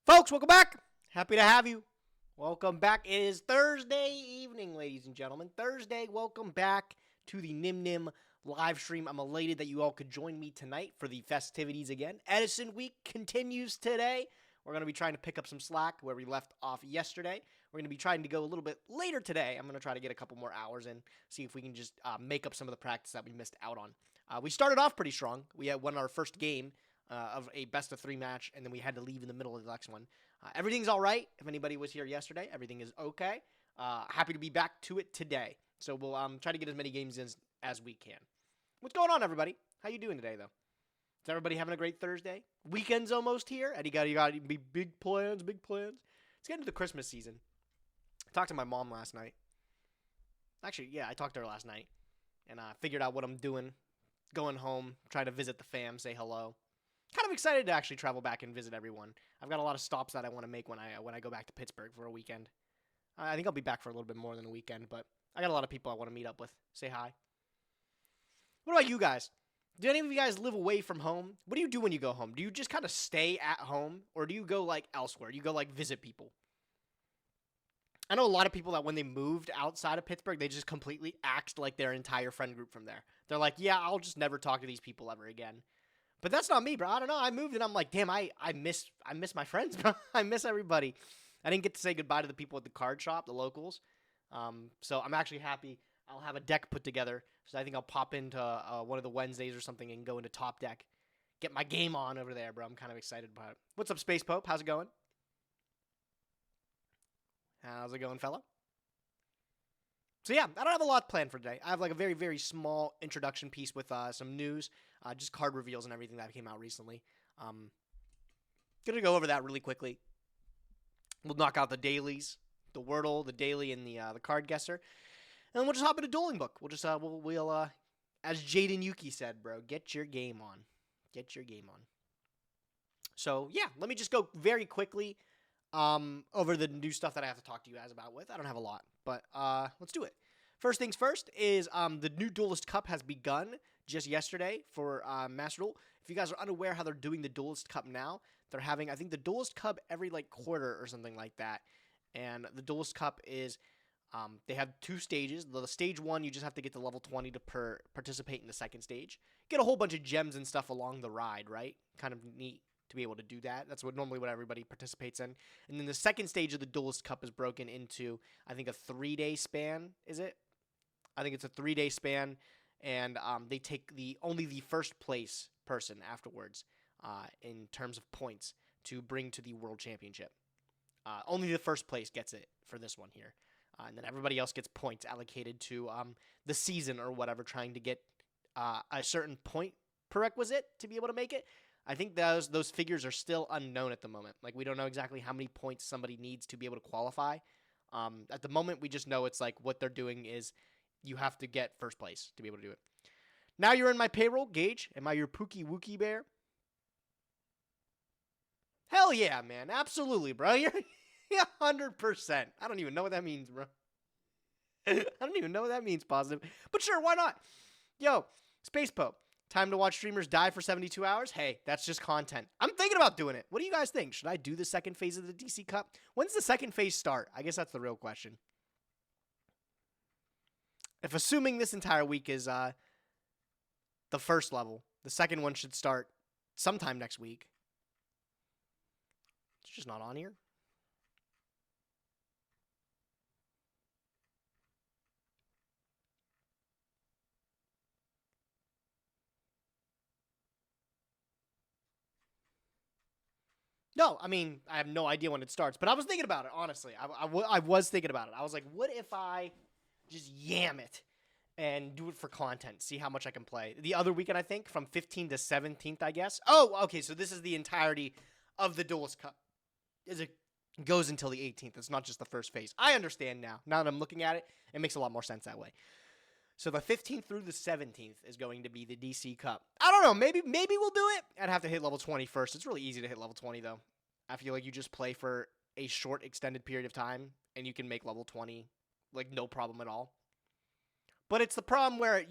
Folks, welcome back. Happy to have you. Welcome back. It is Thursday evening, ladies and gentlemen. Thursday, welcome back to the Nyhmnim live stream. I'm elated that you all could join me tonight for the festivities again. Edison week continues today. We're going to be trying to pick up some slack where we left off yesterday. We're going to be trying to go a little bit later today. I'm going to try to get a couple more hours in, see if we can just make up some of the practice that we missed out on. We started off pretty strong. We had won our first game of a best-of-3 match, and then we had to leave in the middle of the next one. Everything's all right. If anybody was here yesterday, everything is okay. Happy to be back to it today. So we'll try to get as many games in as we can. What's going on, everybody? How you doing today, though? Is everybody having a great Thursday? Weekend's almost here. Eddie, you got big plans, big plans. Let's get into the Christmas season. I talked to my mom last night. Actually, yeah, I talked to her last night, and figured out what I'm doing. Going home, trying to visit the fam, say hello. Kind of excited to actually travel back and visit everyone. I've got a lot of stops that I want to make when I go back to Pittsburgh for a weekend. I think I'll be back for a little bit more than a weekend, but I got a lot of people I want to meet up with. Say hi. What about you guys? Do any of you guys live away from home? What do you do when you go home? Do you just kind of stay at home, or do you go like elsewhere? You go like visit people? I know a lot of people that when they moved outside of Pittsburgh, they just completely axed like their entire friend group from there. They're like, yeah, I'll just never talk to these people ever again. But that's not me, bro. I don't know. I moved and I'm like, damn, I miss my friends, bro. I miss everybody. I didn't get to say goodbye to the people at the card shop, the locals. So I'm actually happy. I'll have a deck put together. So I think I'll pop into one of the Wednesdays or something and go into Top Deck. Get my game on over there, bro. I'm kind of excited about it. What's up, Space Pope? How's it going? How's it going, fella? So yeah, I don't have a lot planned for today. I have like a very, very small introduction piece with some news, just card reveals and everything that came out recently. Gonna go over that really quickly. We'll knock out the dailies, the Wordle, the daily, and the card guesser, and then we'll just hop into Dueling Book. We'll just we'll as Jaden Yuki said, bro, get your game on, get your game on. So yeah, let me just go very quickly over the new stuff that I have to talk to you guys about with. I don't have a lot, but let's do it. First things first is the new Duelist Cup has begun just yesterday for Master Duel. If you guys are unaware how they're doing the Duelist Cup now, they're having, I think, the Duelist Cup every like quarter or something like that. And the Duelist Cup is, they have 2 stages. The stage 1, you just have to get to level 20 to participate in the second stage. Get a whole bunch of gems and stuff along the ride, right? Kind of neat to be able to do that. That's normally what everybody participates in. And then the second stage of the Duelist Cup is broken into, I think, a 3-day span, is it? I think it's a 3-day span, and they take only the first place person afterwards in terms of points to bring to the World Championship. Only the first place gets it for this one here. And then everybody else gets points allocated to the season or whatever, trying to get a certain point prerequisite to be able to make it. I think those figures are still unknown at the moment. Like, we don't know exactly how many points somebody needs to be able to qualify. At the moment, we just know it's like what they're doing is you have to get first place to be able to do it. Now you're in my payroll, Gage. Am I your Pookie Wookie Bear? Hell yeah, man. Absolutely, bro. You're 100%. I don't even know what that means, bro. I don't even know what that means, positive. But sure, why not? Yo, Space Pope. Time to watch streamers die for 72 hours? Hey, that's just content. I'm thinking about doing it. What do you guys think? Should I do the second phase of the DC Cup? When's the second phase start? I guess that's the real question. If assuming this entire week is the first level, the second one should start sometime next week. It's just not on here. No, I mean, I have no idea when it starts, but I was thinking about it, honestly. I was thinking about it. I was like, what if I just yam it and do it for content, see how much I can play? The other weekend, I think, from 15th to 17th, I guess. Oh, okay, so this is the entirety of the Duelist Cup. It goes until the 18th. It's not just the first phase. I understand now. Now that I'm looking at it, it makes a lot more sense that way. So the 15th through the 17th is going to be the DC Cup. I don't know. Maybe we'll do it. I'd have to hit level 20 first. It's really easy to hit level 20, though. I feel like you just play for a short, extended period of time, and you can make level 20, like, no problem at all. But it's the problem where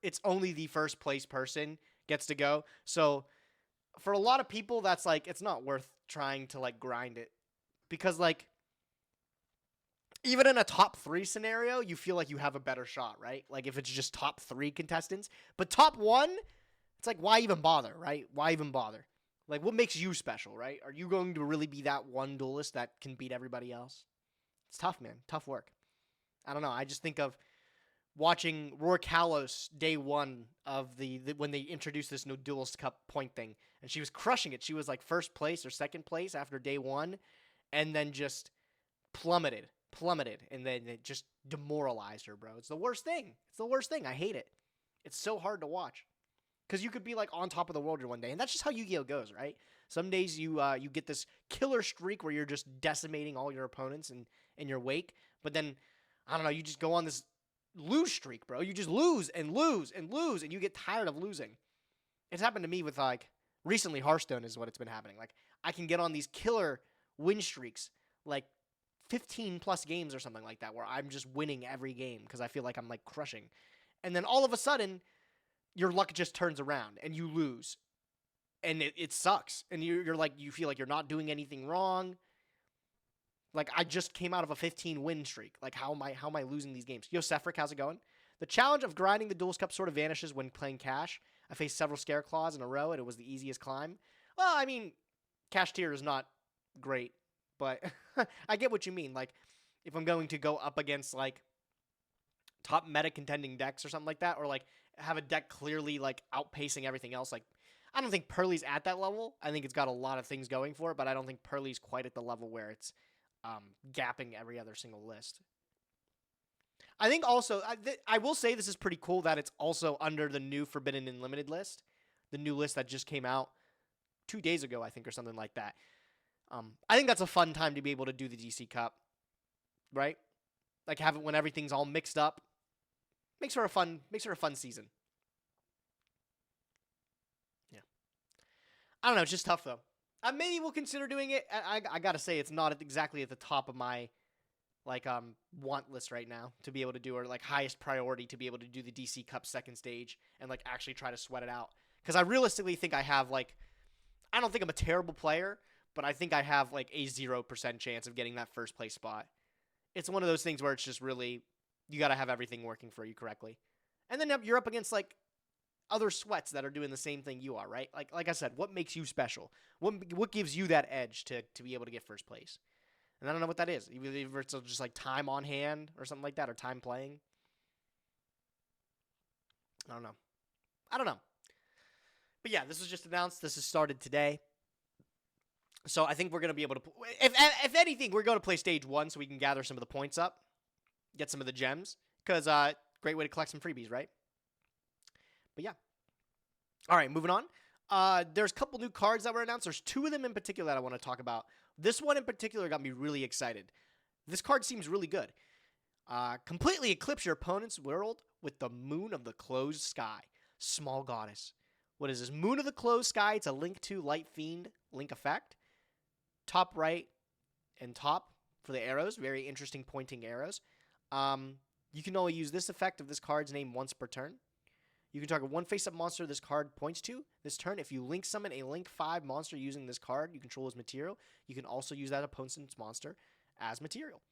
it's only the first place person gets to go. So for a lot of people, that's like, it's not worth trying to like grind it because like even in a top 3 scenario, you feel like you have a better shot, right? Like if it's just top 3 contestants, but top 1, it's like why even bother, right? Why even bother? Like what makes you special, right? Are you going to really be that one duelist that can beat everybody else? It's tough, man. Tough work. I don't know. I just think of watching Roar Kalos day 1 of the when they introduced this new Duelist Cup point thing, and she was crushing it. She was like first place or second place after day 1, and then just plummeted, and then it just demoralized her, bro. It's the worst thing. It's the worst thing. I hate it. It's so hard to watch because you could be like on top of the world one day, and that's just how Yu-Gi-Oh goes, right? Some days you get this killer streak where you're just decimating all your opponents in your wake, but then I don't know, you just go on this lose streak, bro. You just lose and lose and lose, and you get tired of losing. It's happened to me with like recently Hearthstone is what it's been happening. Like I can get on these killer win streaks, like 15 plus games or something like that, where I'm just winning every game because I feel like I'm like crushing. And then all of a sudden, your luck just turns around and you lose. And it sucks. And you're like, you feel like you're not doing anything wrong. Like I just came out of a 15 win streak. Like how am I losing these games? Yo, Sefric, how's it going? The challenge of grinding the Duelist Cup sort of vanishes when playing Cash. I faced several Scare Claws in a row and it was the easiest climb. Well, I mean, Cash tier is not great. But I get what you mean. Like, if I'm going to go up against, like, top meta contending decks or something like that, or, like, have a deck clearly, like, outpacing everything else, like, I don't think Pearly's at that level. I think it's got a lot of things going for it, but I don't think Pearly's quite at the level where it's gapping every other single list. I think also, I will say this is pretty cool that it's also under the new Forbidden Unlimited list, the new list that just came out 2 days ago, I think, or something like that. I think that's a fun time to be able to do the DC Cup, right? Like have it when everything's all mixed up. Makes for a fun season. Yeah. I don't know. It's just tough though. Maybe we'll consider doing it. I gotta say it's not exactly at the top of my like want list right now to be able to do, or like highest priority to be able to do the DC Cup second stage and like actually try to sweat it out. Because I realistically think I have like, I don't think I'm a terrible player, but I think I have like a 0% chance of getting that first place spot. It's one of those things where it's just really, you got to have everything working for you correctly. And then you're up against like other sweats that are doing the same thing you are, right? Like I said, what makes you special? What gives you that edge to be able to get first place? And I don't know what that is. Either it's just like time on hand or something like that, or time playing. I don't know. But yeah, this was just announced. This has started today. So I think we're going to be able to, if anything, we're going to play stage 1 so we can gather some of the points up, get some of the gems, because great way to collect some freebies, right? But yeah. All right, moving on. There's a couple new cards that were announced. There's 2 of them in particular that I want to talk about. This one in particular got me really excited. This card seems really good. Completely eclipse your opponent's world with the Moon of the Closed Sky. Small Goddess. What is this? Moon of the Closed Sky. It's a Link 2 Light Fiend Link effect. Top right and top for the arrows. Very interesting pointing arrows. You can only use this effect of this card's name once per turn. You can target one face-up monster this card points to this turn. If you link summon a Link 5 monster using this card you control as material, you can also use that opponent's monster as material.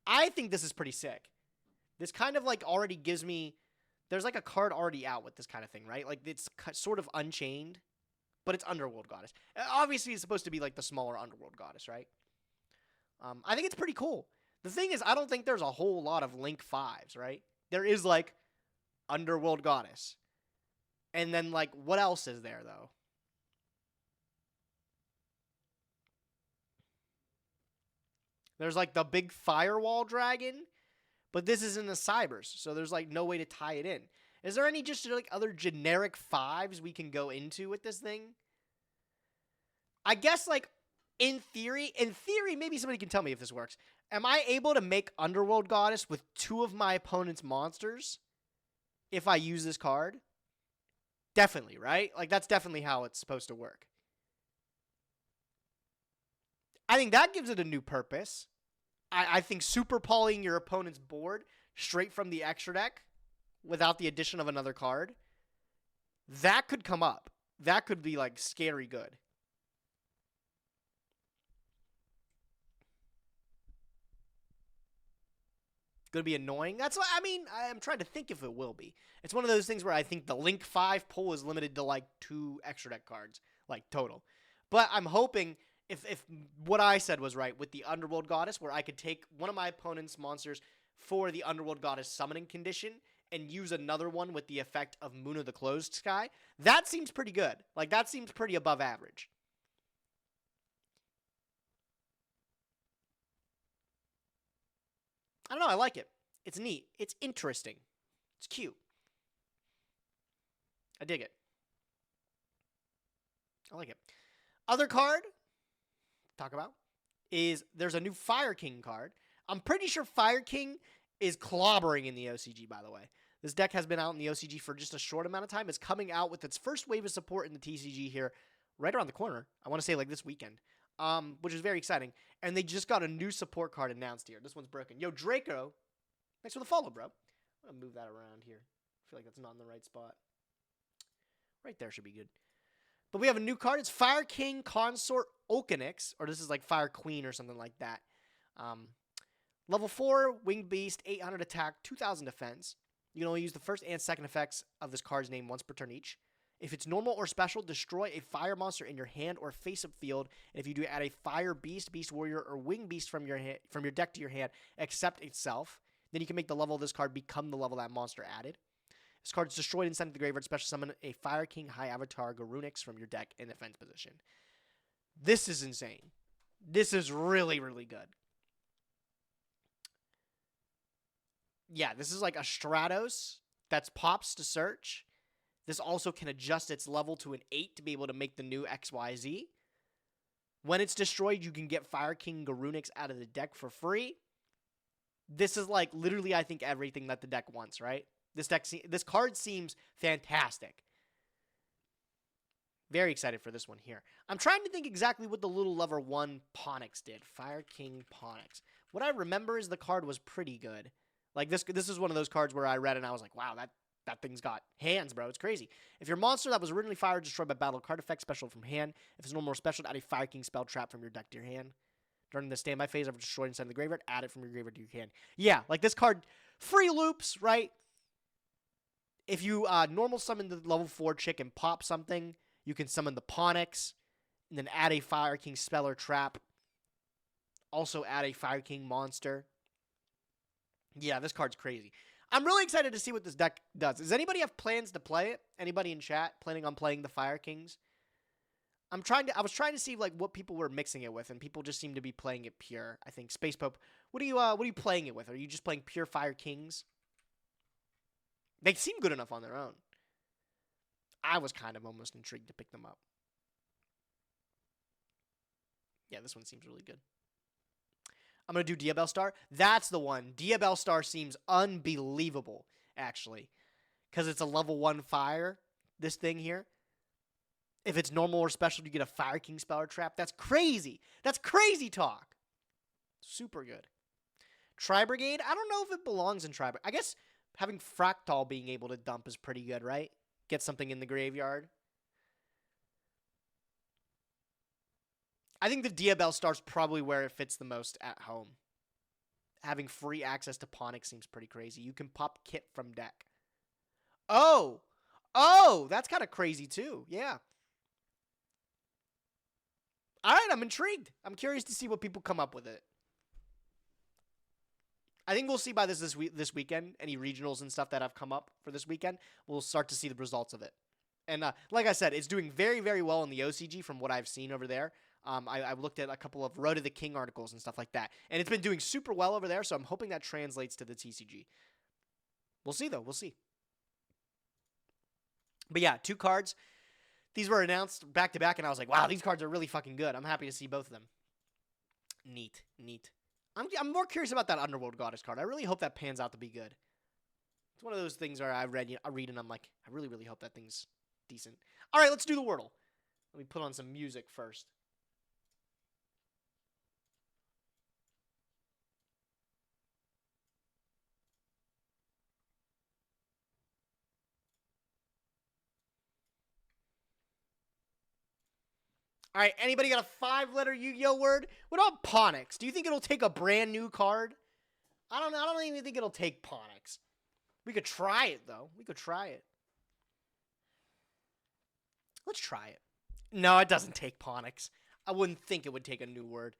I think this is pretty sick. This kind of like already gives me... There's like a card already out with this kind of thing, right? Like it's sort of Unchained, but it's Underworld Goddess. Obviously, it's supposed to be like the smaller Underworld Goddess, right? I think it's pretty cool. The thing is, I don't think there's a whole lot of Link 5s, right? There is like Underworld Goddess. And then like, what else is there though? There's like the big Firewall Dragon, but this isn't a Cybers, so there's like no way to tie it in. Is there any just like other generic 5s we can go into with this thing? I guess like in theory, maybe somebody can tell me if this works. Am I able to make Underworld Goddess with 2 of my opponent's monsters if I use this card? Definitely, right? Like that's definitely how it's supposed to work. I think that gives it a new purpose. I think super polying your opponent's board straight from the extra deck without the addition of another card, that could come up. That could be like scary good. going to be annoying. That's what I mean. I'm trying to think if it will be. It's one of those things where I think the Link 5 pull is limited to like 2 extra deck cards, like total. But I'm hoping if what I said was right with the Underworld Goddess, where I could take one of my opponent's monsters for the Underworld Goddess summoning condition and use another one with the effect of Moon of the Closed Sky, that seems pretty good. Like, that seems pretty above average. I don't know. I like it. It's neat. It's interesting. It's cute. I dig it. I like it. Other card talk about is there's a new Fire King card. I'm pretty sure Fire King is clobbering in the OCG, by the way. This deck has been out in the OCG for just a short amount of time. It's coming out with its first wave of support in the TCG here right around the corner. I want to say like this weekend, which is very exciting. And they just got a new support card announced here. This one's broken. Yo, Draco, thanks for the follow, bro. I'm going to move that around here. I feel like that's not in the right spot. Right there should be good. But we have a new card. It's Fire King Consort Okanix, or this is like Fire Queen or something like that. Level 4, Winged Beast, 800 attack, 2000 defense. You can only use the first and second effects of this card's name once per turn each. If it's normal or special, destroy a fire monster in your hand or face-up field. And if you do, add a Fire Beast, Beast Warrior, or Winged Beast from your deck to your hand, except itself. Then you can make the level of this card become the level that monster added. This card is destroyed and sent to the graveyard. Special summon a Fire King High Avatar Garunix from your deck in defense position. This is insane. This is really, really good. Yeah, this is like a Stratos that's pops to search. This also can adjust its level to an 8 to be able to make the new XYZ. When it's destroyed, you can get Fire King Garunix out of the deck for free. This is like literally, I think, everything that the deck wants, right? This card seems fantastic. Very excited for this one here. I'm trying to think exactly what the Little Lover 1 Ponix did. Fire King Ponix. What I remember is the card was pretty good. Like, this is one of those cards where I read and I was like, wow, that thing's got hands, bro. It's crazy. If your monster that was originally fired destroyed by battle, card effect special from hand. If it's normal or special, add a Fire King spell trap from your deck to your hand. During the standby phase, I've destroyed inside the graveyard, add it from your graveyard to your hand. Yeah, like this card, free loops, right? If you normal summon the level 4 chick and pop something, you can summon the Ponix, and then add a Fire King spell or trap. Also add a Fire King monster. Yeah, this card's crazy. I'm really excited to see what this deck does. Does anybody have plans to play it? Anybody in chat planning on playing the Fire Kings? I was trying to see like what people were mixing it with, and people just seem to be playing it pure. I think Space Pope. What are you playing it with? Are you just playing pure Fire Kings? They seem good enough on their own. I was kind of almost intrigued to pick them up. Yeah, this one seems really good. I'm going to do Diabell Star. That's the one. Diabell Star seems unbelievable, actually. Because it's a level 1 fire, this thing here. If it's normal or special, you get a Fire King spell or trap. That's crazy. That's crazy talk. Super good. Tri-Brigade, I don't know if it belongs in Tri-Brigade. I guess having Fractal being able to dump is pretty good, right? Get something in the graveyard. I think the Diabell Star's probably where it fits the most at home. Having free access to Ponix seems pretty crazy. You can pop Kit from deck. Oh! Oh! That's kind of crazy too. Yeah. Alright, I'm intrigued. I'm curious to see what people come up with it. I think we'll see by this weekend, any regionals and stuff that have come up for this weekend, we'll start to see the results of it. And like I said, it's doing very, very well in the OCG from what I've seen over there. I've looked at a couple of Road to the King articles and stuff like that. And it's been doing super well over there, so I'm hoping that translates to the TCG. We'll see, though. We'll see. But yeah, 2 cards. These were announced back-to-back, and I was like, wow, these cards are really fucking good. I'm happy to see both of them. Neat. Neat. I'm more curious about that Underworld Goddess card. I really hope that pans out to be good. It's one of those things where I read and I'm like, I really, really hope that thing's decent. All right, let's do the Wordle. Let me put on some music first. All right, anybody got a 5-letter Yu-Gi-Oh word? What about Ponix? Do you think it'll take a brand new card? I don't even think it'll take phonics. We could try it, though. We could try it. Let's try it. No, it doesn't take phonics. I wouldn't think it would take a new word.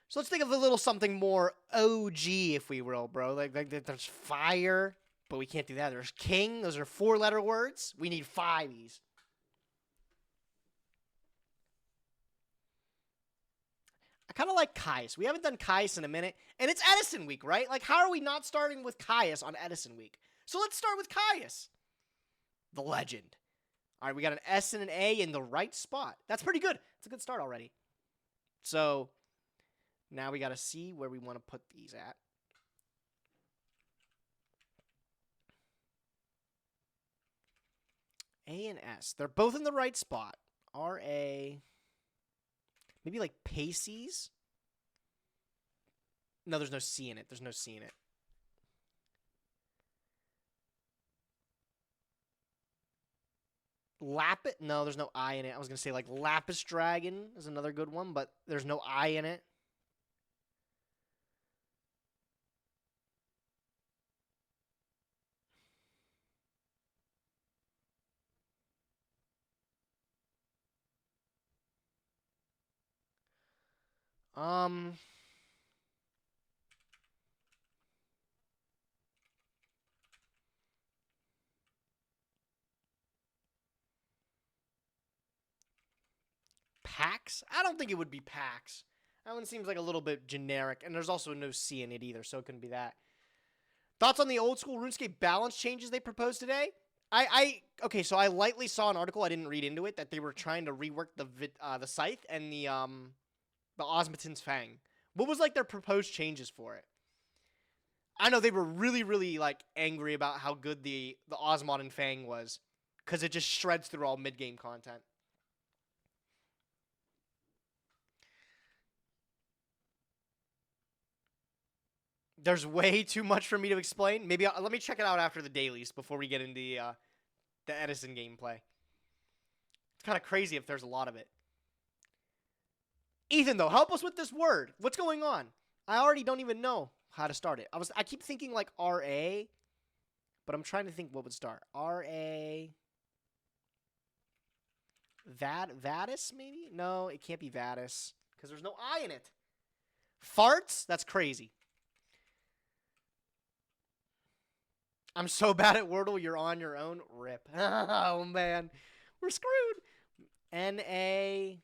So let's think of a little something more OG, if we will, bro. Like there's fire, but we can't do that. There's king. Those are 4-letter words. We need 5s. I kind of like Caius. We haven't done Caius in a minute. And it's Edison week, right? Like, how are we not starting with Caius on Edison week? So let's start with Caius, the legend. All right, we got an S and an A in the right spot. That's pretty good. It's a good start already. So now we got to see where we want to put these at. A and S. They're both in the right spot. R-A. Maybe like Pacey's? No, there's no C in it. There's no C in it. Lapis? No, there's no I in it. I was going to say like Lapis Dragon is another good one, but there's no I in it. Pax? I don't think it would be Pax. That one seems like a little bit generic, and there's also no C in it either, so it couldn't be that. Thoughts on the old school RuneScape balance changes they proposed today? Okay, so I lightly saw an article, I didn't read into it, that they were trying to rework the Scythe and the Osmoton's Fang. What was like their proposed changes for it? I know they were really like angry about how good the Osmot and Fang was, because it just shreds through all mid-game content. There's way too much for me to explain. Maybe let me check it out after the dailies before we get into the Edison gameplay. It's kind of crazy if there's a lot of it. Ethan, though, help us with this word. What's going on? I already don't even know how to start it. I keep thinking like R-A, but I'm trying to think what would start. R-A. Vadis, maybe? No, it can't be Vadis, because there's no I in it. Farts? That's crazy. I'm so bad at Wordle, you're on your own. Rip. Oh, man. We're screwed. N-A.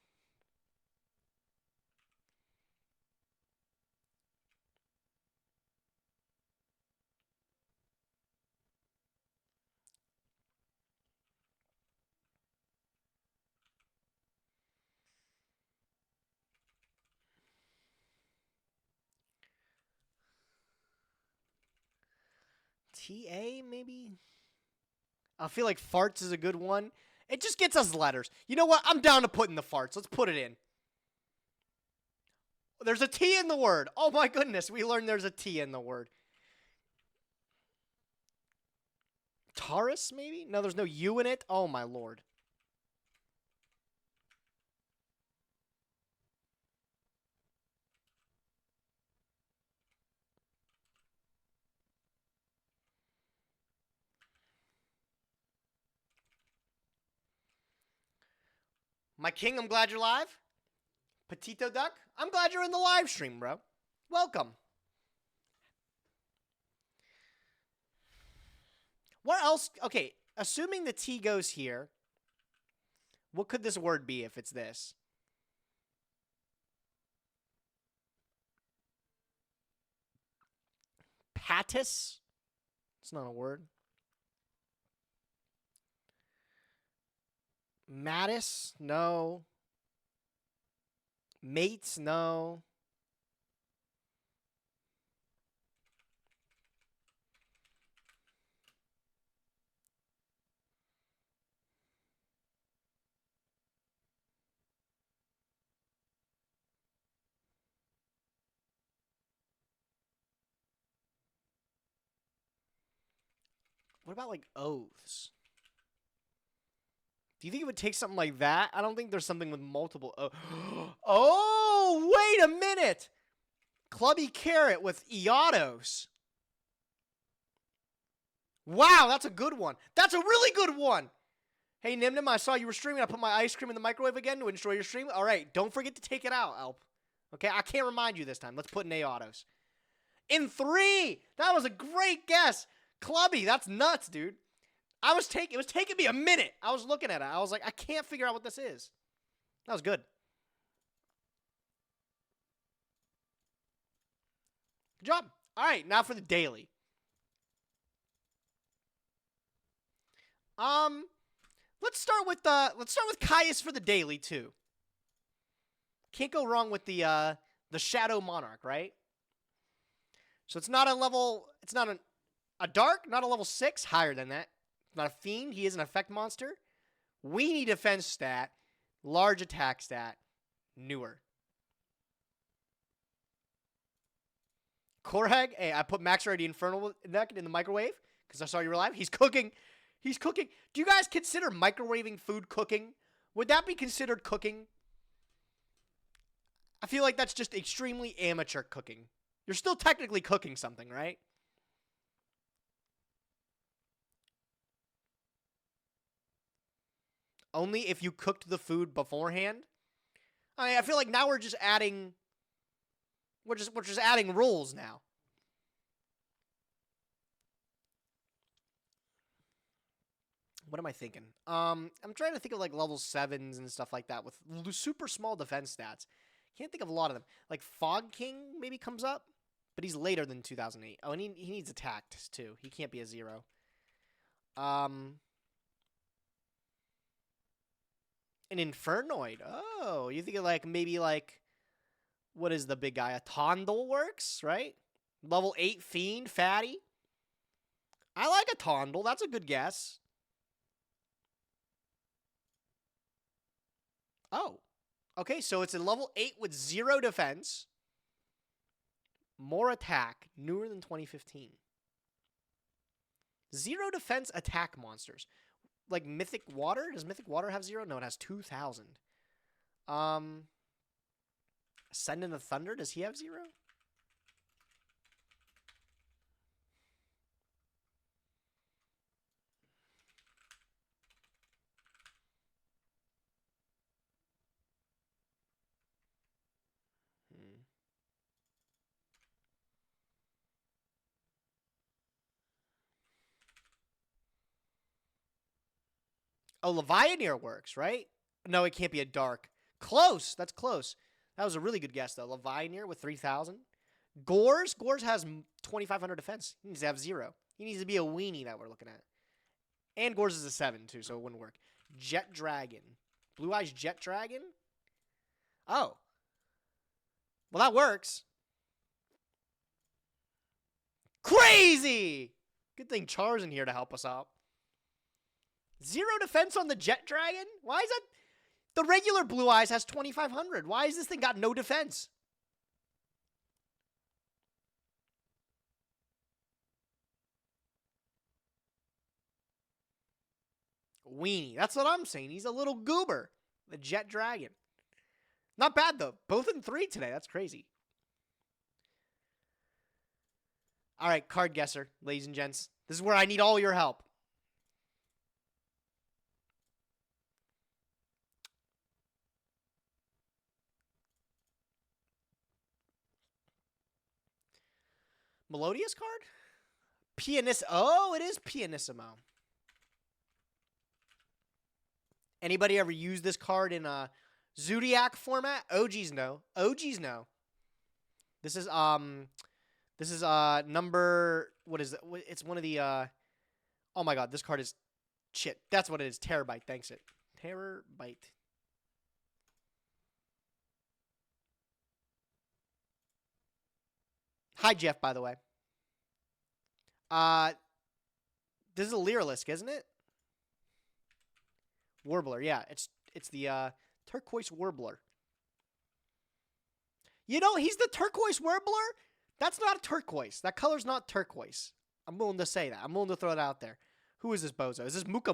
T-A, maybe? I feel like farts is a good one. It just gets us letters. You know what? I'm down to put in the farts. Let's put it in. There's a T in the word. Oh, my goodness. We learned there's a T in the word. Taurus, maybe? No, there's no U in it. Oh, my lord. My king, I'm glad you're live. Petito Duck, I'm glad you're in the live stream, bro. Welcome. What else? Okay, assuming the T goes here, what could this word be if it's this? Patis? It's not a word. Mattis? No. Mates? No. What about like oaths? Do you think it would take something like that? I don't think there's something with multiple. Oh, wait a minute. Clubby Carrot with Iados. Wow, that's a good one. That's a really good one. Hey, Nyhmnim, I saw you were streaming. I put my ice cream in the microwave again to enjoy your stream. All right, don't forget to take it out, Alp. Okay, I can't remind you this time. Let's put in Iados. In 3! That was a great guess. Clubby, that's nuts, dude. It was taking me a minute. I was looking at it. I was like, I can't figure out what this is. That was good. Good job. All right, now for the daily. Let's start with Caius for the daily too. Can't go wrong with the Shadow Monarch, right? So it's not a level. It's not a dark, not a level 6. Higher than that. Not a fiend. He is an effect monster. Weenie defense stat, large attack stat, newer. Korhag, hey, I put Max Rarity Infernal Neck in the microwave because I saw you were live. He's cooking. He's cooking. Do you guys consider microwaving food cooking? Would that be considered cooking? I feel like that's just extremely amateur cooking. You're still technically cooking something, right? Only if you cooked the food beforehand? I feel like now we're just adding rules now. What am I thinking? I'm trying to think of like level 7s and stuff like that with super small defense stats. Can't think of a lot of them. Like Fog King maybe comes up, but he's later than 2008. Oh, and he needs attacked too. He can't be a 0. An Infernoid. Oh, you think of like maybe like what is the big guy? A Tondel works, right? Level 8 Fiend, Fatty. I like a Tondel. That's a good guess. Oh. Okay, so it's a level 8 with 0 defense. More attack. Newer than 2015. 0 defense attack monsters. Like Mythic Water? Does Mythic Water have 0? No, it has 2,000. Ascendant of Thunder? Does he have 0? Oh, Levianeer works, right? No, it can't be a dark. Close. That's close. That was a really good guess, though. Levianeer with 3,000. Gores? Gores has 2,500 defense. He needs to have 0. He needs to be a weenie that we're looking at. And Gores is a 7, too, so it wouldn't work. Jet Dragon. Blue Eyes Jet Dragon? Oh. Well, that works. Crazy! Good thing Char's in here to help us out. 0 defense on the Jet Dragon? Why is that? The regular Blue Eyes has 2,500. Why has this thing got no defense? Weenie. That's what I'm saying. He's a little goober. The Jet Dragon. Not bad, though. Both in 3 today. That's crazy. All right, card guesser, ladies and gents. This is where I need all your help. Melodious card? Oh, it is Pianissimo. Anybody ever use this card in a Zodiac format? OGs know. OGs know. This is number, what is it? It's one of the oh my god, this card is shit. That's what it is. Terabyte, thanks it. Terabyte. Hi, Jeff, by the way. This is a Lyrilisc, isn't it? Warbler, yeah. It's the Turquoise Warbler. You know, he's the Turquoise Warbler? That's not a turquoise. That color's not turquoise. I'm willing to say that. I'm willing to throw it out there. Who is this bozo? Is this Muka?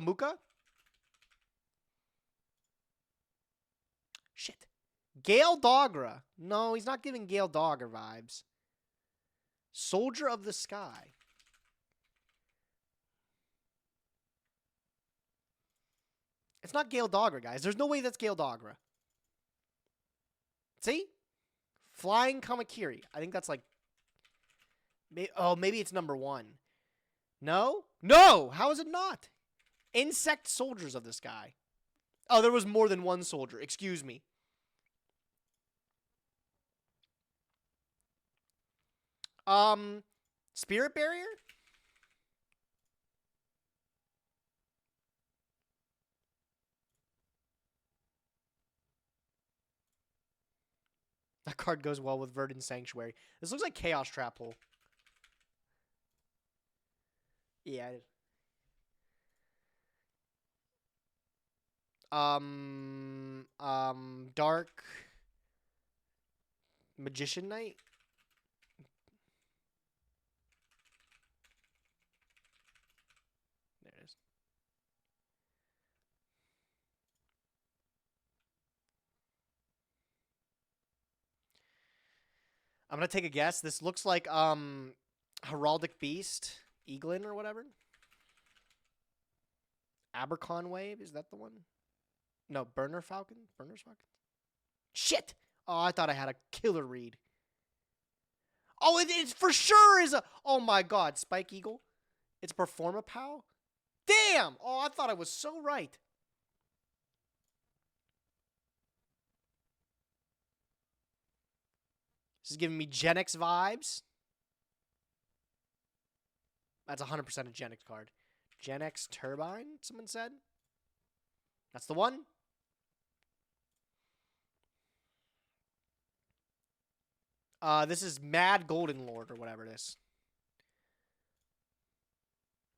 Shit. Gale Dogra. No, he's not giving Gale Dogra vibes. Soldier of the Sky. It's not Gale Dogra, guys. There's no way that's Gale Dogra. See? Flying Kamakiri. I think that's like... maybe it's number 1. No? No! How is it not? Insect Soldiers of the Sky. Oh, there was more than one soldier. Excuse me. Spirit Barrier? That card goes well with Verdant Sanctuary. This looks like Chaos Trap Hole. Yeah. Dark Magician Knight. There it is. I'm gonna take a guess. This looks like Heraldic Beast, Eaglin or whatever. Abercon Wave, is that the one? No, Burner's Falcon. Shit! Oh, I thought I had a killer read. Oh, it for sure is a... Oh my god, Spike Eagle. It's Performapow? Damn! Oh, I thought I was so right. This is giving me Gen X vibes. That's 100% a Gen X card. Gen X Turbine, someone said? That's the one? This is Mad Golden Lord or whatever it is.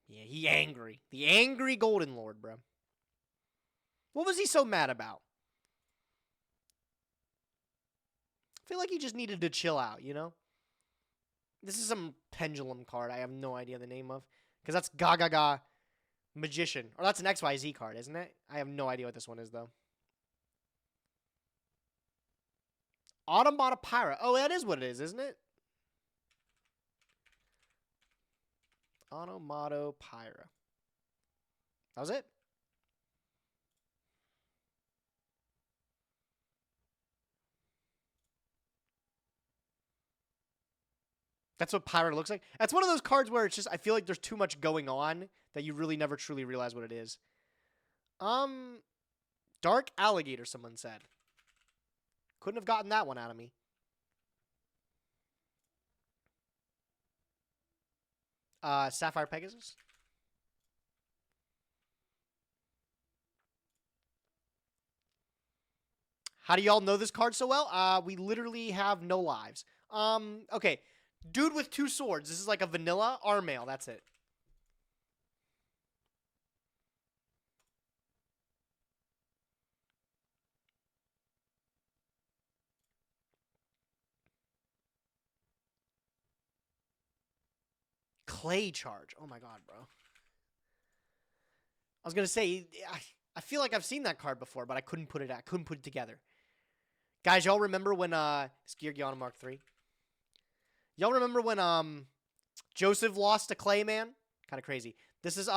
Yeah, he angry. The angry Golden Lord, bro. What was he so mad about? I feel like he just needed to chill out, you know? This is some pendulum card I have no idea the name of. Because that's Gaga Magician. Or that's an XYZ card, isn't it? I have no idea what this one is, though. Automata Pyra. Oh, that is what it is, isn't it? Automata Pyra. That was it? That's what Pyra looks like. That's one of those cards where it's just, I feel like there's too much going on that you really never truly realize what it is. Dark Alligator, someone said. Couldn't have gotten that one out of me. Sapphire Pegasus. How do y'all know this card so well? We literally have no lives. Okay. Dude with 2 swords. This is like a vanilla Armail. That's it. Clay Charge. Oh my god, bro. I was gonna say, I feel like I've seen that card before, but I couldn't put it together. Guys, y'all remember when it's yugioh Mark III? Y'all remember when Joseph lost to Clayman? Kind of crazy. This is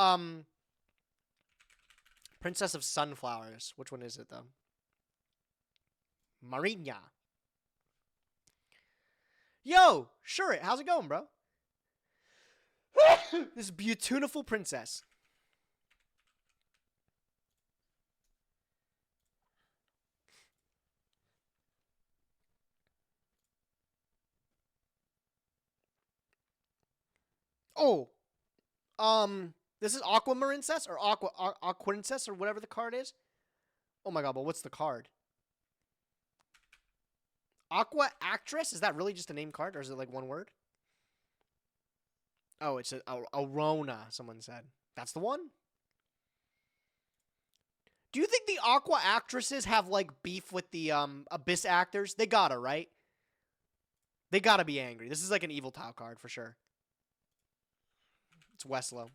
Princess of Sunflowers. Which one is it though? Marinia. Yo, sure it. How's it going, bro? This beautiful princess. Oh, this is Aquamarincess or Aquarincess or whatever the card is. Oh my god, but what's the card? Aqua Actress? Is that really just a name card, or is it like one word? Oh, it's a Rona, someone said. That's the one? Do you think the Aqua Actresses have, like, beef with the Abyss Actors? They gotta, right? They gotta be angry. This is like an Evil Tile card, for sure. It's Westlow.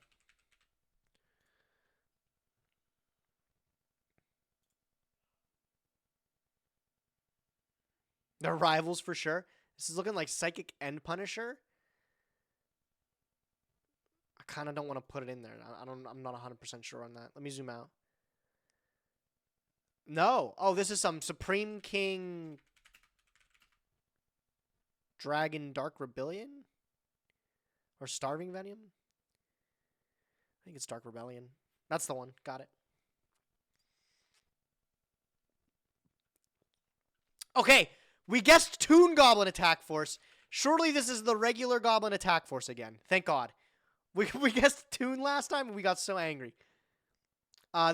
They're rivals for sure. This is looking like Psychic and Punisher. I kind of don't want to put it in there. I'm not 100% sure on that. Let me zoom out. No. Oh, this is some Supreme King Dragon Dark Rebellion? Or Starving Venom? I think it's Dark Rebellion. That's the one. Got it. Okay, we guessed Toon Goblin Attack Force. Surely this is the regular Goblin Attack Force again. Thank God. We guessed Toon last time and we got so angry.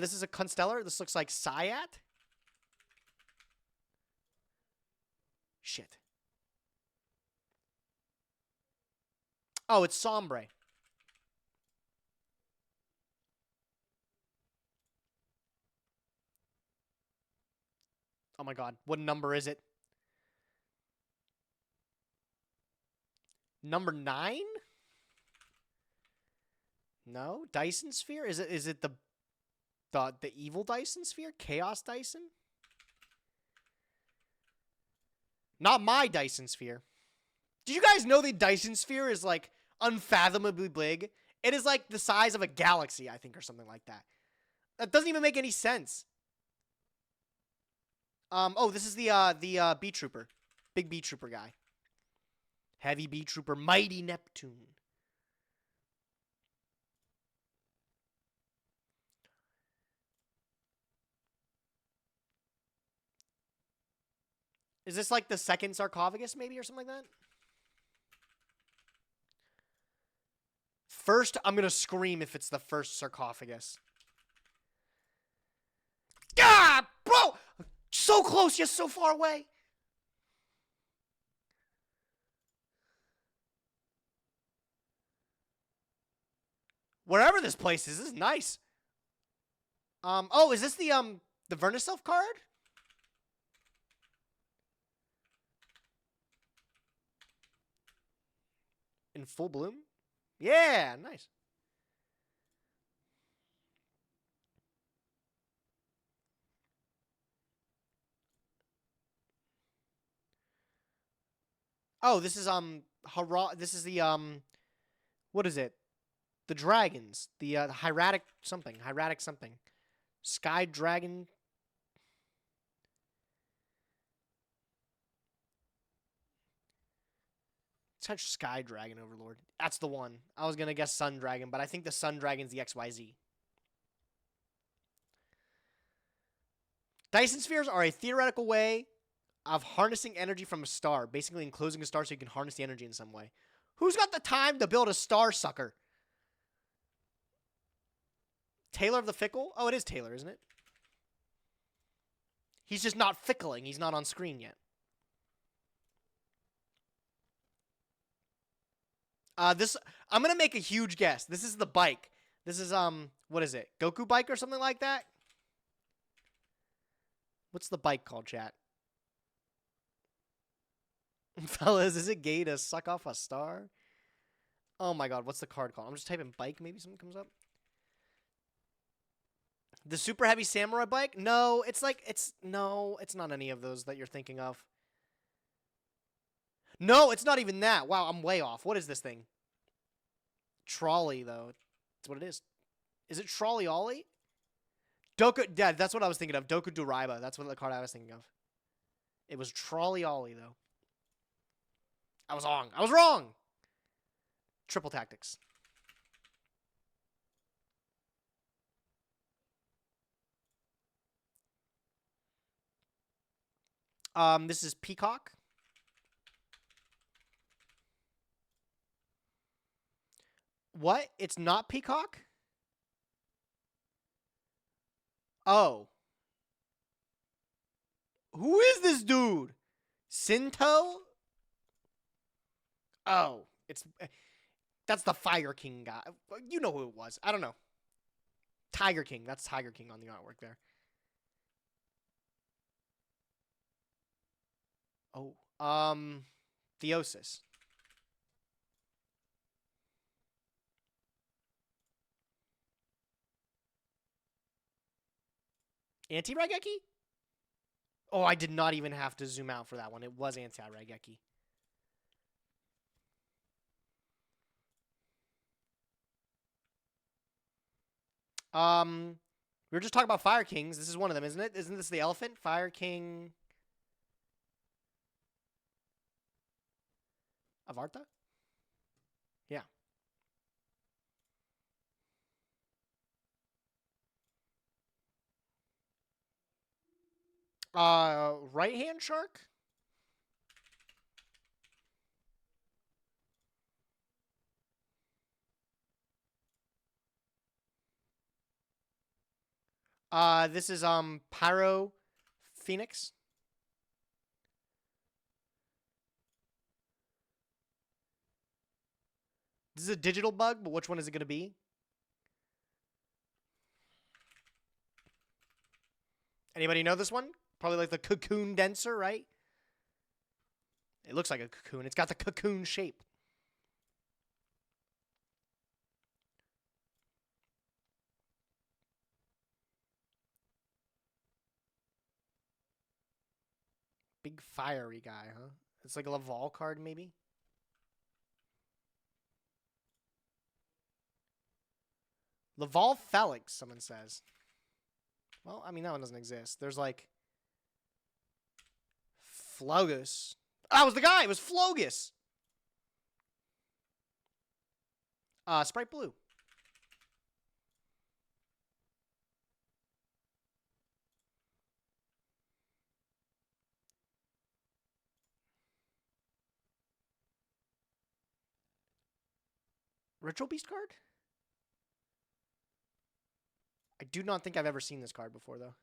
This is a Constellar. This looks like Sayat. Shit. Oh, it's Sombre. Oh my God. What number is it? Number 9? No? Dyson Sphere? Is it the evil Dyson Sphere? Chaos Dyson? Not my Dyson Sphere. Did you guys know the Dyson Sphere is like unfathomably big? It is like the size of a galaxy, I think, or something like that. That doesn't even make any sense. Oh, this is the Bee Trooper. Big Bee Trooper guy. Heavy Bee Trooper, Mighty Neptune. Is this like the second sarcophagus, maybe, or something like that? First, I'm gonna scream if it's the first sarcophagus. Ah, bro! So close, yet so far away. Wherever this place is, this is nice. Oh, is this the Verniself card? In full bloom? Yeah, nice. Oh, this is this is the what is it? The dragons. The hieratic something. Hieratic something. Sky Dragon. Such Sky Dragon Overlord. That's the one. I was gonna guess Sun Dragon, but I think the Sun Dragon's the XYZ. Dyson spheres are a theoretical way of harnessing energy from a star, basically enclosing a star so you can harness the energy in some way. Who's got the time to build a star sucker? Taylor of the Fickle? Oh, it is Taylor, isn't it? He's just not fickling. He's not on screen yet. I'm gonna make a huge guess. This is the bike. This is what is it? Goku bike or something like that? What's the bike called, chat? Fellas, is it gay to suck off a star? Oh my God, what's the card called? I'm just typing bike. Maybe something comes up. The super heavy samurai bike? No, it's not any of those that you're thinking of. No, it's not even that. Wow, I'm way off. What is this thing? Trolley, though. That's what it is. Is it Trolley Ollie? Doku, yeah, that's what I was thinking of. Doku Duraiba. That's what the card I was thinking of. It was Trolley Ollie, though. I was wrong. I was wrong! Triple Tactics. This is Peacock. What? It's not Peacock? Oh. Who is this dude? Sinto? Oh, that's the Fire King guy. You know who it was. I don't know. Tiger King. That's Tiger King on the artwork there. Oh, Theosis. Anti-Raigeki? Oh, I did not even have to zoom out for that one. It was anti-Raigeki. We were just talking about Fire Kings. This is one of them, isn't it? Isn't this the elephant? Fire King Avarta? Yeah. Right-hand shark? This is Pyro Phoenix. This is a digital bug, but which one is it going to be? Anybody know this one? Probably like the cocoon denser, right? It looks like a cocoon. It's got the cocoon shape. Big fiery guy, huh? It's like a Laval card, maybe? Laval Felix, someone says. Well, I mean, that one doesn't exist. There's like Flogus. That was the guy. It was Flogus. Sprite Blue. Ritual Beast card? I do not think I've ever seen this card before, though.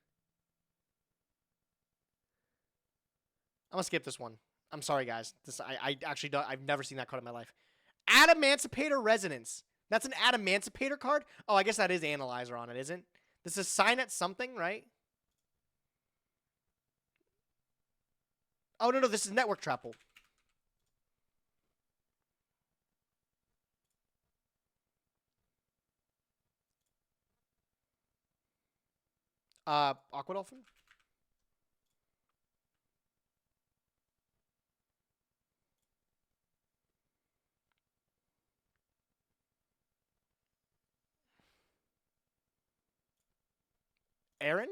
I'm gonna skip this one. I'm sorry, guys. I actually don't. I've never seen that card in my life. Adamancipator Resonance. That's an Adamancipator card? Oh, I guess that is Analyzer on it, isn't? This is Sign at something, right? Oh, no, this is Network Trapple. Aqua Dolphin? Aaron?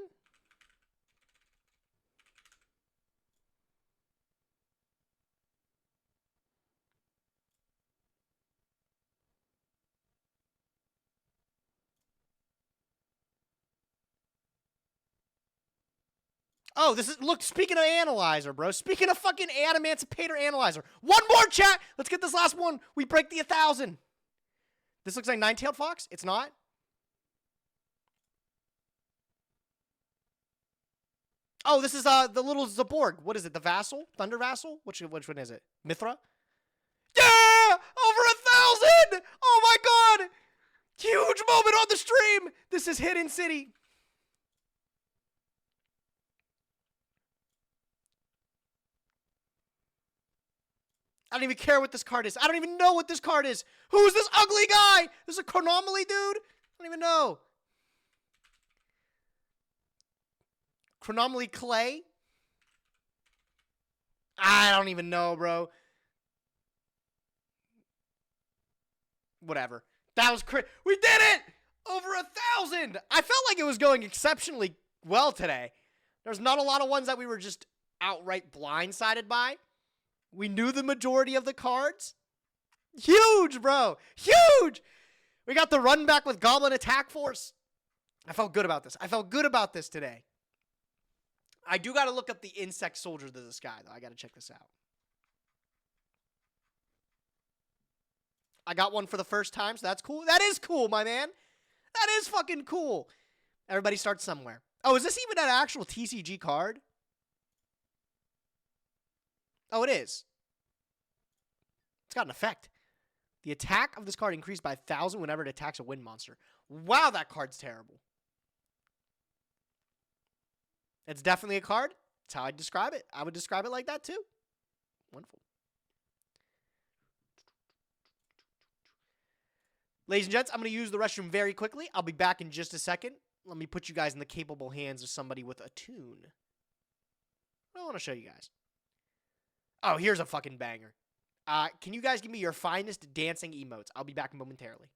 Oh, this is, look, speaking of Analyzer, bro. Speaking of fucking Adamancipator Analyzer. One more, chat! Let's get this last one. We break the 1,000. This looks like Nine-Tailed Fox. It's not. Oh, this is the little Zaborg. What is it? The Vassal? Thunder Vassal? Which one is it? Mithra? Yeah! Over 1,000! Oh my god! Huge moment on the stream! This is Hidden City. I don't even care what this card is. I don't even know what this card is. Who's this ugly guy? This is a Chronomaly dude? I don't even know. Chronomaly Clay? I don't even know, bro. Whatever. That was crazy. We did it! Over 1,000! I felt like it was going exceptionally well today. There's not a lot of ones that we were just outright blindsided by. We knew the majority of the cards. Huge, bro. Huge! We got the run back with Goblin Attack Force. I felt good about this. I felt good about this today. I do got to look up the Insect Soldiers of the Sky, though. I got to check this out. I got one for the first time, so that's cool. That is cool, my man. That is fucking cool. Everybody starts somewhere. Oh, is this even an actual TCG card? Oh, it is. It's got an effect. The attack of this card increased by 1,000 whenever it attacks a wind monster. Wow, that card's terrible. It's definitely a card. That's how I'd describe it. I would describe it like that, too. Wonderful. Ladies and gents, I'm going to use the restroom very quickly. I'll be back in just a second. Let me put you guys in the capable hands of somebody with a tune. I want to show you guys. Oh, here's a fucking banger. Can you guys give me your finest dancing emotes? I'll be back momentarily.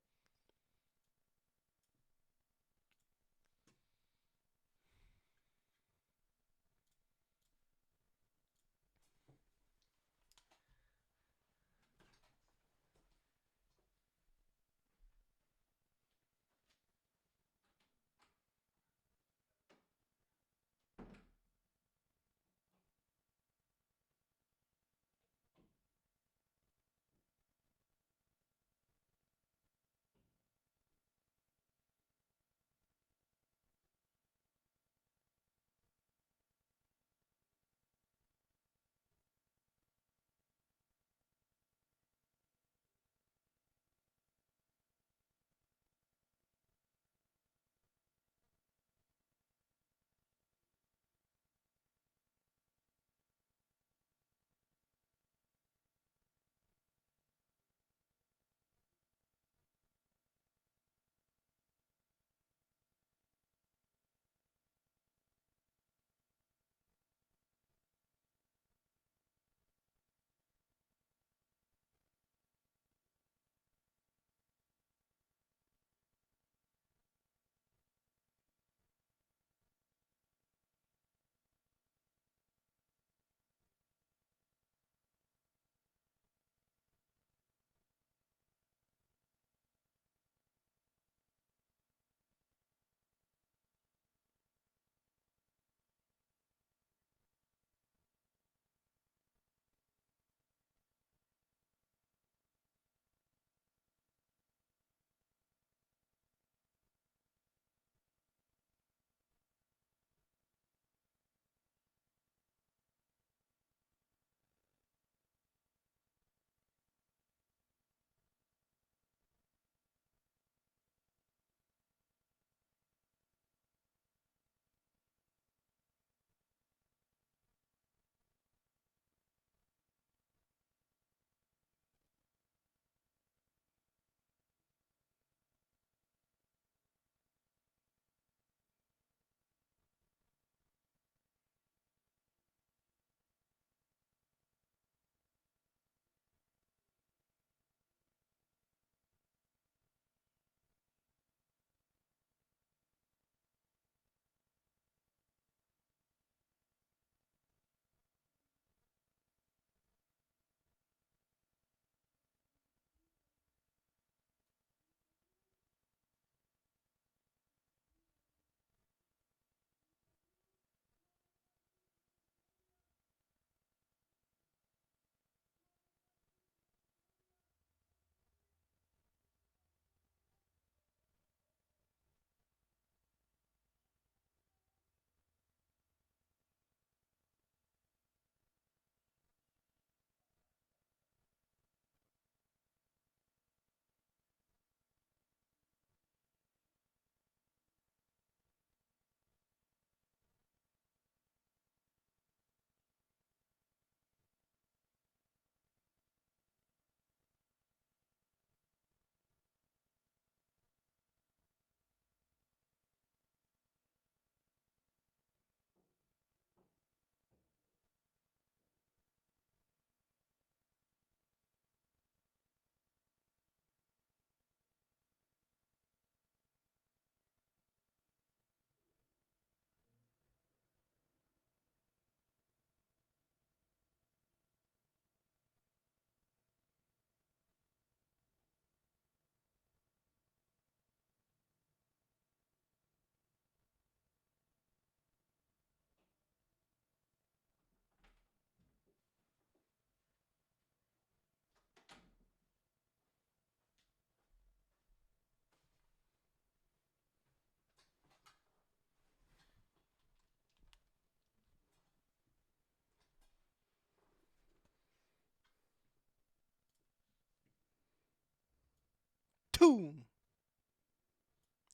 Tune.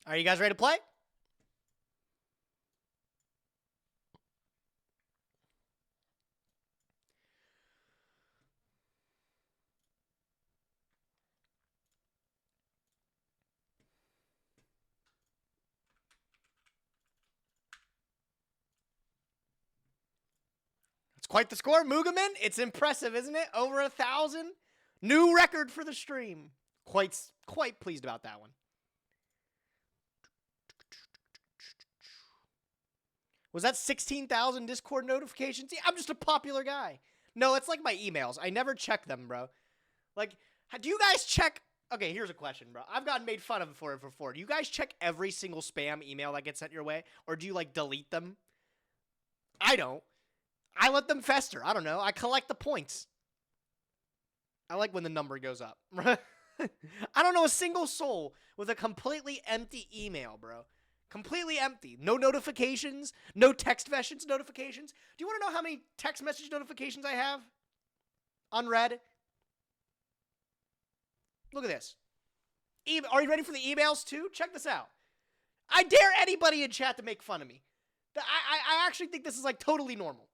Are you guys ready to play? quite the score. Mugaman, it's impressive, isn't it? Over 1,000. New record for the stream. Quite pleased about that one. Was that 16,000 Discord notifications? Yeah, I'm just a popular guy. No, it's like my emails. I never check them, bro. Like, do you guys check? Okay, here's a question, bro. I've gotten made fun of for it before. Do you guys check every single spam email that gets sent your way? Or do you, like, delete them? I don't. I let them fester. I don't know. I collect the points. I like when the number goes up. I don't know a single soul with a completely empty email, bro. Completely empty. No notifications. No text message notifications. Do you want to know how many text message notifications I have? Unread. Look at this. Are you ready for the emails too? Check this out. I dare anybody in chat to make fun of me. I actually think this is like totally normal.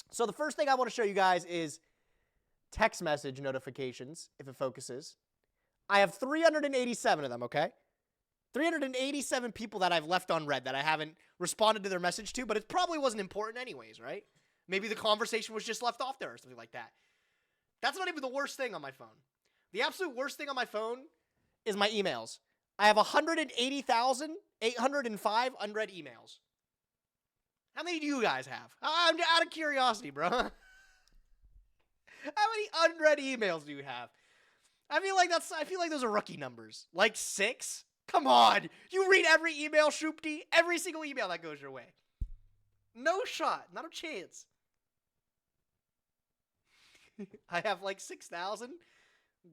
So the first thing I want to show you guys is text message notifications, if it focuses. I have 387 of them, okay? 387 people that I've left unread that I haven't responded to their message to, but it probably wasn't important anyways, right? Maybe the conversation was just left off there or something like that. That's not even the worst thing on my phone. The absolute worst thing on my phone is my emails. I have 180,805 unread emails. How many do you guys have? I'm out of curiosity, bro. How many unread emails do you have? I feel like those are rookie numbers. Like 6? Come on. You read every email, Shoopty. Every single email that goes your way. No shot. Not a chance. I have like 6,000.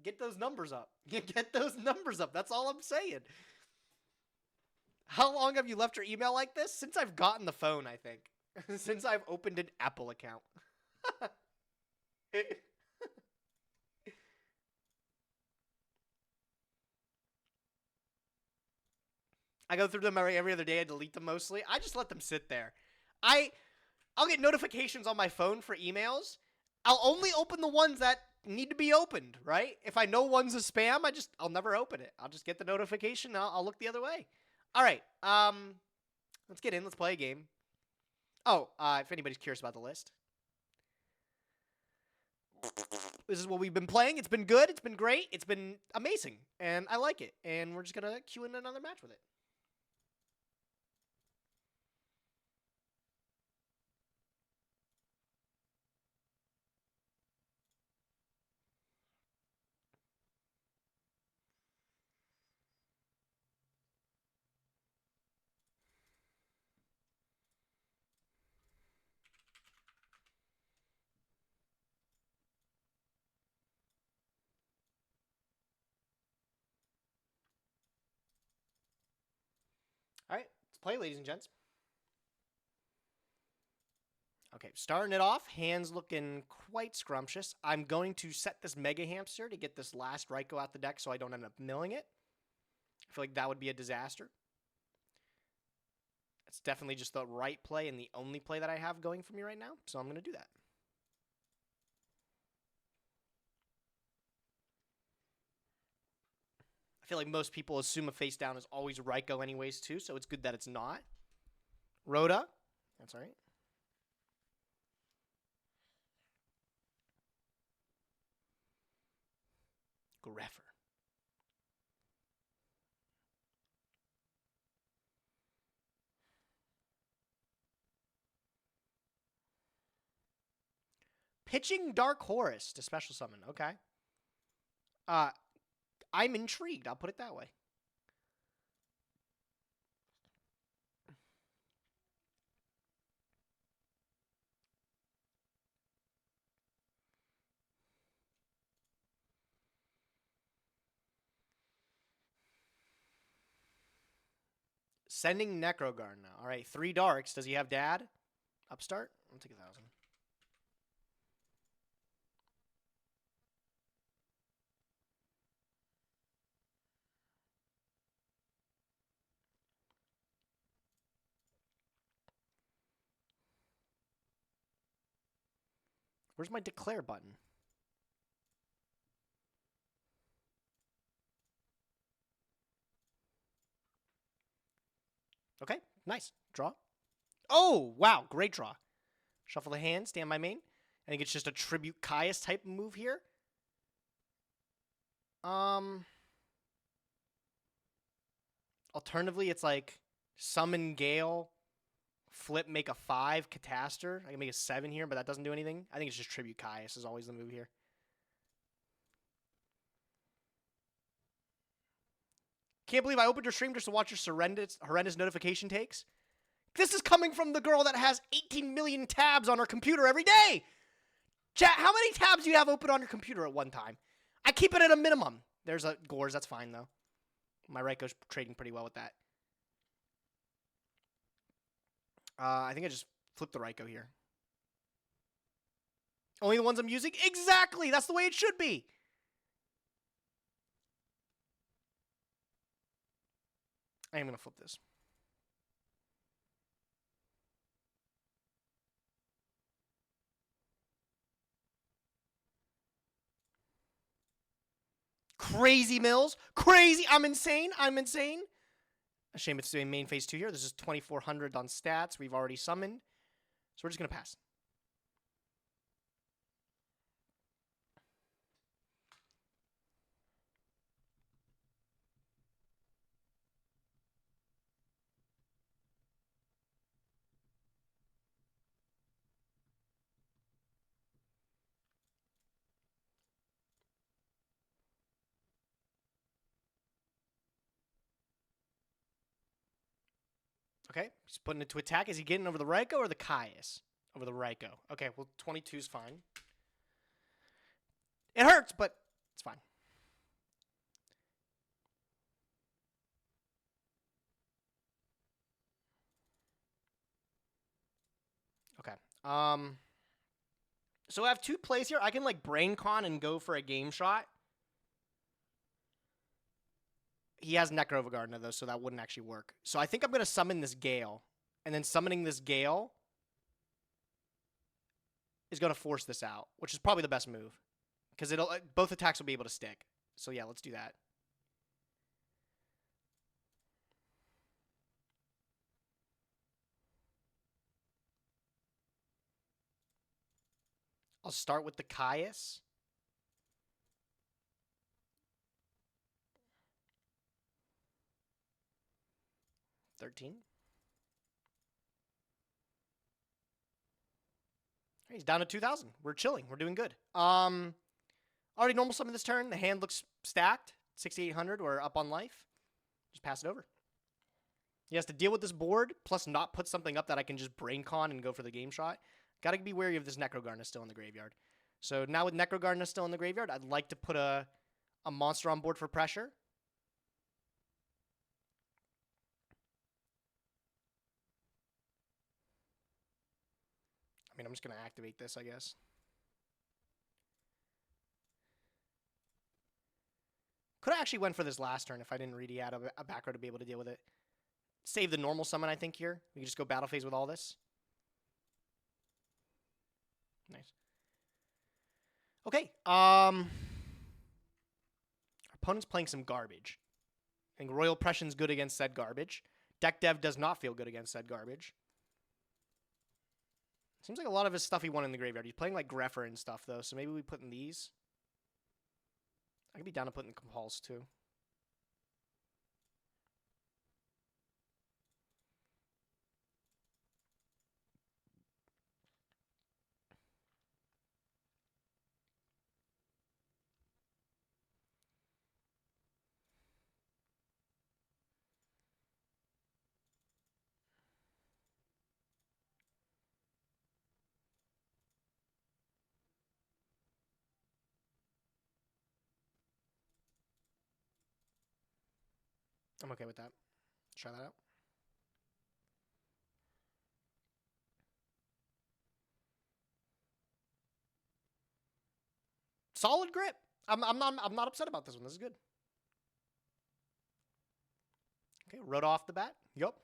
Get those numbers up. Get those numbers up. That's all I'm saying. How long have you left your email like this? Since I've gotten the phone, I think. Since I've opened an Apple account. I go through them every other day. I delete them mostly. I just let them sit there. I'll get notifications on my phone for emails. I'll only open the ones that need to be opened, right? If I know one's a spam, I'll never open it. I'll just get the notification. I'll look the other way. All right. Let's get in. Let's play a game. Oh, if anybody's curious about the list. This is what we've been playing. It's been good. It's been great. It's been amazing. And I like it. And we're just going to queue in another match with it. All right, let's play, ladies and gents. Okay, starting it off, hands looking quite scrumptious. I'm going to set this Mega Hamster to get this last Raikou out the deck so I don't end up milling it. I feel like that would be a disaster. It's definitely just the right play and the only play that I have going for me right now, so I'm going to do that. I feel like most people assume a face down is always Raikou anyways too, so it's good that it's not. Rhoda, that's all right. Greffer. Pitching Dark Horse to special summon. Okay. I'm intrigued. I'll put it that way. Sending Necroguard now. All right, 3 darks. Does he have dad? Upstart? I'll take 1,000. Where's my declare button? Okay, nice. Draw. Oh, wow, great draw. Shuffle the hand, stand by main. I think it's just a tribute Caius type move here. Alternatively, it's like summon Gale, flip, make a 5, Cataster. I can make a 7 here, but that doesn't do anything. I think it's just tribute Caius is always the move here. Can't believe I opened your stream just to watch your horrendous notification takes. This is coming from the girl that has 18 million tabs on her computer every day. Chat, how many tabs do you have open on your computer at one time? I keep it at a minimum. There's a Gores, that's fine though. My Raico's trading pretty well with that. I think I just flipped the Raico here. Only the ones I'm using? Exactly! That's the way it should be! I am going to flip this. Crazy Mills. Crazy. I'm insane. I'm insane. A shame it's doing main phase 2 here. This is 2,400 on stats. We've already summoned. So we're just going to pass. Okay, he's putting it to attack. Is he getting over the Raikou or the Caius? Over the Raikou. Okay, well, 22 is fine. It hurts, but it's fine. Okay. So I have 2 plays here. I can, like, Brain Con and go for a game shot. He has Necrovagarden, though, so that wouldn't actually work. So I think I'm going to summon this Gale. And then summoning this Gale is going to force this out, which is probably the best move. Because both attacks will be able to stick. So yeah, let's do that. I'll start with the Caius. $13. He's down to 2,000. We're chilling. We're doing good. Already normal summon this turn. The hand looks stacked. 6,800. We're up on life. Just pass it over. He has to deal with this board, plus not put something up that I can just Brain Con and go for the game shot. Got to be wary of this Necrogarden still in the graveyard. So now with Necrogarden still in the graveyard, I'd like to put a monster on board for pressure. I mean, I'm just going to activate this, I guess. Could have actually went for this last turn if I didn't really add a back row to be able to deal with it. Save the normal summon, I think, here. We can just go battle phase with all this. Nice. Okay. Our opponent's playing some garbage. I think Royal Oppression's good against said garbage. Deck Dev does not feel good against said garbage. Seems like a lot of his stuff he won in the graveyard. He's playing like Greffer and stuff, though, so maybe we put in these. I could be down to put in Compulse, too. I'm okay with that. Let's try that out. Solid grip. I'm not upset about this one. This is good. Okay, wrote off the bat. Yup.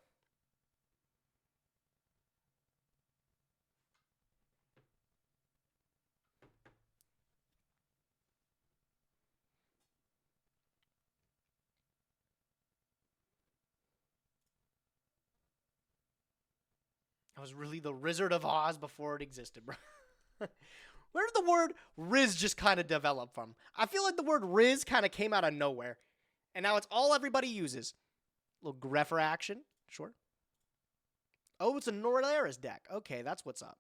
I was really the Wizard of Oz before it existed, bro. Where did the word Riz just kind of develop from? I feel like the word Riz kind of came out of nowhere. And now it's all everybody uses. A little Greffer action. Sure. Oh, it's a Norlaris deck. Okay, that's what's up.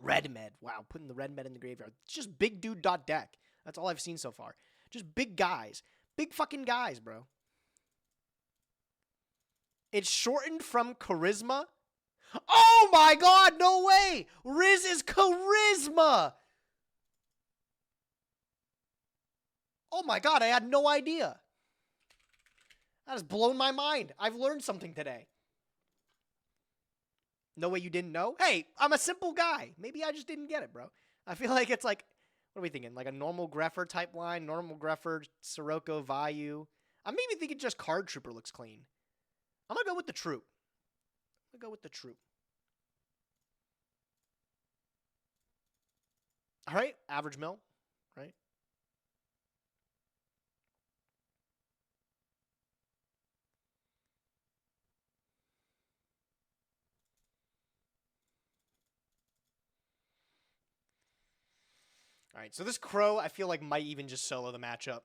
Red Med. Wow, putting the Red Med in the graveyard. It's just big dude dot deck. That's all I've seen so far. Just big guys. Big fucking guys, bro. It's shortened from charisma. Oh my god, no way! Riz is charisma! Oh my god, I had no idea. That has blown my mind. I've learned something today. No way you didn't know? Hey, I'm a simple guy. Maybe I just didn't get it, bro. I feel like it's like, what are we thinking? Like a normal Greffer type line, normal Greffer, Sirocco, Vayu. I'm maybe thinking just Card Trooper looks clean. I'm going to go with the Troop. I'm going to go with the Troop. All right, average mill, right? All right, so this Crow, I feel like might even just solo the matchup.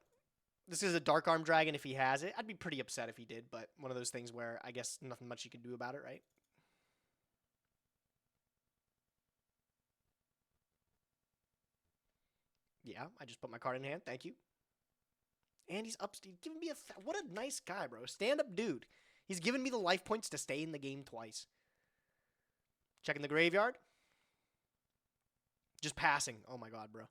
This is a Dark Arm Dragon if he has it. I'd be pretty upset if he did, but one of those things where I guess nothing much you can do about it, right? Yeah, I just put my card in hand. Thank you. And he's giving me what a nice guy, bro. Stand-up dude. He's giving me the life points to stay in the game twice. Checking the graveyard. Just passing. Oh my god, bro.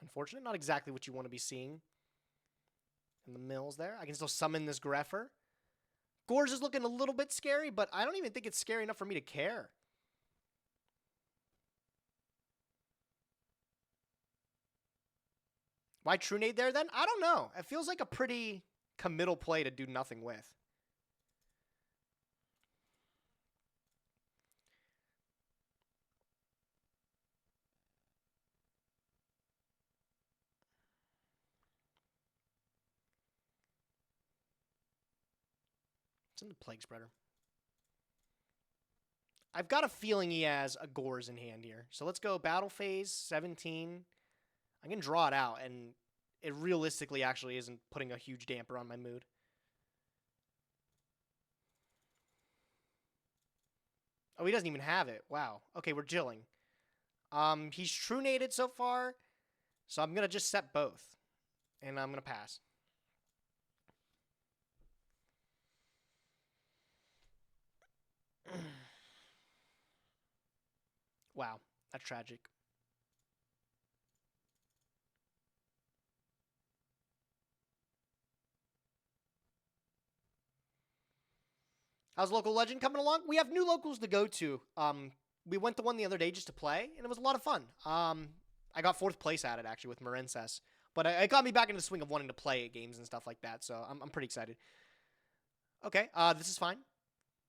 Unfortunate. Not exactly what you want to be seeing in the mills there. I can still summon this Greffer. Gorge is looking a little bit scary, but I don't even think it's scary enough for me to care. Why True Nade there then? I don't know. It feels like a pretty committal play to do nothing with. It's in the Plague Spreader. I've got a feeling he has a Gorz in hand here. So let's go Battle Phase 17. I can draw it out, and it realistically actually isn't putting a huge damper on my mood. Oh, he doesn't even have it. Wow. Okay, we're jilling. He's True Naded so far, so I'm going to just set both. And I'm going to pass. Wow, that's tragic. How's Local Legend coming along? We have new locals to go to. We went to one the other day just to play, and it was a lot of fun. I got 4th place at it, actually, with Marenses. But it got me back into the swing of wanting to play games and stuff like that, so I'm pretty excited. Okay, this is fine.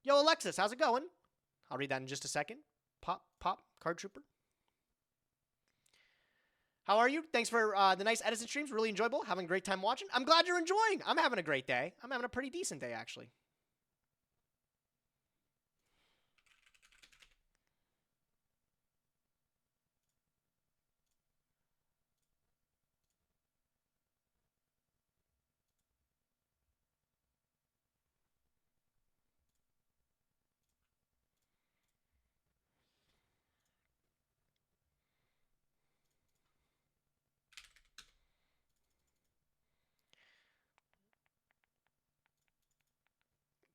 Yo, Alexis, how's it going? I'll read that in just a second. Pop, Card Trooper. How are you? Thanks for the nice Edison streams. Really enjoyable. Having a great time watching. I'm glad you're enjoying. I'm having a great day. I'm having a pretty decent day, actually.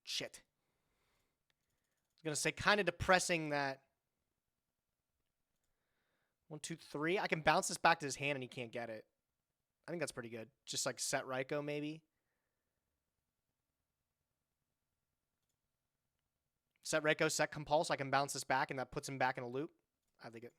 Shit. I was going to say kind of depressing that 1, 2, 3. I can bounce this back to his hand and he can't get it. I think that's pretty good. Just like set Raikou maybe. Set Raikou, set Compulse. I can bounce this back and that puts him back in a loop. I think it.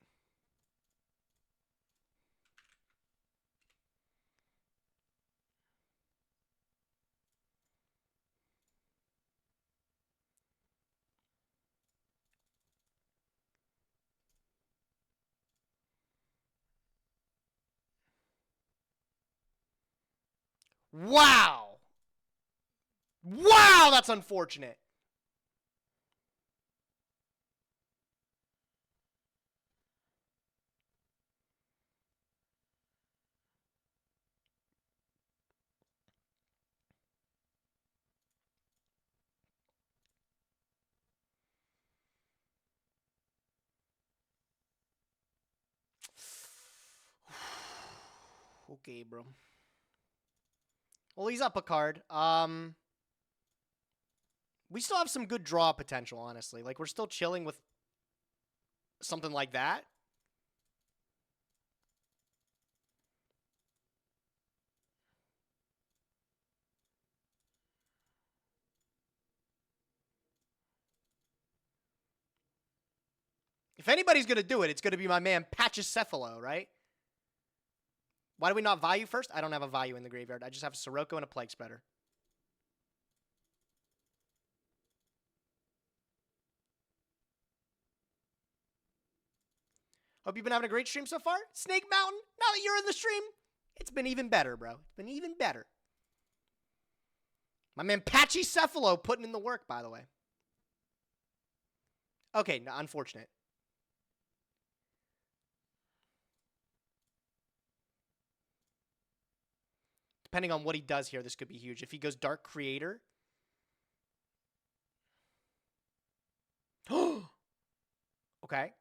Wow. Wow, that's unfortunate. Okay, bro. Well, he's up a card. We still have some good draw potential, honestly. Like, we're still chilling with something like that. If anybody's going to do it, it's going to be my man Pachycephalo, right? Why do we not value first? I don't have a value in the graveyard. I just have a Sirocco and a Plague Spreader. Hope you've been having a great stream so far. Snake Mountain, now that you're in the stream, it's been even better, bro. It's been even better. My man Pachycephalo putting in the work, by the way. Okay, no, unfortunate. Depending on what he does here, this could be huge. If he goes Dark Creator. Okay.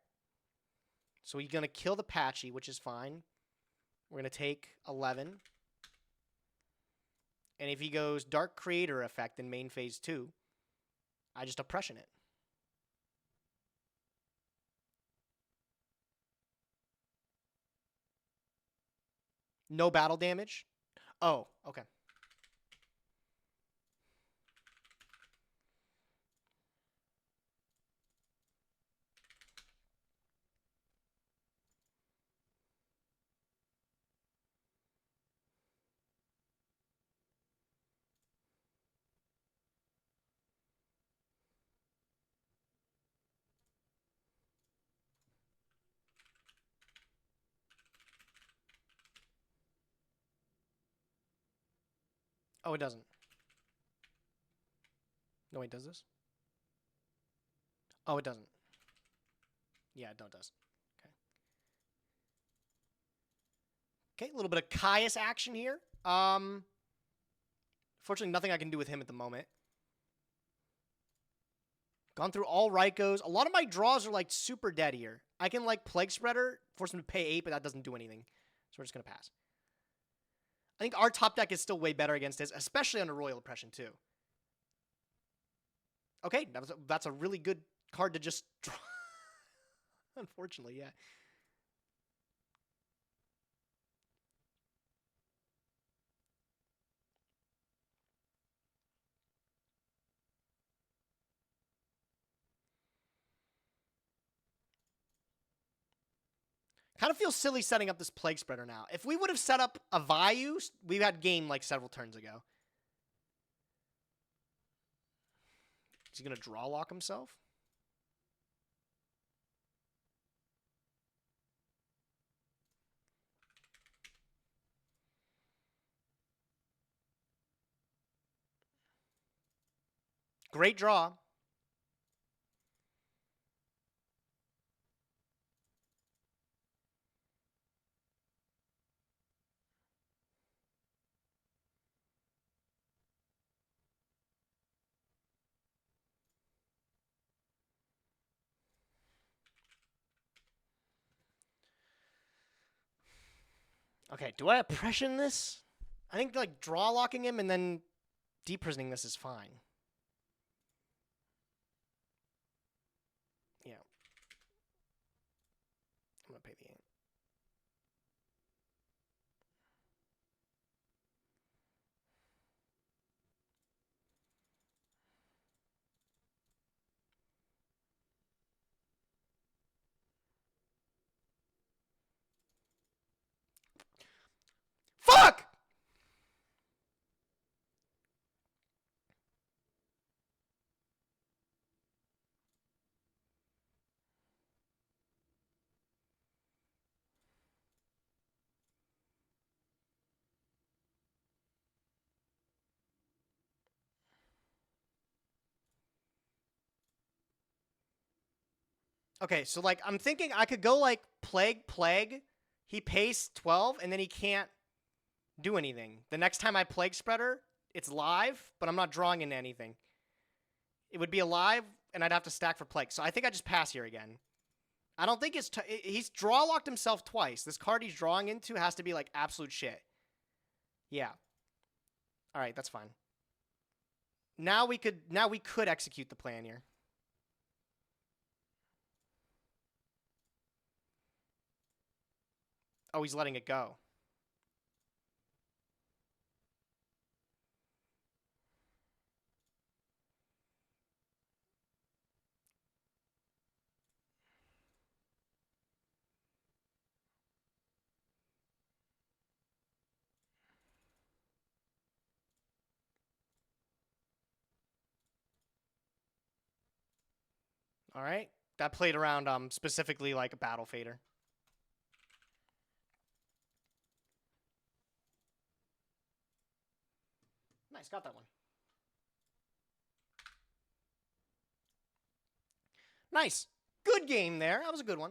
So he's going to kill the Patchy, which is fine. We're going to take 11. And if he goes Dark Creator effect in main phase 2, I just oppression it. No battle damage. Oh, okay. Oh, it doesn't. No, wait, does this? Oh, it doesn't. Yeah, it does. Okay, a little bit of Caius action here. Fortunately, nothing I can do with him at the moment. Gone through all Raikos. A lot of my draws are, like, super dead here. I can, like, Plague Spreader, force him to pay 8, but that doesn't do anything. So we're just going to pass. I think our top deck is still way better against his, especially under Royal Oppression, too. Okay, that's a really good card to just draw. Unfortunately, yeah. Kind of feels silly setting up this Plague Spreader now. If we would have set up a Vayu, we had game like several turns ago. Is he going to draw lock himself? Great draw. Okay, do I oppression this? I think like draw locking him and then deprisoning this is fine. Yeah. I'm going to pay the 8. Fuck! Okay, so like I'm thinking I could go like plague. He pays 12 and then he can't do anything. The next time I plague spreader, it's live, but I'm not drawing into anything. It would be alive and I'd have to stack for plague. So I think I just pass here again. I don't think he's draw locked himself twice. This card he's drawing into has to be like absolute shit. Yeah. All right, that's fine. Now we could execute the plan here. Oh, he's letting it go. All right. That played around specifically like a battle fader. Nice, got that one. Nice. Good game there. That was a good one.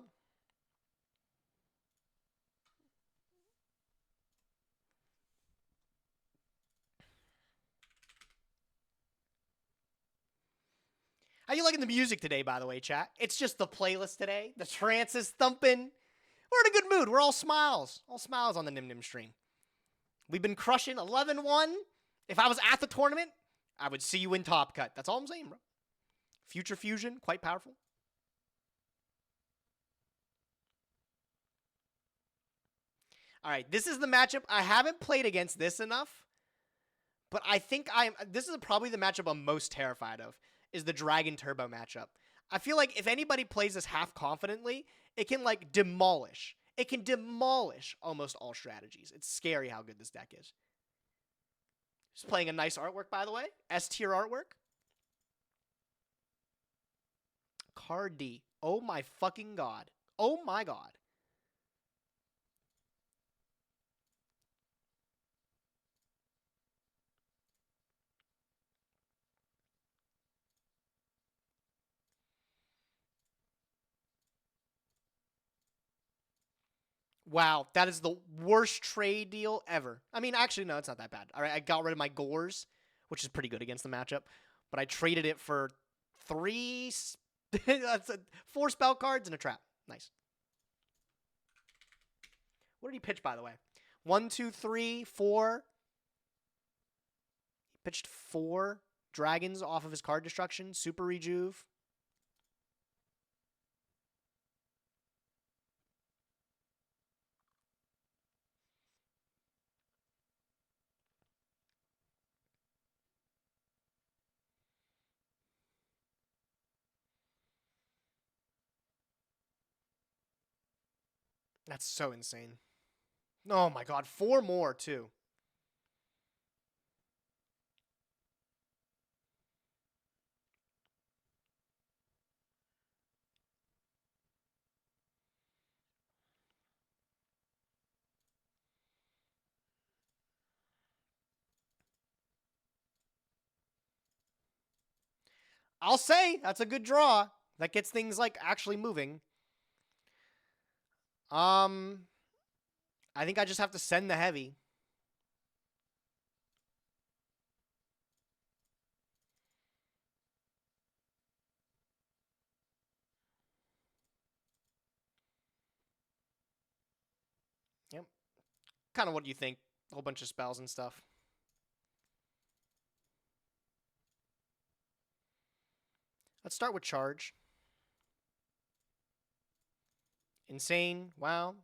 How you liking the music today, by the way, chat? It's just the playlist today. The trance is thumping. We're in a good mood. We're all smiles. All smiles on the Nyhmnim stream. We've been crushing 11-1. If I was at the tournament, I would see you in Top Cut. That's all I'm saying, bro. Future Fusion, quite powerful. All right, this is the matchup. I haven't played against this enough, but I think this is probably the matchup I'm most terrified of, is the Dragon Turbo matchup. I feel like if anybody plays this half confidently, it can like demolish. It can demolish almost all strategies. It's scary how good this deck is. Just playing a nice artwork, by the way. S-tier artwork. Card D. Oh my fucking god. Oh my god. Wow, that is the worst trade deal ever. I mean, actually, no, it's not that bad. All right, I got rid of my Gores, which is pretty good against the matchup, but I traded it for 4 spell cards and a trap. Nice. What did he pitch, by the way? 1, 2, 3, 4. He pitched 4 dragons off of his card destruction. Super Rejuve. That's so insane. Oh my god, 4 more, too. I'll say that's a good draw. That gets things like actually moving. I think I just have to send the heavy. Yep. Kind of what you think. A whole bunch of spells and stuff. Let's start with charge. Insane. Wow.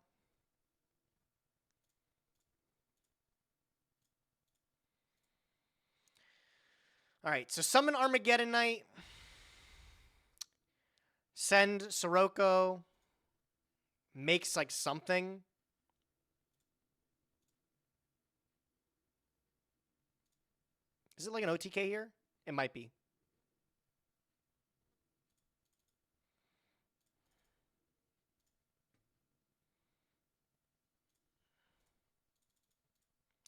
All right, so summon Armageddon Knight. Send Sirocco. Makes like something. Is it like an OTK here? It might be.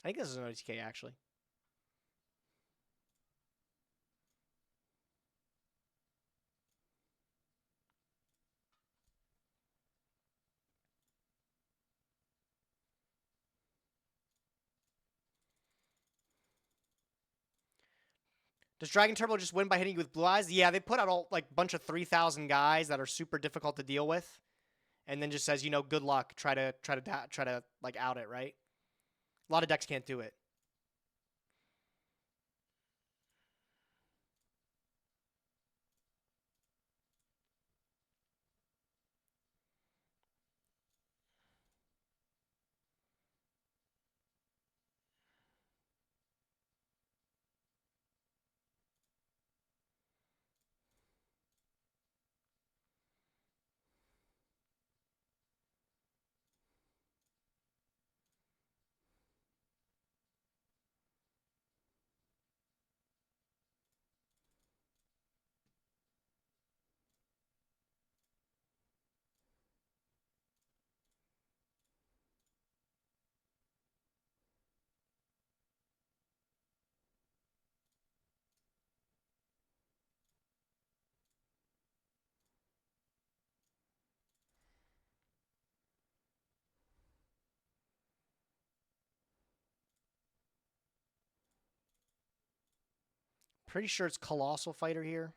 I think this is an OTK actually. Does Dragon Turbo just win by hitting you with Blue Eyes? Yeah, they put out a like bunch of 3,000 guys that are super difficult to deal with, and then just says, you know, good luck. Try to like out it, right? A lot of decks can't do it. Pretty sure it's Colossal Fighter here.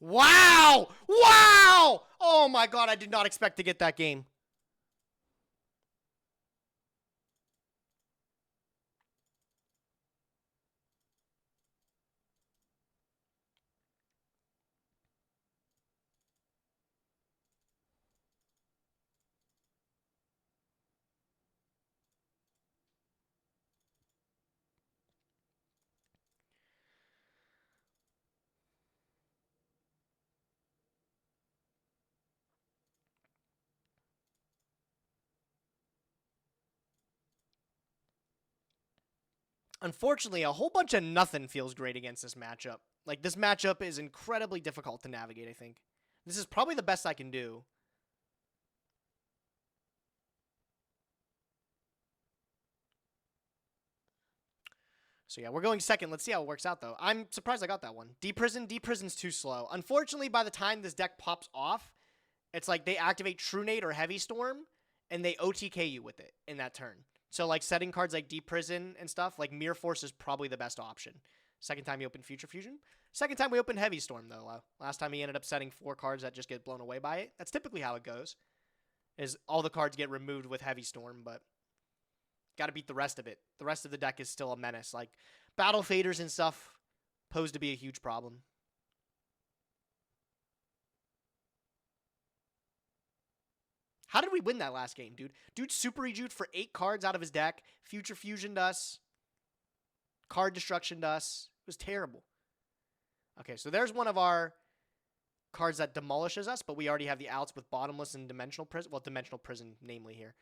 Wow! Wow! Oh my god, I did not expect to get that game. Unfortunately, a whole bunch of nothing feels great against this matchup. Like, this matchup is incredibly difficult to navigate, I think. This is probably the best I can do. So yeah, we're going second. Let's see how it works out, though. I'm surprised I got that one. D-Prison? D-Prison's too slow. Unfortunately, by the time this deck pops off, it's like they activate True Nade or Heavy Storm, and they OTK you with it in that turn. So like setting cards like D-Prison and stuff, like Mirror Force is probably the best option. Second time you open Future Fusion. Second time we open Heavy Storm, though. Last time he ended up setting 4 cards that just get blown away by it. That's typically how it goes, is all the cards get removed with Heavy Storm, but got to beat the rest of it. The rest of the deck is still a menace. Like, Battle Faders and stuff pose to be a huge problem. How did we win that last game, dude? Dude super rejued for 8 cards out of his deck. Future Fusioned us. Card Destructioned us. It was terrible. Okay, so there's one of our cards that demolishes us, but we already have the outs with Bottomless and Dimensional Prison. Well, Dimensional Prison, namely here.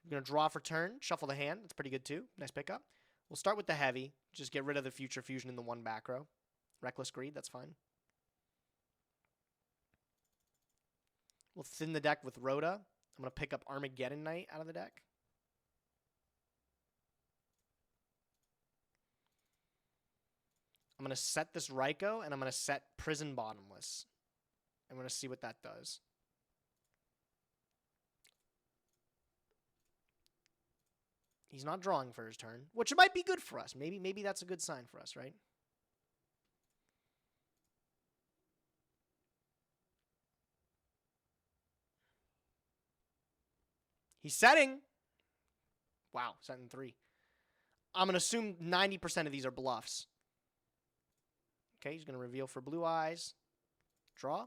We're going to draw for turn. Shuffle the hand. That's pretty good, too. Nice pickup. We'll start with the heavy. Just get rid of the Future Fusion in the 1 back row. Reckless Greed, that's fine. We'll thin the deck with Rhoda. I'm going to pick up Armageddon Knight out of the deck. I'm going to set this Raikou, and I'm going to set Prison Bottomless. I'm going to see what that does. He's not drawing for his turn, which might be good for us. Maybe that's a good sign for us, right? He's setting. Wow, setting 3. I'm going to assume 90% of these are bluffs. Okay, he's going to reveal for Blue Eyes. Draw.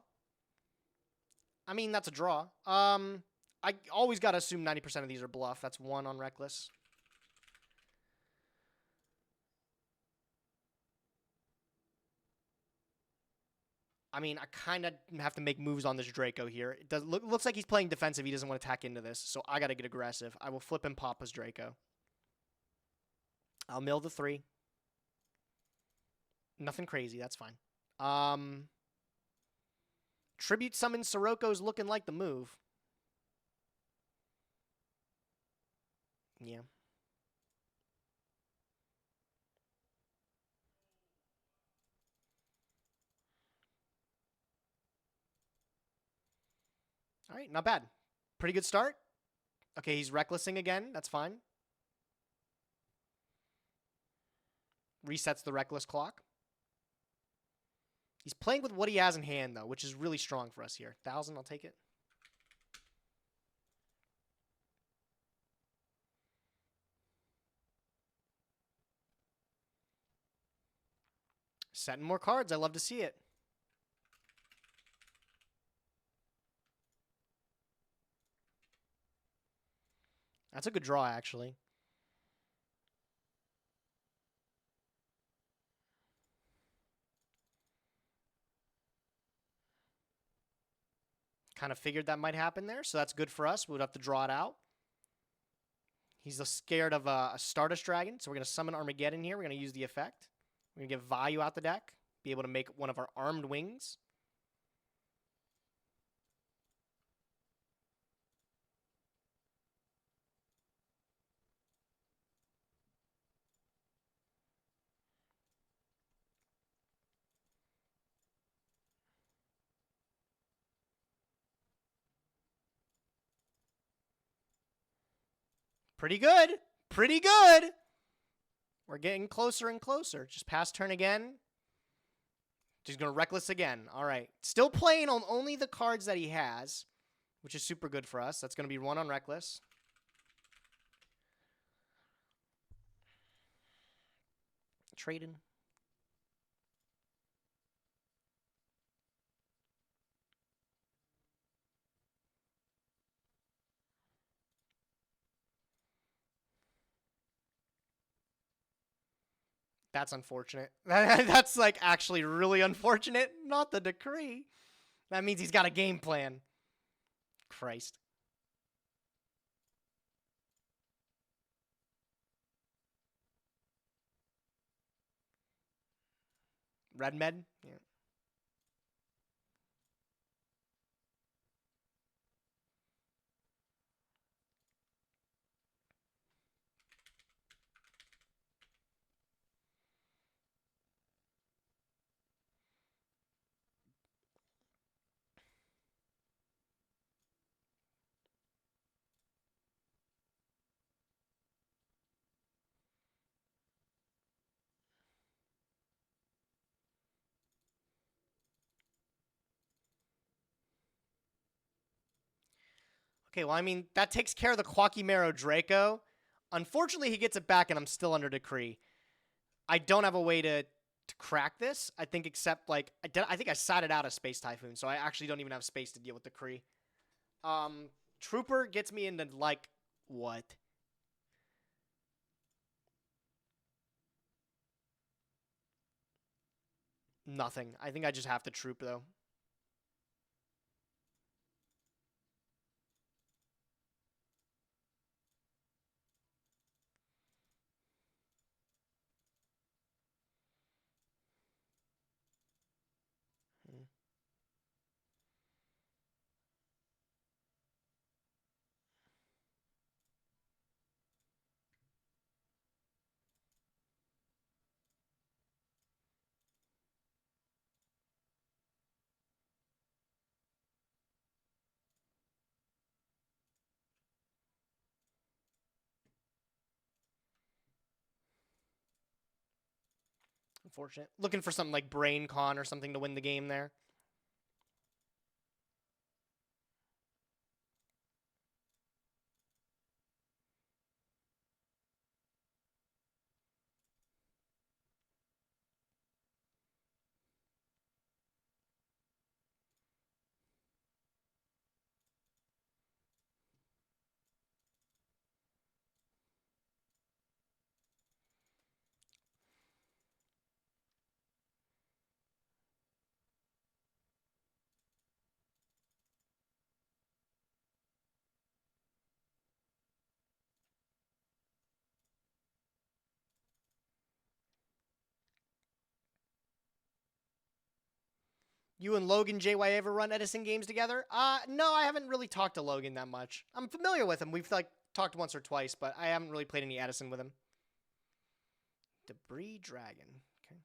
I mean, that's a draw. I always got to assume 90% of these are bluff. That's 1 on Reckless. I mean, I kind of have to make moves on this Draco here. It looks like he's playing defensive. He doesn't want to attack into this, so I got to get aggressive. I will flip and pop his Draco. I'll mill the 3. Nothing crazy. That's fine. Tribute Summon Siroko's looking like the move. Yeah. All right, not bad. Pretty good start. Okay, he's recklessing again. That's fine. Resets the reckless clock. He's playing with what he has in hand, though, which is really strong for us here. 1,000, I'll take it. Setting more cards. I love to see it. That's a good draw, actually. Kind of figured that might happen there, so that's good for us. We would have to draw it out. He's scared of a Stardust Dragon, so we're going to summon Armageddon here. We're going to use the effect. We're going to get value out the deck, be able to make one of our armed wings. Pretty good. Pretty good. We're getting closer and closer. Just pass turn again. Just going to Reckless again. All right. Still playing on only the cards that he has, which is super good for us. That's going to be 1 on Reckless. Trading. That's unfortunate. That's like actually really unfortunate. Not the decree. That means he's got a game plan. Christ. Red Med? Yeah. Okay, well, I mean, that takes care of the Quackimero Draco. Unfortunately, he gets it back, and I'm still under decree. I don't have a way to crack this, I think, except, like, I think I sided out a Space Typhoon, so I actually don't even have space to deal with decree. Trooper gets me into, like, what? Nothing. I think I just have to troop, though. Hmm. Unfortunate. Looking for something like Brain Con or something to win the game there. You and Logan JY ever run Edison games together? No, I haven't really talked to Logan that much. I'm familiar with him. We've like talked once or twice, but I haven't really played any Edison with him. Debris Dragon. Okay.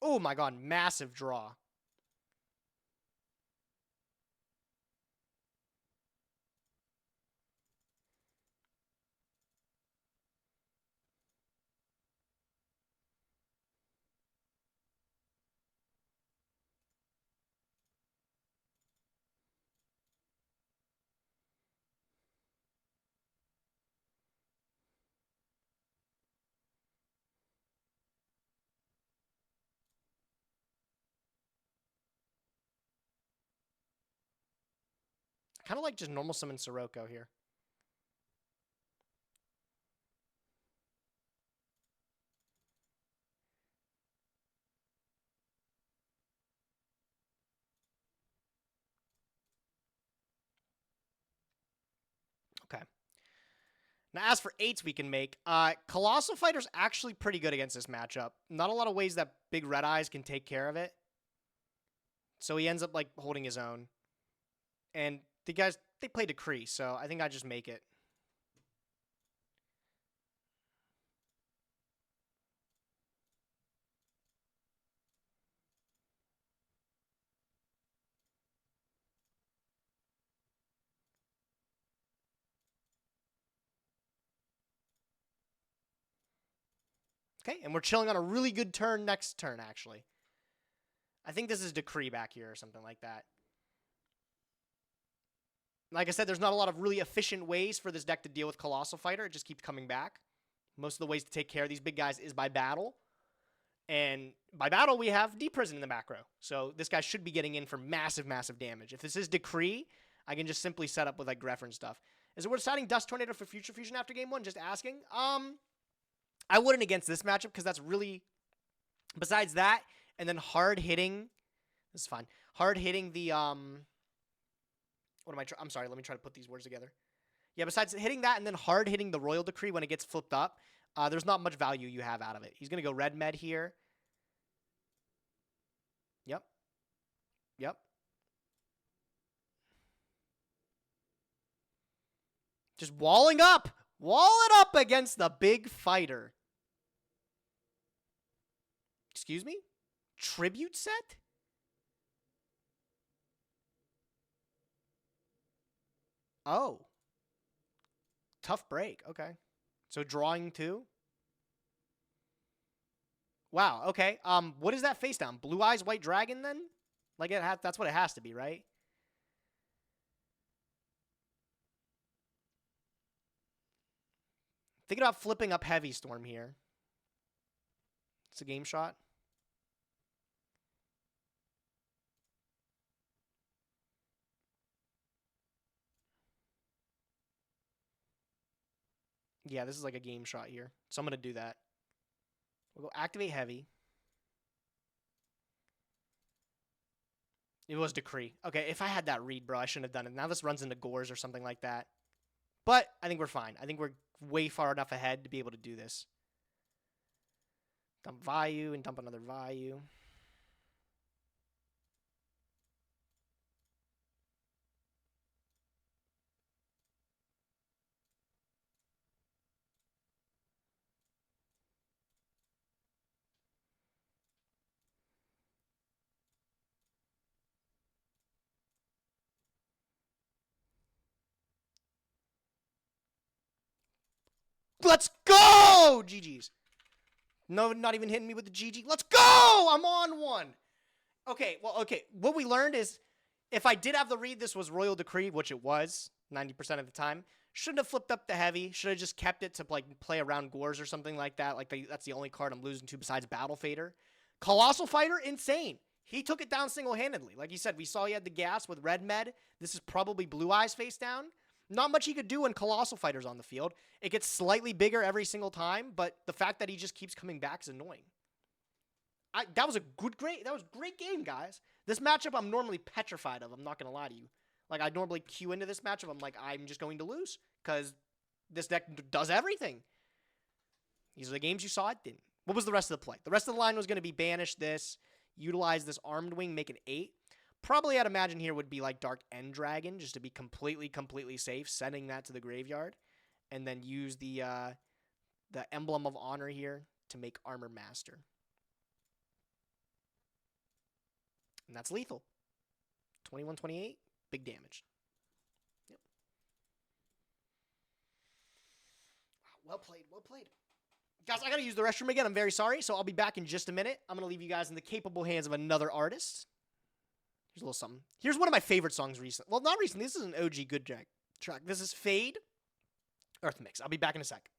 Oh my god, massive draw. Kind of like just normal summon Sirocco here. Okay. Now, as for 8s we can make, Colossal Fighter's actually pretty good against this matchup. Not a lot of ways that big Red Eyes can take care of it. So he ends up, like, holding his own. And the guys, they play Decree, so I think I just make it. Okay, and we're chilling on a really good turn next turn, actually. I think this is Decree back here or something like that. Like I said, there's not a lot of really efficient ways for this deck to deal with Colossal Fighter. It just keeps coming back. Most of the ways to take care of these big guys is by battle. And by battle, we have Deep Prison in the back row. So this guy should be getting in for massive, massive damage. If this is Decree, I can just simply set up with like Greffer and stuff. Is it worth deciding Dust Tornado for Future Fusion after game 1? Just asking. I wouldn't against this matchup because that's really... Besides that, and then hard hitting... This is fine. Hard hitting the... What am I... I'm sorry, let me try to put these words together. Yeah, besides hitting that and then hard hitting the Royal Decree when it gets flipped up, there's not much value you have out of it. He's going to go Red Med here. Yep. Yep. Just walling up. Wall it up against the big fighter. Excuse me? Tribute set? Oh. Tough break. Okay. So drawing 2? Wow. Okay. What is that face down? Blue Eyes White Dragon then? Like that's what it has to be, right? Thinking about flipping up Heavy Storm here. It's a game shot. Yeah, this is like a game shot here. So I'm going to do that. We'll go activate Heavy. It was Decree. Okay, if I had that read, bro, I shouldn't have done it. Now this runs into Gores or something like that. But I think we're fine. I think we're way far enough ahead to be able to do this. Dump Vayu and dump another Vayu. Let's go! GG's. No, not even hitting me with the GG. Let's go! I'm on one. Okay, well, okay. What we learned is if I did have the read, this was Royal Decree, which it was 90% of the time. Shouldn't have flipped up the Heavy. Should have just kept it to like play around Gores or something like that. Like that's the only card I'm losing to besides Battle Fader. Colossal Fighter, insane. He took it down single-handedly. Like you said, we saw he had the gas with Red Med. This is probably Blue Eyes face down. Not much he could do when Colossal Fighter's on the field. It gets slightly bigger every single time, but the fact that he just keeps coming back is annoying. That was a great game, guys. This matchup I'm normally petrified of. I'm not gonna lie to you. Like I normally queue into this matchup. I'm like, I'm just going to lose because this deck does everything. These are the games you saw. It didn't. What was the rest of the play? The rest of the line was going to be banish this, utilize this armed wing, make an 8. Probably I'd imagine here would be like Dark End Dragon just to be completely safe, sending that to the graveyard, and then use the Emblem of Honor here to make Armor Master. And that's lethal. 21-28, big damage. Yep. Well played. Guys, I got to use the restroom again. I'm very sorry, so I'll be back in just a minute. I'm going to leave you guys in the capable hands of another artist. Here's a little something. Here's one of my favorite songs recent. Well, not recently. This is an OG good track. This is Fade, Earth Mix. I'll be back in a sec.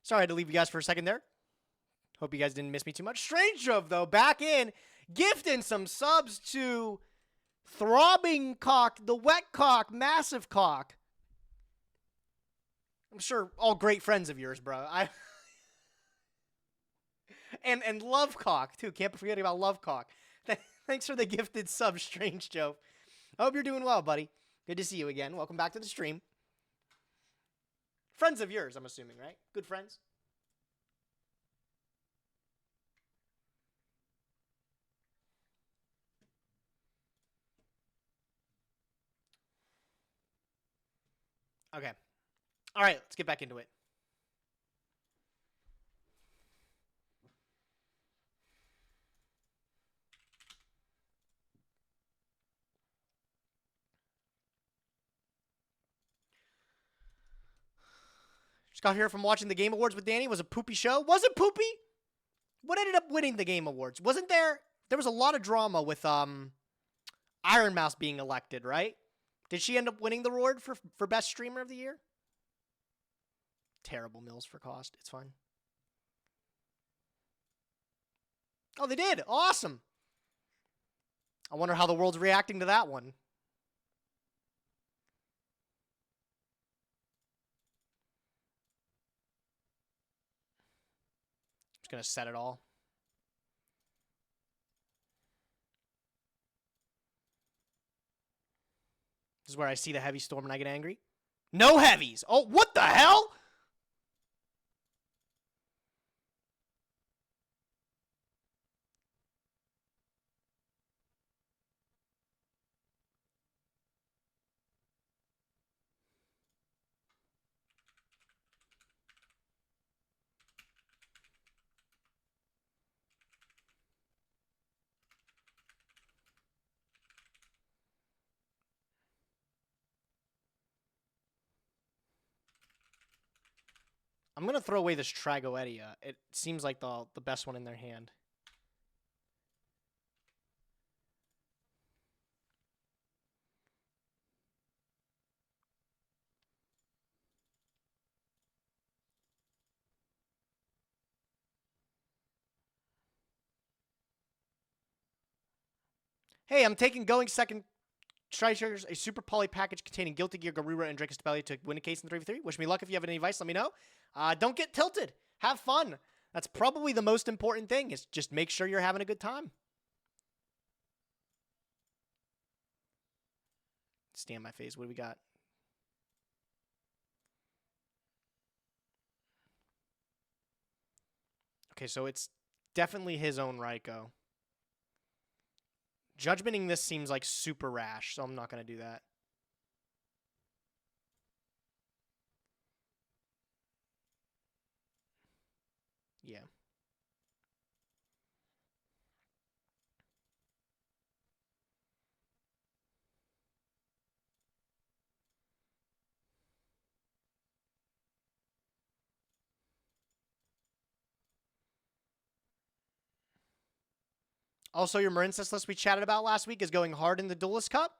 Sorry I had to leave you guys for a second there. Hope you guys didn't miss me too much. Strange Jove, though, back in, gifting some subs to Throbbing Cock, the Wet Cock, Massive Cock. I'm sure all great friends of yours, bro. And Love Cock, too. Can't forget about Love Cock. Thanks for the gifted sub, Strange Jove. I hope you're doing well, buddy. Good to see you again. Welcome back to the stream. Friends of yours, I'm assuming, right? Good friends? Okay. All right, let's get back into it. Just got here from watching the Game Awards with Danny. It was a poopy show. Was it poopy? What ended up winning the Game Awards? Wasn't there... There was a lot of drama with Iron Mouse being elected, right? Did she end up winning the award for Best Streamer of the Year? Terrible mills for cost. It's fine. Oh, they did. Awesome. I wonder how the world's reacting to that one. Just going to set it all. This is where I see the heavy storm and I get angry. No heavies. Oh, what the hell? I'm going to throw away this Tragoedia. It seems like the best one in their hand. Hey, I'm taking going second Strikers, a super poly package containing Guilty Gear, Garura, and Drake Stabelli to win a case in 3v3. Wish me luck. If you have any advice, let me know. Don't get tilted. Have fun. That's probably the most important thing, is just make sure you're having a good time. Stand my face. What do we got? Okay, so it's definitely his own Raiko. Judgmenting this seems like super rash, so I'm not going to do that. Yeah. Also, your Marincess list we chatted about last week is going hard in the Duelist Cup.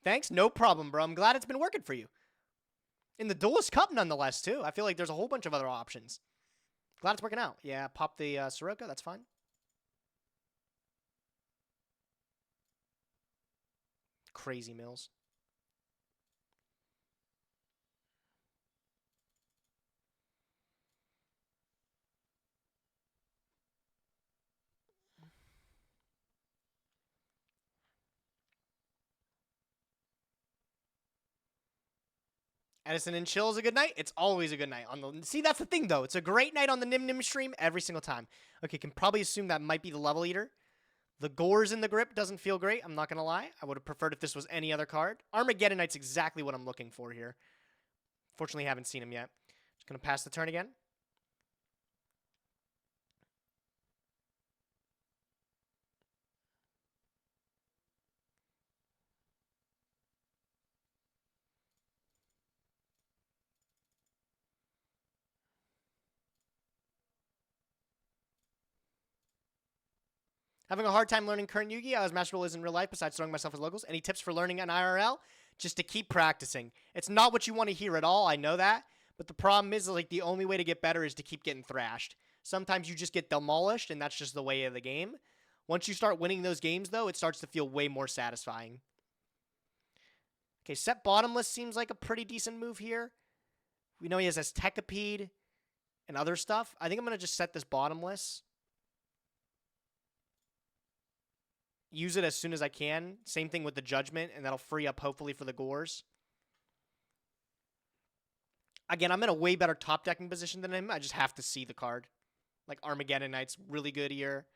Thanks. No problem, bro. I'm glad it's been working for you. In the Duelist Cup, nonetheless, too. I feel like there's a whole bunch of other options. Glad it's working out. Yeah, pop the Soroka. That's fine. Crazy mills. Edison and chill is a good night. It's always a good night. See, that's the thing, though. It's a great night on the Nyhmnim stream every single time. Okay, can probably assume that might be the level eater. The gores in the grip doesn't feel great. I'm not going to lie. I would have preferred if this was any other card. Armageddon Knight's exactly what I'm looking for here. Fortunately, haven't seen him yet. Just going to pass the turn again. Having a hard time learning current Yu-Gi-Oh! As Master Duel is in real life, besides throwing myself as locals. Any tips for learning an IRL? Just to keep practicing. It's not what you want to hear at all, I know that. But the problem is, like, the only way to get better is to keep getting thrashed. Sometimes you just get demolished, and that's just the way of the game. Once you start winning those games, though, it starts to feel way more satisfying. Okay, set bottomless seems like a pretty decent move here. We know he has Aztecapede and other stuff. I think I'm going to just set this bottomless. Use it as soon as I can. Same thing with the Judgment, and that'll free up, hopefully, for the Gores. Again, I'm in a way better top decking position than him. I just have to see the card. Like, Armageddon Knight's really good here.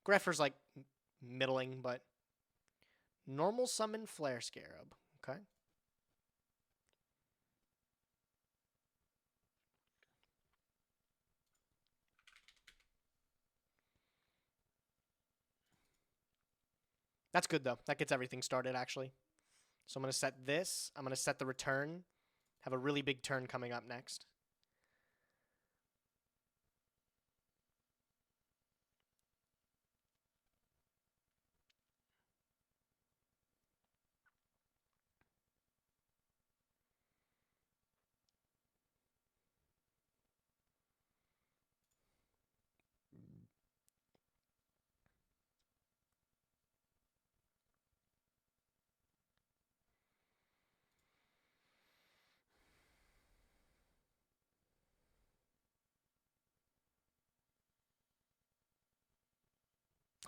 Greffer's, like, middling, but... Normal summon Flare Scarab. Okay. That's good, though. That gets everything started, actually. So I'm going to set this. I'm going to set the return. Have a really big turn coming up next.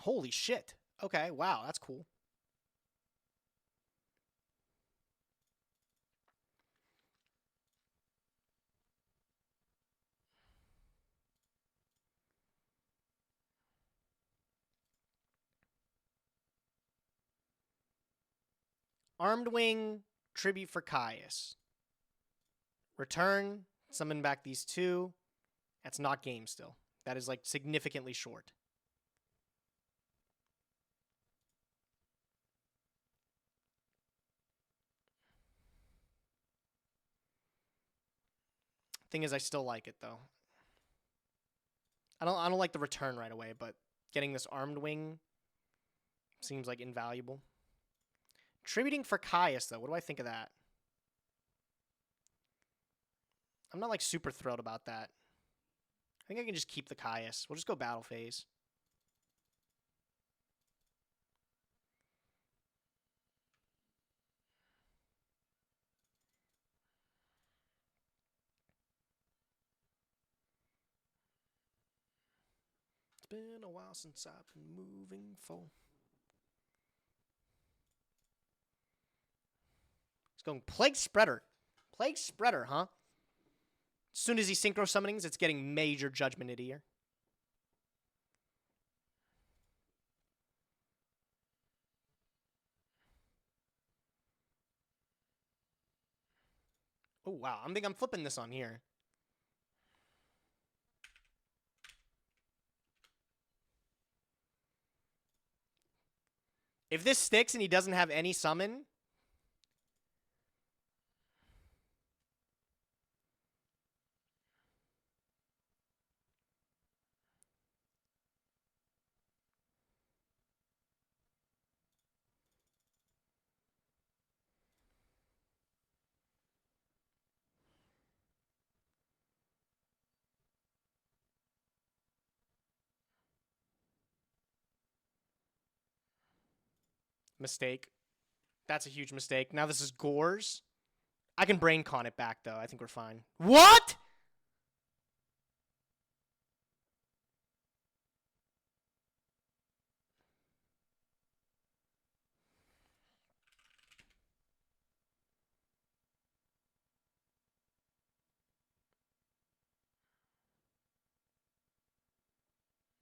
Holy shit. Okay, wow, that's cool. Armed Wing, Tribute for Caius. Return, summon back these two. That's not game still. That is, like, significantly short. Thing is, I still like it, though. I don't like the return right away, but getting this Armed Wing seems, like, invaluable. Tributing for Caius, though. What do I think of that? I'm not, like, super thrilled about that. I think I can just keep the Caius. We'll just go battle phase. It's been a while since I've been moving full. He's going Plague Spreader. Plague Spreader, huh? As soon as he synchro summonings, it's getting major Judgment into here. Oh, wow. I think I'm flipping this on here. If this sticks and he doesn't have any summon... Mistake. That's a huge mistake. Now this is Gores. I can brain con it back, though. I think we're fine. What?!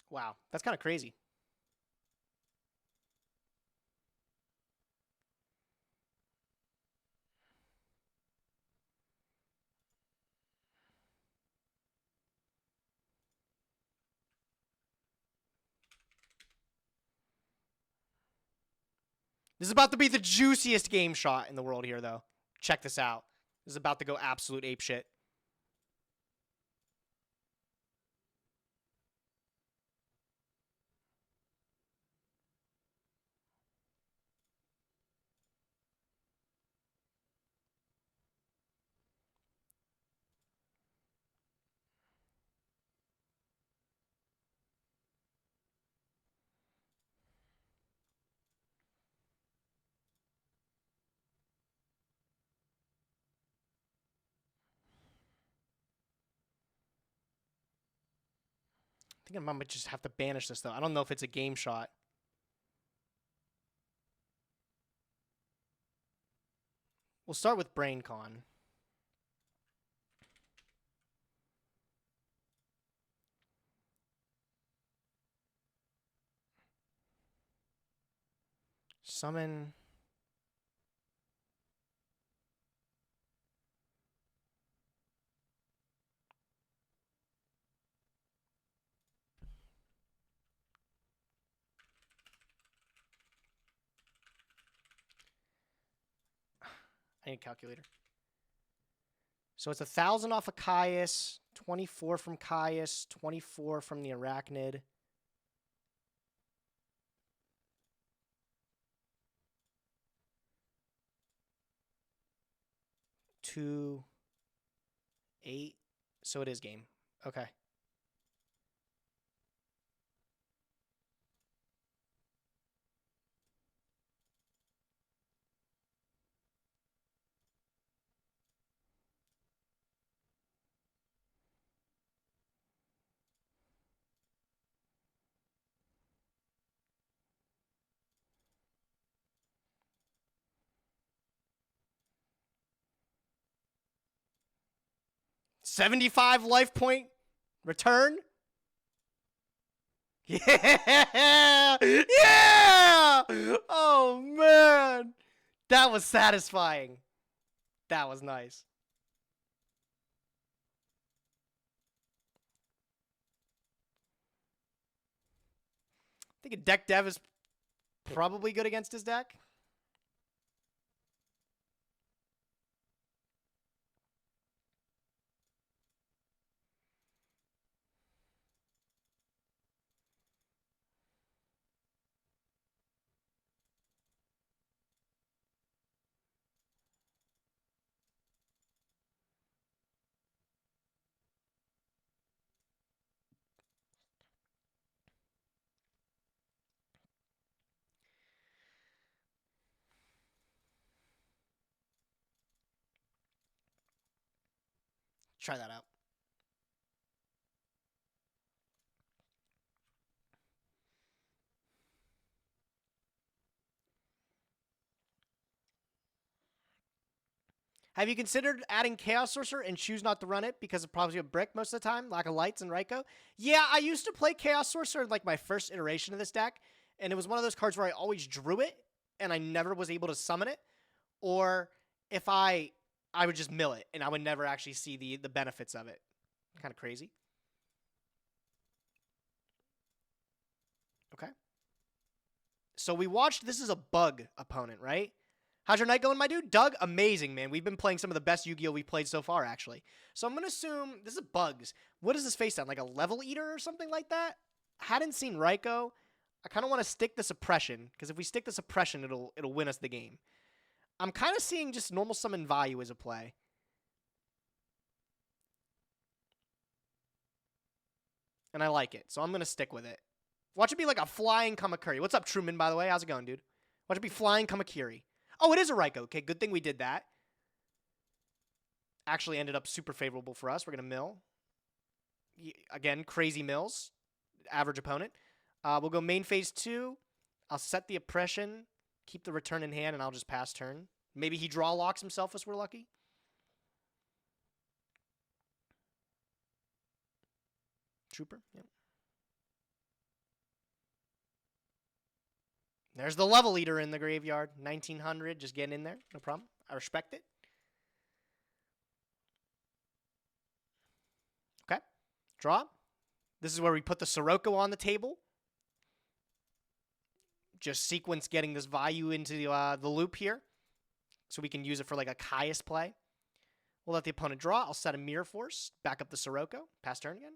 Wow. That's kind of crazy. This is about to be the juiciest game shot in the world here, though. Check this out. This is about to go absolute apeshit. think I might just have to banish this, though. I don't know if it's a game shot. We'll start with BrainCon. Summon. I need a calculator. So it's 1,000 off of Caius, 24 from Caius, 24 from the Arachnid. Two, 8. So it is game. Okay. $75 life point return. Yeah! Yeah! Oh, man. That was satisfying. That was nice. I think a deck dev is probably good against his deck. Try that out. Have you considered adding Chaos Sorcerer and choose not to run it because it probably a brick most of the time? Lack of lights and Raikou? Yeah, I used to play Chaos Sorcerer in like my first iteration of this deck, and it was one of those cards where I always drew it, and I never was able to summon it. Or if I would just mill it, and I would never actually see the benefits of it. Kind of crazy. Okay. So we watched, this is a bug opponent, right? How's your night going, my dude? Doug, amazing, man. We've been playing some of the best Yu-Gi-Oh! We've played so far, actually. So I'm going to assume this is bugs. What is this face down? Like a level eater or something like that? Hadn't seen Raikou. I kind of want to stick the suppression, because if we stick the suppression, it'll win us the game. I'm kind of seeing just normal summon value as a play. And I like it, so I'm going to stick with it. Watch it be like a flying Kamakuri. What's up, Truman, by the way? How's it going, dude? Watch it be flying Kamakuri. Oh, it is a Raikou. Okay, good thing we did that. Actually ended up super favorable for us. We're going to mill. Again, crazy mills. Average opponent. We'll go main phase 2. I'll set the oppression. Keep the return in hand, and I'll just pass turn. Maybe he draw locks himself if we're lucky. Trooper. Yep. There's the level eater in the graveyard. 1900, just getting in there. No problem. I respect it. Okay. Draw. This is where we put the Sirocco on the table. Just sequence getting this value into the loop here. So we can use it for like a Caius play. We'll let the opponent draw. I'll set a Mirror Force. Back up the Sirocco. Pass turn again.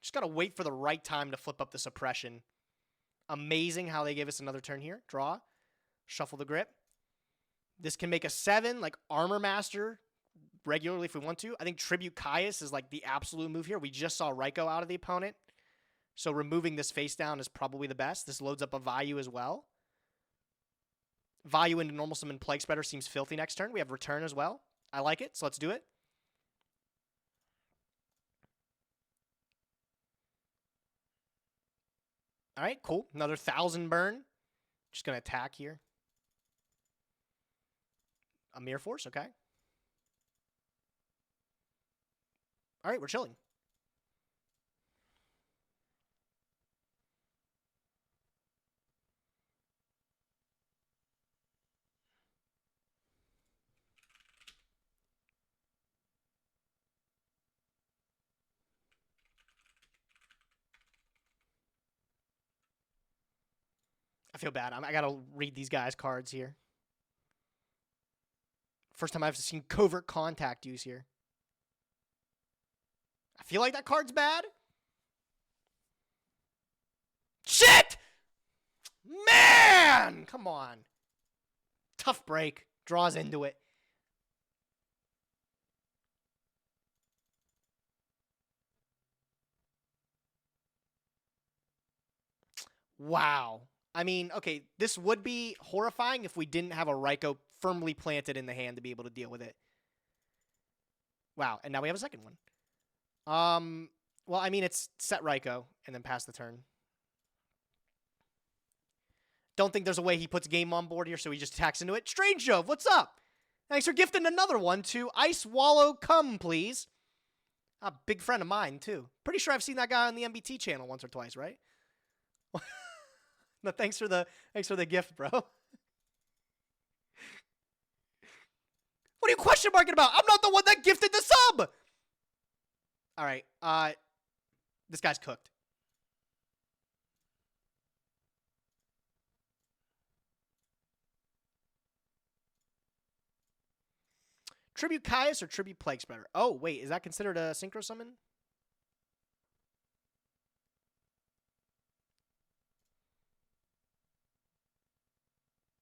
Just got to wait for the right time to flip up the suppression. Amazing how they gave us another turn here. Draw. Shuffle the grip. This can make a 7, like Armor Master, regularly if we want to. I think Tribute Caius is like the absolute move here. We just saw Raikou out of the opponent. So removing this face down is probably the best. This loads up a value as well. Value into normal summon Plague Spreader seems filthy next turn. We have Return as well. I like it, so let's do it. All right, cool. Another 1,000 burn. Just going to attack here. A Mirror Force, okay. All right, we're chilling. I feel bad. I got to read these guys' cards here. First time I've seen Covert Contact use here. I feel like that card's bad. Shit! Man! Come on. Tough break. Draws into it. Wow. I mean, okay, this would be horrifying if we didn't have a Raikou firmly planted in the hand to be able to deal with it. Wow, and now we have a second one. Well, I mean, it's set Raikou and then pass the turn. Don't think there's a way he puts game on board here, so he just attacks into it. Strange Jove, what's up? Thanks for gifting another one to Ice Wallow Come, please. A big friend of mine, too. Pretty sure I've seen that guy on the MBT channel once or twice, right? No, thanks for the gift, bro. What are you question marking about? I'm not the one that gifted the sub. All right. This guy's cooked. Tribute Caius or Tribute Plague Spreader? Oh, wait. Is that considered a Synchro Summon?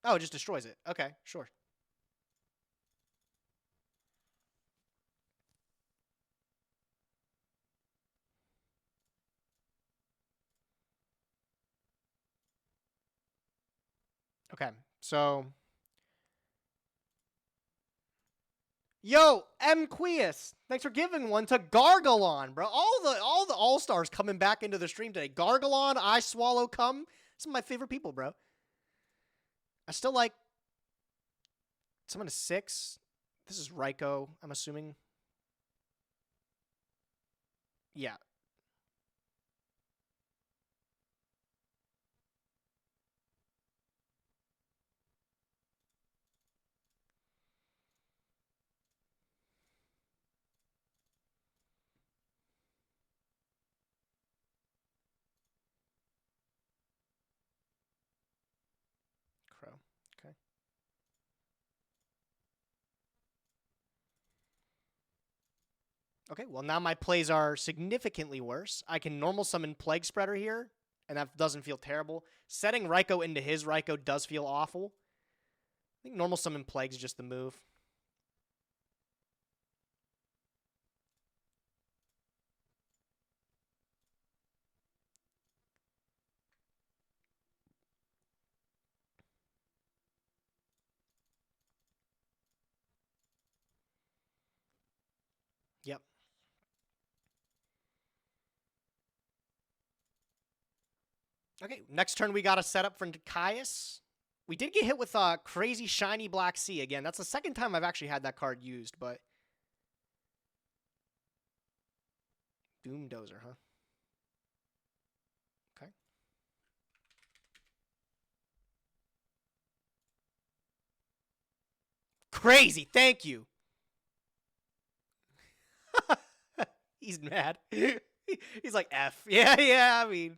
Oh, it just destroys it. Okay, sure. Okay, so... Yo, M. Quius, thanks for giving one to Gargalon, bro. All the All-Stars coming back into the stream today. Gargalon, I Swallow Come. Some of my favorite people, bro. I still like... Someone to 6. This is Raikou, I'm assuming. Yeah. Crow. Okay. Okay, well, now my plays are significantly worse. I can normal summon Plague Spreader here, and that doesn't feel terrible. Setting Raikou into his Raikou does feel awful. I think normal summon Plague is just the move. Yep. Okay, next turn we got a setup for Caius. We did get hit with a crazy shiny Black Sea again. That's the second time I've actually had that card used, but... Doom Dozer, huh? Okay. Crazy, thank you. He's mad. He's like, F. Yeah, I mean...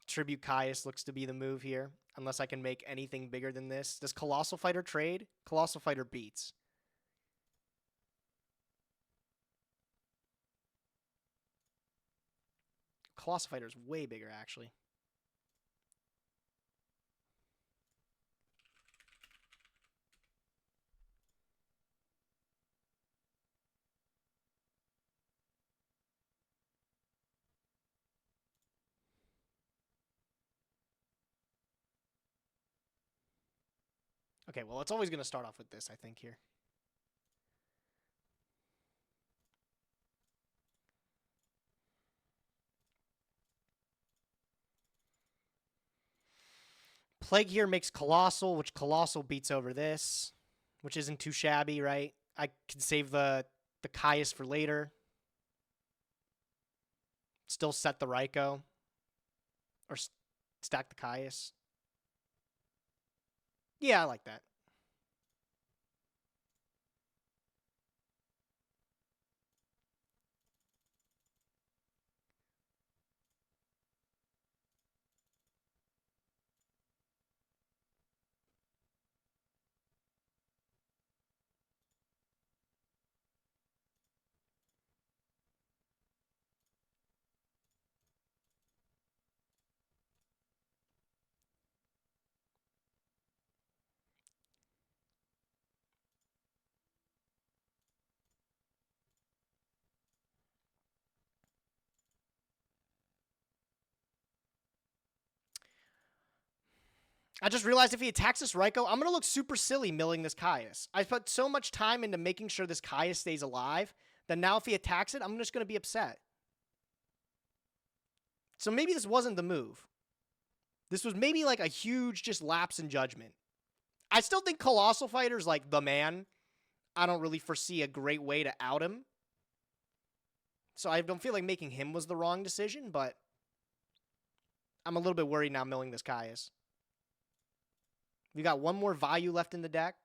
Tribute Caius looks to be the move here, unless I can make anything bigger than this. Does Colossal Fighter trade? Colossal Fighter beats. Colossal Fighter is way bigger, actually. Okay, well, it's always going to start off with this, I think, here. Plague here makes Colossal, which Colossal beats over this, which isn't too shabby, right? I can save the Caius for later. Still set the Raikou. Or stack the Caius. Yeah, I like that. I just realized if he attacks this Raikou, I'm going to look super silly milling this Caius. I put so much time into making sure this Caius stays alive that now if he attacks it, I'm just going to be upset. So maybe this wasn't the move. This was maybe like a huge just lapse in judgment. I still think Colossal Fighter's like the man. I don't really foresee a great way to out him. So I don't feel like making him was the wrong decision, but I'm a little bit worried now milling this Caius. We got one more value left in the deck.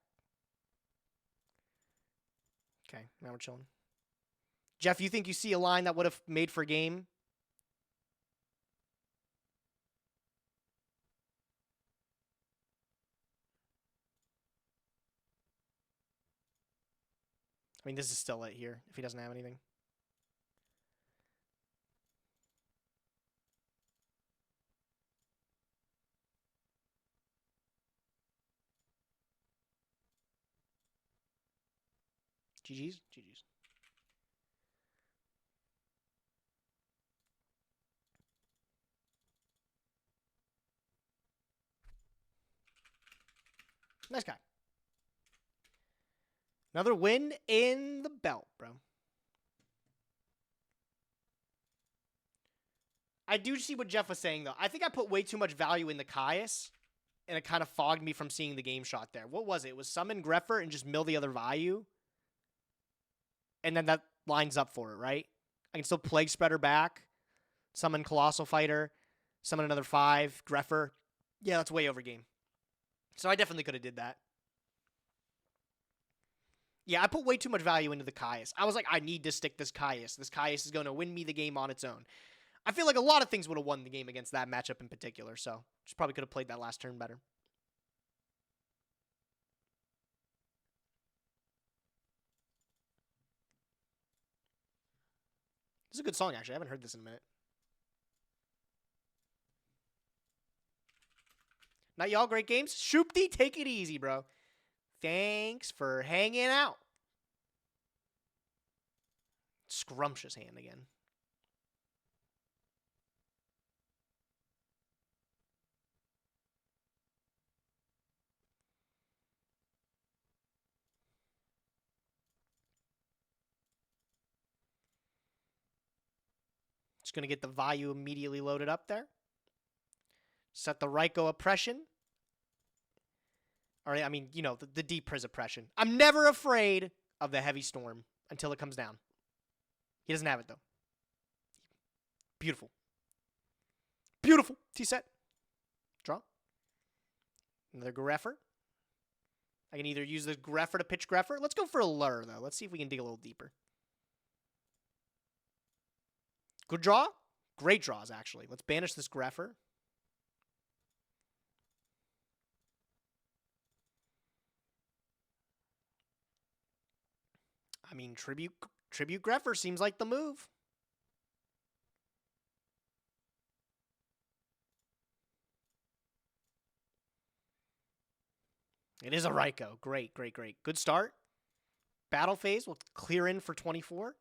Okay, now we're chilling. Jeff, you think you see a line that would have made for game? I mean, this is still it here if he doesn't have anything. GG's? GG's. Nice guy. Another win in the belt, bro. I do see what Jeff was saying, though. I think I put way too much value in the Caius, and it kind of fogged me from seeing the game shot there. What was it? It was summon Greffer and just mill the other value. And then that lines up for it, right? I can still Plague Spreader back, summon Colossal Fighter, summon another 5, Greffer. Yeah, that's way over game. So I definitely could have did that. Yeah, I put way too much value into the Caius. I was like, I need to stick this Caius. This Caius is going to win me the game on its own. I feel like a lot of things would have won the game against that matchup in particular, so just probably could have played that last turn better. This is a good song, actually. I haven't heard this in a minute. Not y'all, great games. Shoopty, take it easy, bro. Thanks for hanging out. Scrumptious hand again. Just going to get the value immediately loaded up there. Set the Raikou oppression. Or, I mean, you know, the deep Priz oppression. I'm never afraid of the heavy storm until it comes down. He doesn't have it, though. Beautiful. Beautiful. T-set. Draw. Another Greffer. I can either use the Greffer to pitch Greffer. Let's go for a lure, though. Let's see if we can dig a little deeper. Good draw. Great draws, actually. Let's banish this Greffer. I mean, Tribute Greffer seems like the move. It is a Raikou. Great, great, great. Good start. Battle phase. We'll clear in for 24.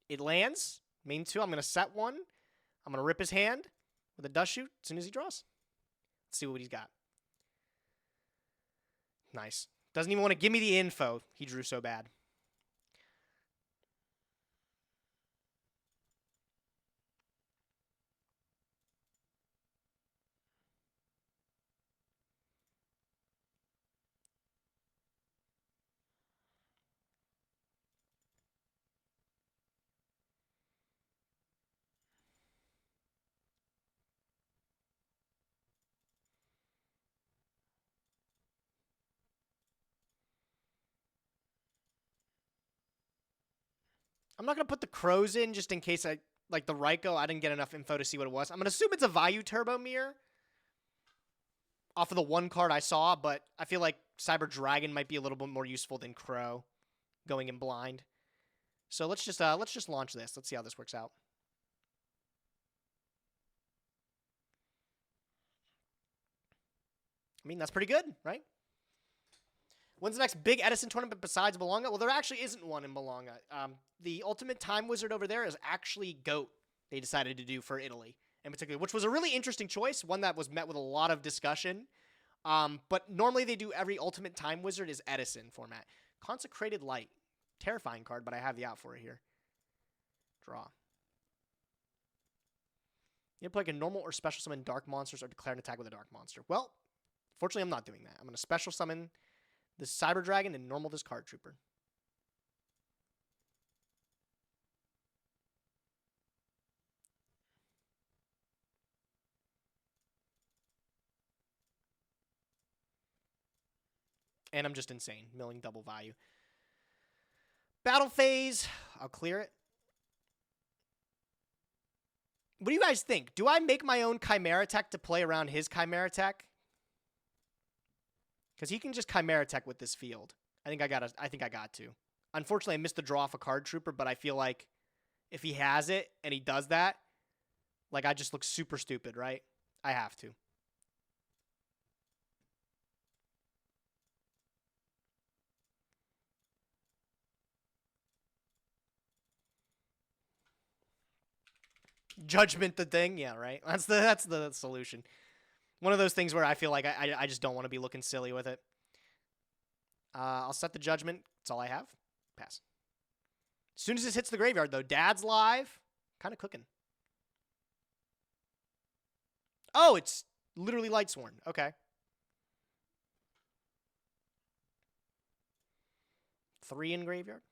It lands. Main 2. I'm going to set 1. I'm going to rip his hand with a Dust Shoot as soon as he draws. Let's see what he's got. Nice. Doesn't even want to give me the info. He drew so bad. I'm not going to put the crows in just in case I... Like the Raikou, I didn't get enough info to see what it was. I'm going to assume it's a Vayu Turbo Mirror off of the one card I saw, but I feel like Cyber Dragon might be a little bit more useful than Crow going in blind. So let's just launch this. Let's see how this works out. I mean, that's pretty good, right? When's the next big Edison tournament besides Bolonga? Well, there actually isn't one in Bolonga. The Ultimate Time Wizard over there is actually GOAT, they decided to do for Italy in particular, which was a really interesting choice, one that was met with a lot of discussion. But normally they do every Ultimate Time Wizard is Edison format. Consecrated Light. Terrifying card, but I have the out for it here. Draw. You play like a normal or special summon dark monsters or declare an attack with a dark monster. Well, fortunately, I'm not doing that. I'm going to special summon the Cyber Dragon and normal this card trooper. And I'm just insane. Milling double value. Battle phase. I'll clear it. What do you guys think? Do I make my own Chimera Tech to play around his Chimera Tech? Because he can just Chimera Tech with this field. I think I got to. Unfortunately, I missed the draw off a card trooper, but I feel like if he has it and he does that, like I just look super stupid, right? I have to. Judgment the thing, yeah, right. That's the solution. One of those things where I feel like I just don't want to be looking silly with it. I'll set the judgment. That's all I have. Pass. As soon as this hits the graveyard, though, Dad's live. Kind of cooking. Oh, it's literally Lightsworn. Okay. 3 in graveyard.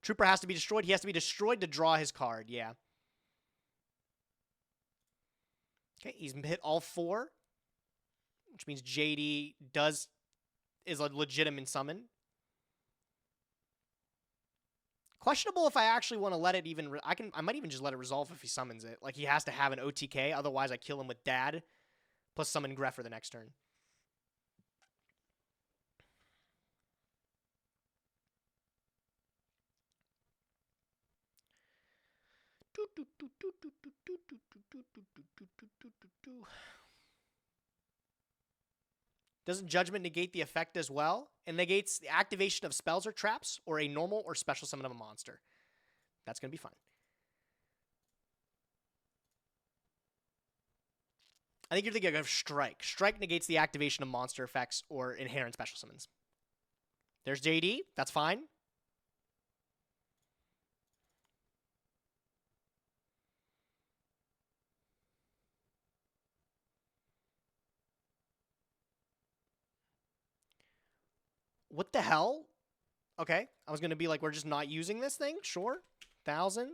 Trooper has to be destroyed. He has to be destroyed to draw his card. Yeah. Okay, he's hit all 4, which means JD is a legitimate summon. Questionable if I actually want to let it even... I might even just let it resolve if he summons it. Like, he has to have an OTK, otherwise I kill him with Dad, plus summon Gref for the next turn. Doesn't Judgment negate the effect as well? It negates the activation of spells or traps, or a normal or special summon of a monster. That's going to be fine. I think you're thinking of Strike. Strike negates the activation of monster effects or inherent special summons. There's JD. That's fine. What the hell? Okay. I was going to be like, we're just not using this thing? Sure. 1,000.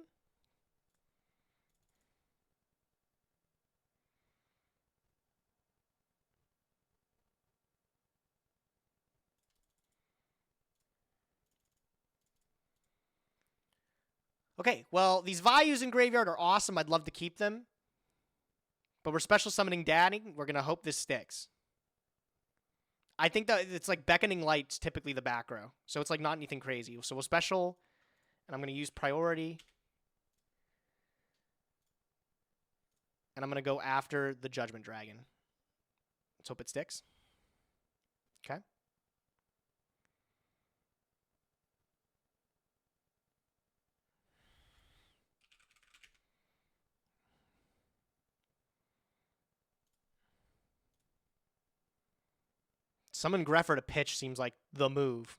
Okay, well, these Vayus in graveyard are awesome. I'd love to keep them. But we're special summoning Daddy. We're going to hope this sticks. I think that it's like Beckoning Light's typically the back row. So it's like not anything crazy. So we'll special, and I'm going to use priority. And I'm going to go after the Judgment Dragon. Let's hope it sticks. Okay. Summon Greffer to pitch seems like the move.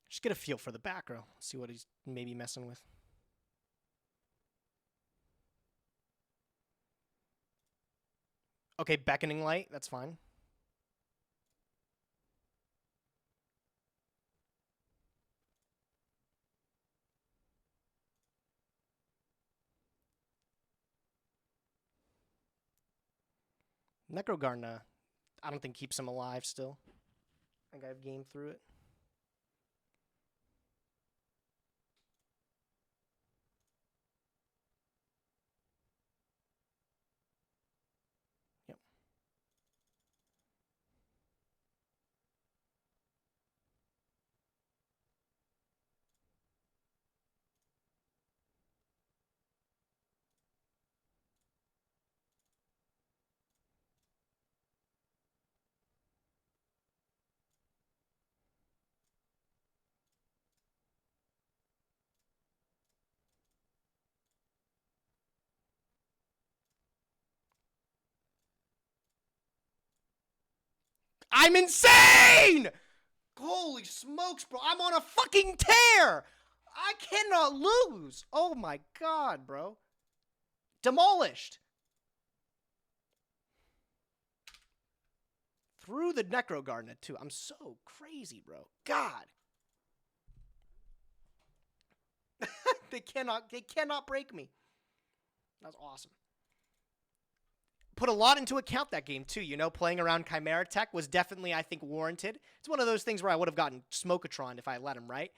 Just get a feel for the back row. See what he's maybe messing with. Okay, Beckoning Light. That's fine. Necrogarna, I don't think keeps him alive still. I think I've gamed through it. Yep. I'm insane! Holy smokes, bro. I'm on a fucking tear! I cannot lose! Oh my god, bro. Demolished. Through the Necrogarden, too. I'm so crazy, bro. God. They cannot break me. That was awesome. Put a lot into account that game, too. You know, playing around Chimera Tech was definitely, I think, warranted. It's one of those things where I would have gotten Smokatron if I let him, right?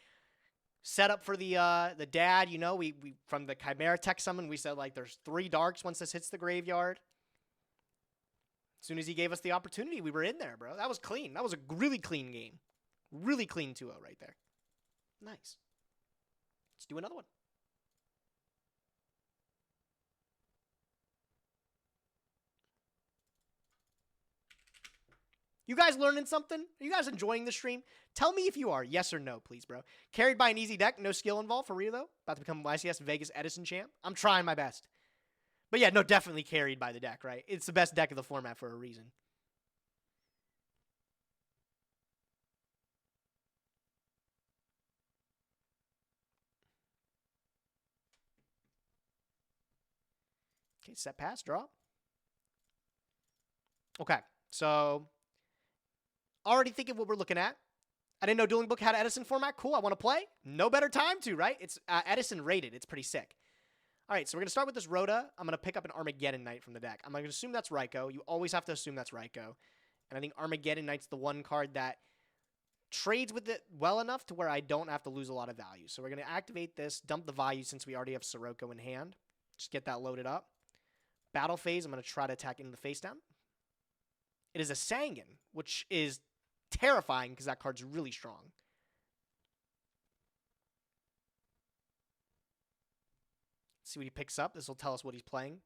Set up for the dad, you know, we from the Chimera Tech summon, we said, like, there's 3 darks once this hits the graveyard. As soon as he gave us the opportunity, we were in there, bro. That was clean. That was a really clean game. Really clean 2-0 right there. Nice. Let's do another one. You guys learning something? Are you guys enjoying the stream? Tell me if you are. Yes or no, please, bro. Carried by an easy deck. No skill involved for real, though. About to become YCS Vegas Edison champ. I'm trying my best. But yeah, no, definitely carried by the deck, right? It's the best deck of the format for a reason. Okay, set pass, draw. Okay, so already thinking what we're looking at. I didn't know Dueling Book had Edison format. Cool, I want to play. No better time to, right? It's Edison rated. It's pretty sick. All right, so we're going to start with this Rhoda. I'm going to pick up an Armageddon Knight from the deck. I'm going to assume that's Raikou. You always have to assume that's Raikou. And I think Armageddon Knight's the one card that trades with it well enough to where I don't have to lose a lot of value. So we're going to activate this, dump the value since we already have Sirocco in hand. Just get that loaded up. Battle phase, I'm going to try to attack into the face down. It is a Sangan, which is terrifying because that card's really strong. Let's see what he picks up. This will tell us what he's playing.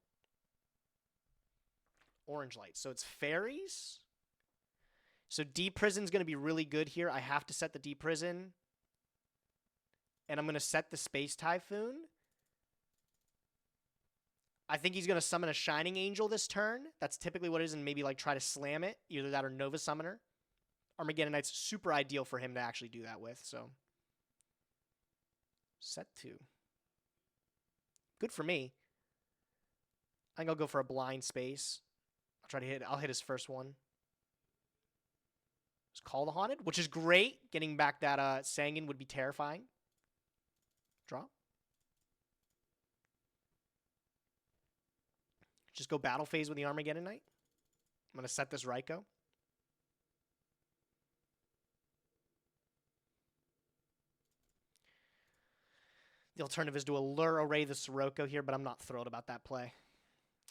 Orange light. So it's fairies. So Deep Prison's going to be really good here. I have to set the Deep Prison. And I'm going to set the Space Typhoon. I think he's going to summon a Shining Angel this turn. That's typically what it is, and maybe like try to slam it. Either that or Nova Summoner. Armageddon Knight's super ideal for him to actually do that with, so. Set 2. Good for me. I think I'll go for a blind space. I'll hit his first one. Just Call the Haunted, which is great. Getting back that Sangan would be terrifying. Draw. Just go battle phase with the Armageddon Knight. I'm going to set this Raikou. The alternative is to allure array the Sirocco here, but I'm not thrilled about that play.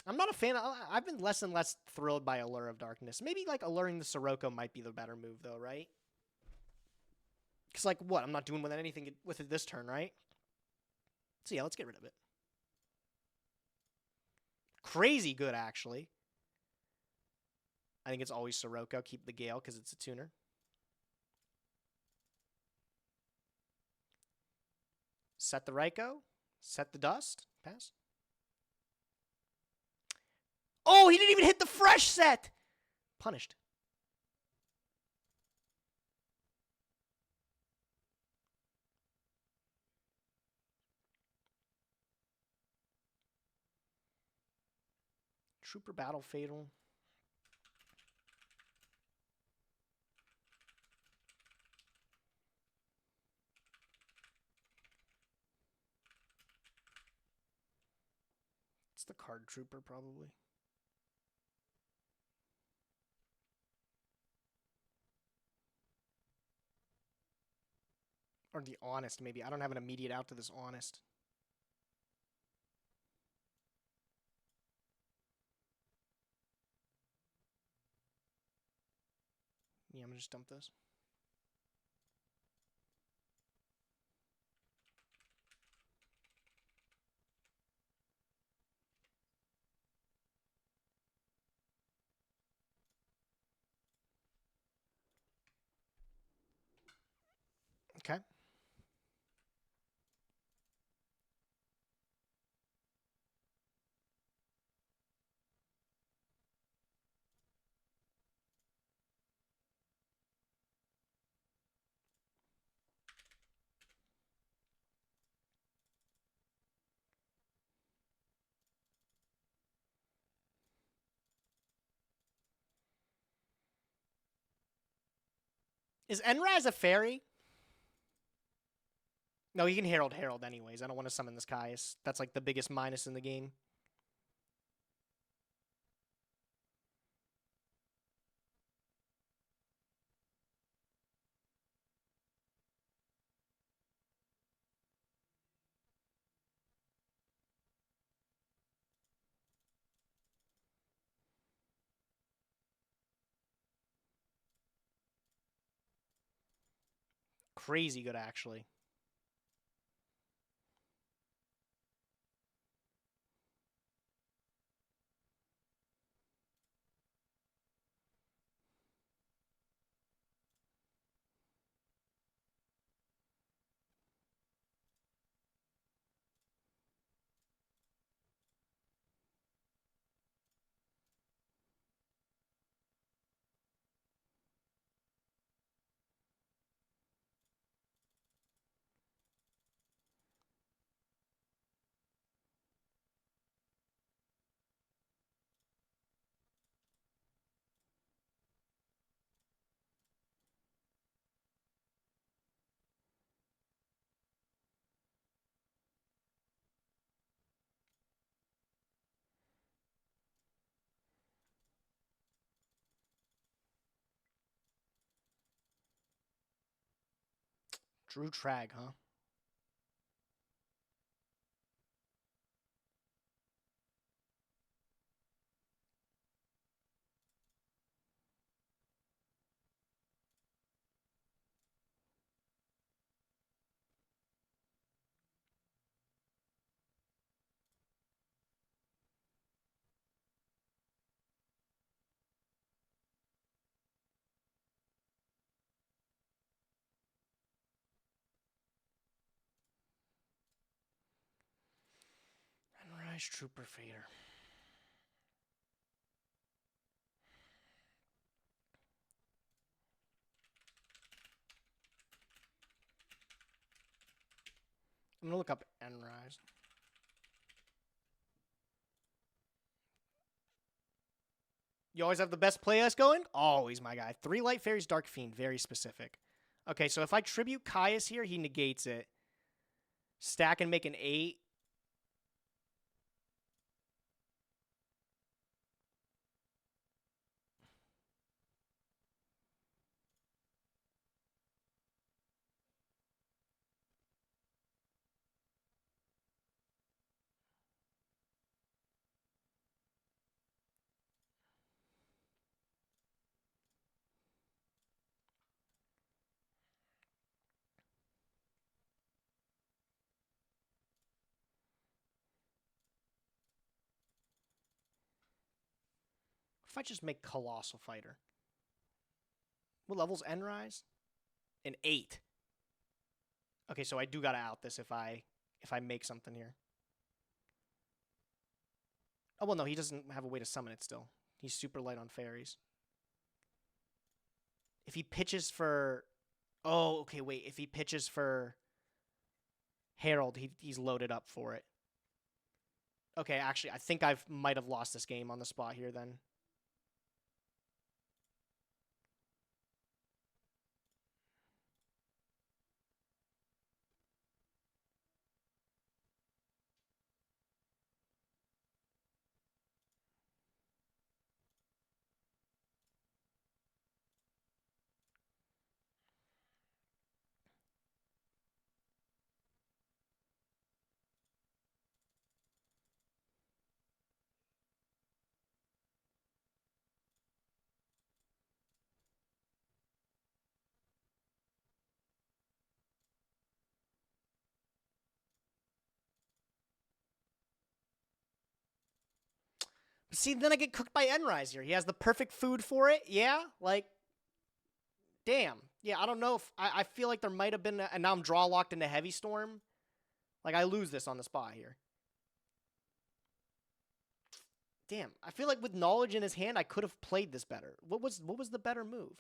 I'm not a fan. I've been less and less thrilled by Allure of Darkness. Maybe like alluring the Sirocco might be the better move, though, right? Because, like, what? I'm not doing with anything with it this turn, right? So, yeah, let's get rid of it. Crazy good, actually. I think it's always Sirocco. Keep the Gale because it's a tuner. Set the Raikou. Set the Dust. Pass. Oh, he didn't even hit the fresh set! Punished. Trooper Battle Fatal. It's the Card Trooper, probably. Or the Honest, maybe. I don't have an immediate out to this Honest. Yeah, I'm gonna just dump this. Okay. Is Enraz a fairy? No, he can Herald anyways. I don't want to summon this Caius. That's like the biggest minus in the game. Crazy good, actually. Drew Trag, huh? Enraz Trooper Fader. I'm gonna look up Enraz. You always have the best play S going? Always, my guy. 3 Light Fairies, Dark Fiend. Very specific. Okay, so if I tribute Caius here, he negates it. Stack and make an 8. If I just make Colossal Fighter. What level's Enrise? An 8. Okay, so I do gotta out this if I make something here. Oh, well, no, he doesn't have a way to summon it still. He's super light on fairies. If he pitches for... Oh, okay, wait. If he pitches for Herald, he's loaded up for it. Okay, actually, I think I might have lost this game on the spot here then. See, then I get cooked by Enrise here. He has the perfect food for it. Yeah, like, damn. Yeah, I don't know if... I feel like there might have been... and now I'm draw locked into Heavy Storm. Like, I lose this on the spot here. Damn, I feel like with knowledge in his hand, I could have played this better. What was the better move?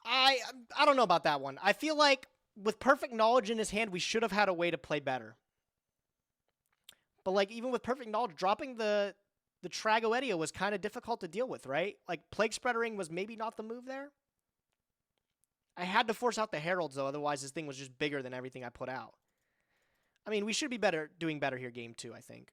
I don't know about that one. I feel like with perfect knowledge in his hand, we should have had a way to play better. But like even with perfect knowledge, dropping the Tragoedia was kind of difficult to deal with, right? Like Plague Spreadering was maybe not the move there. I had to force out the Heralds though, otherwise this thing was just bigger than everything I put out. I mean, we should be doing better here game 2, I think.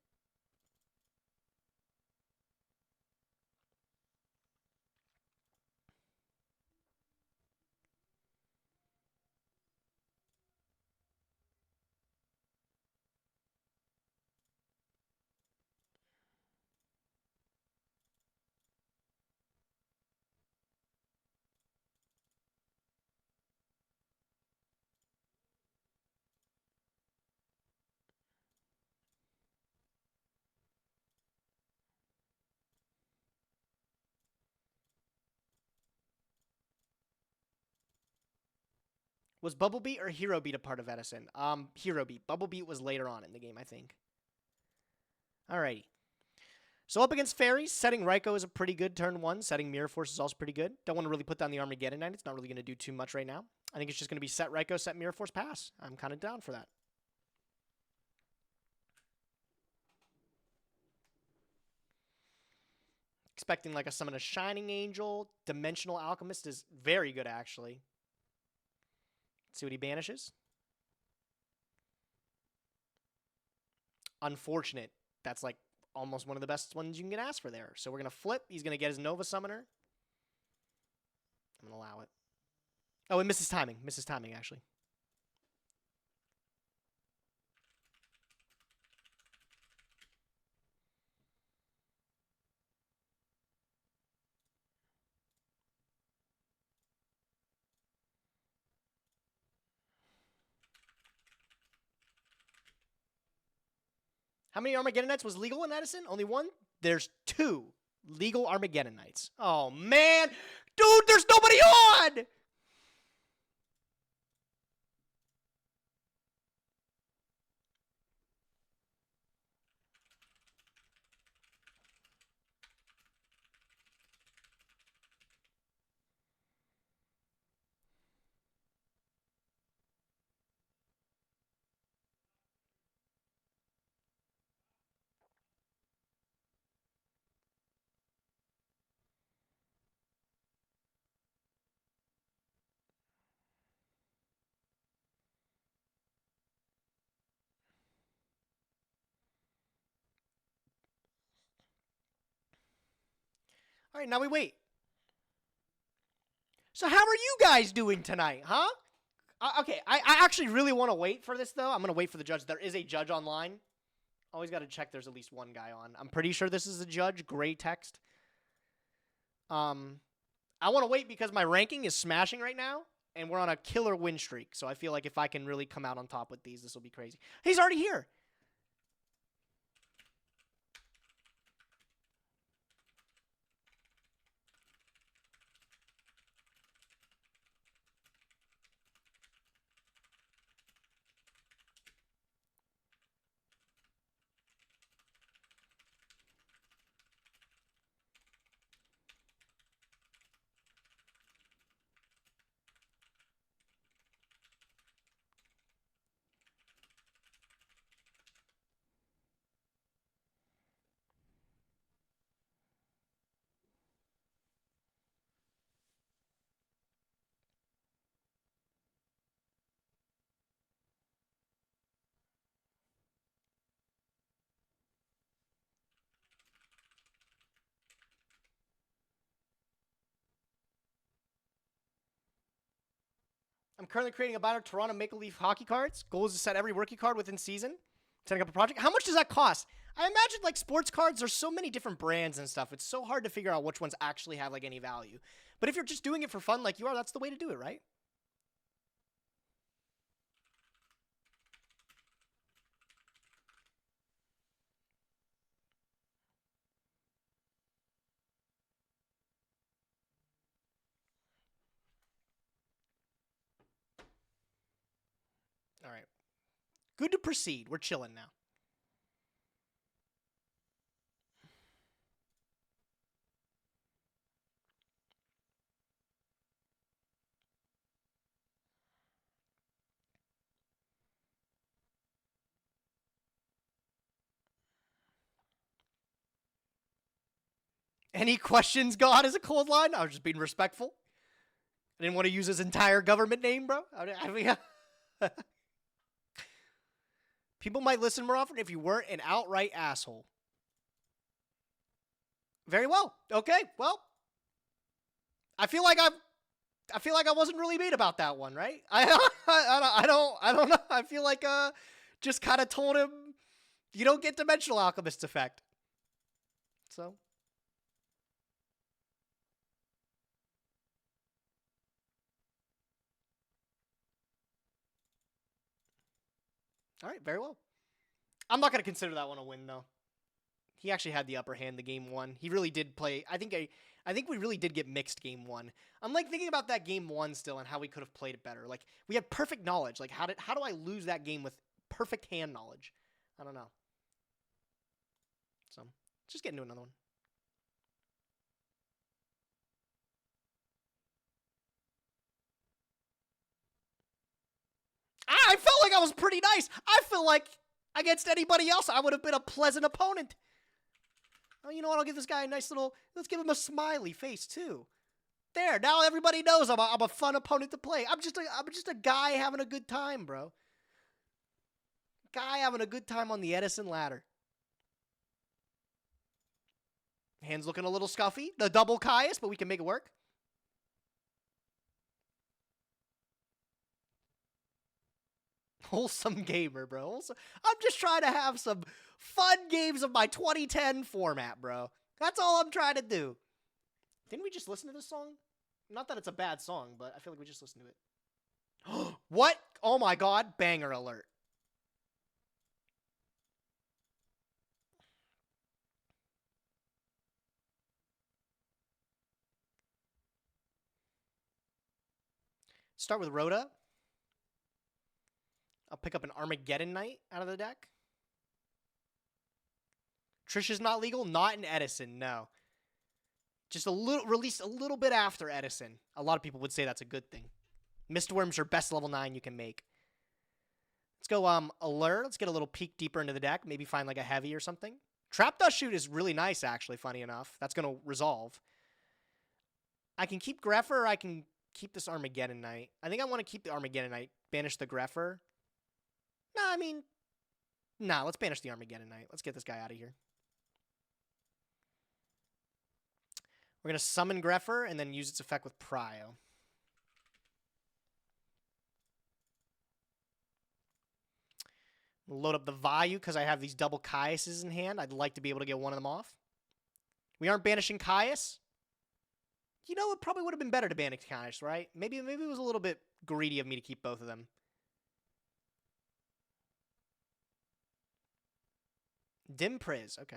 Was Bubble Beat or Hero Beat a part of Edison? Hero Beat. Bubble Beat was later on in the game, I think. Alrighty. So up against Fairies, setting Raikou is a pretty good turn 1. Setting Mirror Force is also pretty good. Don't want to really put down the Armageddon Knight. It's not really going to do too much right now. I think it's just going to be set Raikou, set Mirror Force, pass. I'm kind of down for that. Expecting like a summon a Shining Angel. Dimensional Alchemist is very good, actually. Let's see what he banishes. Unfortunate. That's like almost one of the best ones you can ask for there. So we're going to flip. He's going to get his Nova Summoner. I'm going to allow it. Oh, it misses timing. Misses timing, actually. How many Armageddon Nights was legal in Edison? Only one? There's 2 legal Armageddon Nights. Oh, man. Dude, there's nobody on! All right, now we wait. So how are you guys doing tonight, huh? Okay, I actually really want to wait for this, though. I'm going to wait for the judge. There is a judge online. Always got to check there's at least one guy on. I'm pretty sure this is a judge. Gray text. I want to wait because my ranking is smashing right now, and we're on a killer win streak. So I feel like if I can really come out on top with these, this will be crazy. He's already here. I'm currently creating a binder of Toronto Maple Leaf hockey cards. Goal is to set every rookie card within season. Setting up a project. How much does that cost? I imagine like sports cards, there's so many different brands and stuff. It's so hard to figure out which ones actually have like any value. But if you're just doing it for fun like you are, that's the way to do it, right? All right. Good to proceed. We're chilling now. Any questions, God, is a cold line? I was just being respectful. I didn't want to use his entire government name, bro. I mean, people might listen more often if you weren't an outright asshole. Very well. Okay. Well, I feel like I wasn't really mean about that one, right? I don't know. I feel like just kind of told him you don't get Dimensional Alchemist's effect. So. All right, very well. I'm not going to consider that one a win, though. He actually had the upper hand the game one. He really did play. I think we really did get mixed game one. I'm like thinking about that game one still and how we could have played it better. Like we had perfect knowledge. Like how do I lose that game with perfect hand knowledge? I don't know. So just get into another one. I felt like I was pretty nice. I feel like against anybody else, I would have been a pleasant opponent. Oh, you know what? I'll give this guy a nice little. Let's give him a smiley face too. There. Now everybody knows I'm a fun opponent to play. I'm just a guy having a good time, bro. Guy having a good time on the Edison ladder. Hands looking a little scuffy. The double Caius, but we can make it work. Wholesome gamer, bro. I'm just trying to have some fun games of my 2010 format, bro. That's all I'm trying to do. Didn't we just listen to this song? Not that it's a bad song, but I feel like we just listened to it. What? Oh my god, banger alert. Start with Rhoda. I'll pick up an Armageddon Knight out of the deck. Trisha's not legal? Not in Edison, no. Just a little, released a little bit after Edison. A lot of people would say that's a good thing. Mistworm's your best level 9 you can make. Let's go Allure. Let's get a little peek deeper into the deck. Maybe find like a heavy or something. Trap Dust Shoot is really nice, actually, funny enough. That's going to resolve. I can keep Greffer, or I can keep this Armageddon Knight. I think I want to keep the Armageddon Knight. Banish the Greffer. Nah, let's banish the Armageddon Knight. Let's get this guy out of here. We're going to summon Greffer and then use its effect with Prio. Load up the Vayu because I have these double Caiuses in hand. I'd like to be able to get one of them off. We aren't banishing Caius. You know, it probably would have been better to banish Caius, right? Maybe it was a little bit greedy of me to keep both of them. Dim Priz, okay.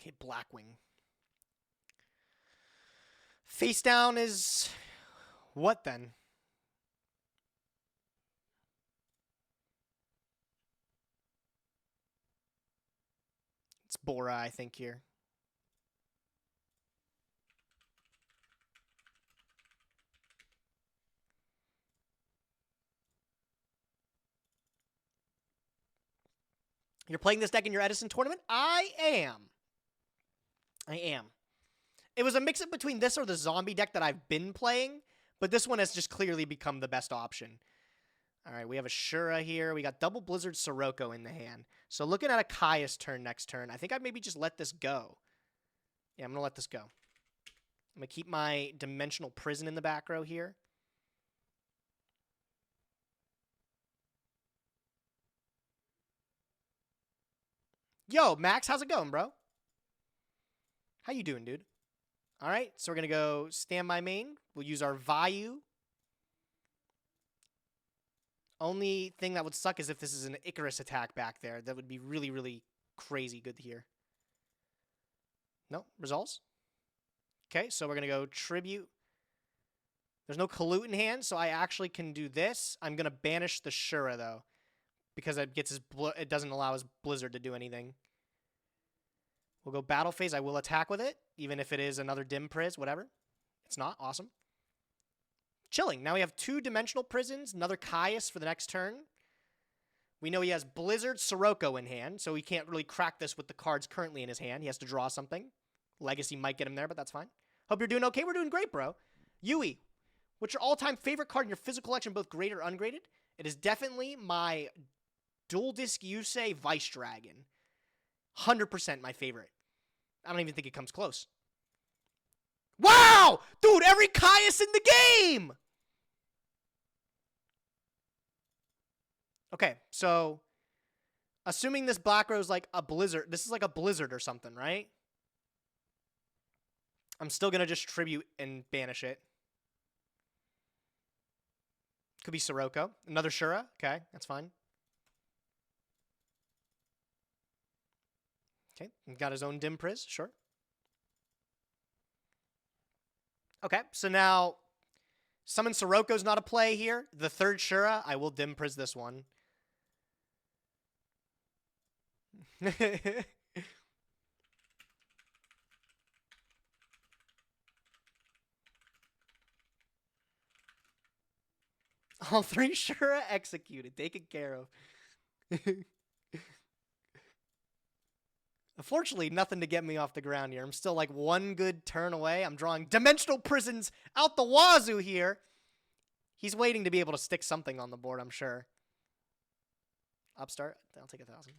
Okay, Blackwing. Face down is what then? It's Bora, I think, here. You're playing this deck in your Edison tournament? I am. It was a mix-up between this or the zombie deck that I've been playing, but this one has just clearly become the best option. All right, we have a Shura here. We got double Blizzard Sirocco in the hand. So looking at a Caius turn next turn, I think I'd maybe just let this go. Yeah, I'm going to let this go. I'm going to keep my Dimensional Prison in the back row here. Yo, Max, how's it going, bro? How you doing, dude? All right, so we're going to go stand by main. We'll use our Vayu. Only thing that would suck is if this is an Icarus attack back there. That would be really, really crazy good here. No, resolves. Okay, so we're going to go Tribute. There's no Colute in hand, so I actually can do this. I'm going to banish the Shura, though, because it doesn't allow his Blizzard to do anything. We'll go Battle Phase. I will attack with it, even if it is another Dim Priz, whatever. It's not. Awesome. Chilling. Now we have 2 Dimensional Prisons, another Caius for the next turn. We know he has Blizzard Sirocco in hand, so he can't really crack this with the cards currently in his hand. He has to draw something. Legacy might get him there, but that's fine. Hope you're doing okay. We're doing great, bro. Yui, what's your all-time favorite card in your physical collection, both graded or ungraded? It is definitely my Dual Disc Yusei Vice Dragon. 100% my favorite. I don't even think it comes close. Wow! Dude, every Caius in the game! Okay, so assuming this Black Rose like a Blizzard, this is like a Blizzard or something, right? I'm still going to just Tribute and banish it. Could be Sirocco. Another Shura. Okay, that's fine. Okay, got his own Dim Priz, sure. Okay, so now Summon Sirocco's not a play here. The third Shura, I will Dim Priz this one. All 3 Shura executed, taken care of. Unfortunately, nothing to get me off the ground here. I'm still like 1 good turn away. I'm drawing Dimensional Prisons out the wazoo here. He's waiting to be able to stick something on the board, I'm sure. Upstart, I'll take 1,000.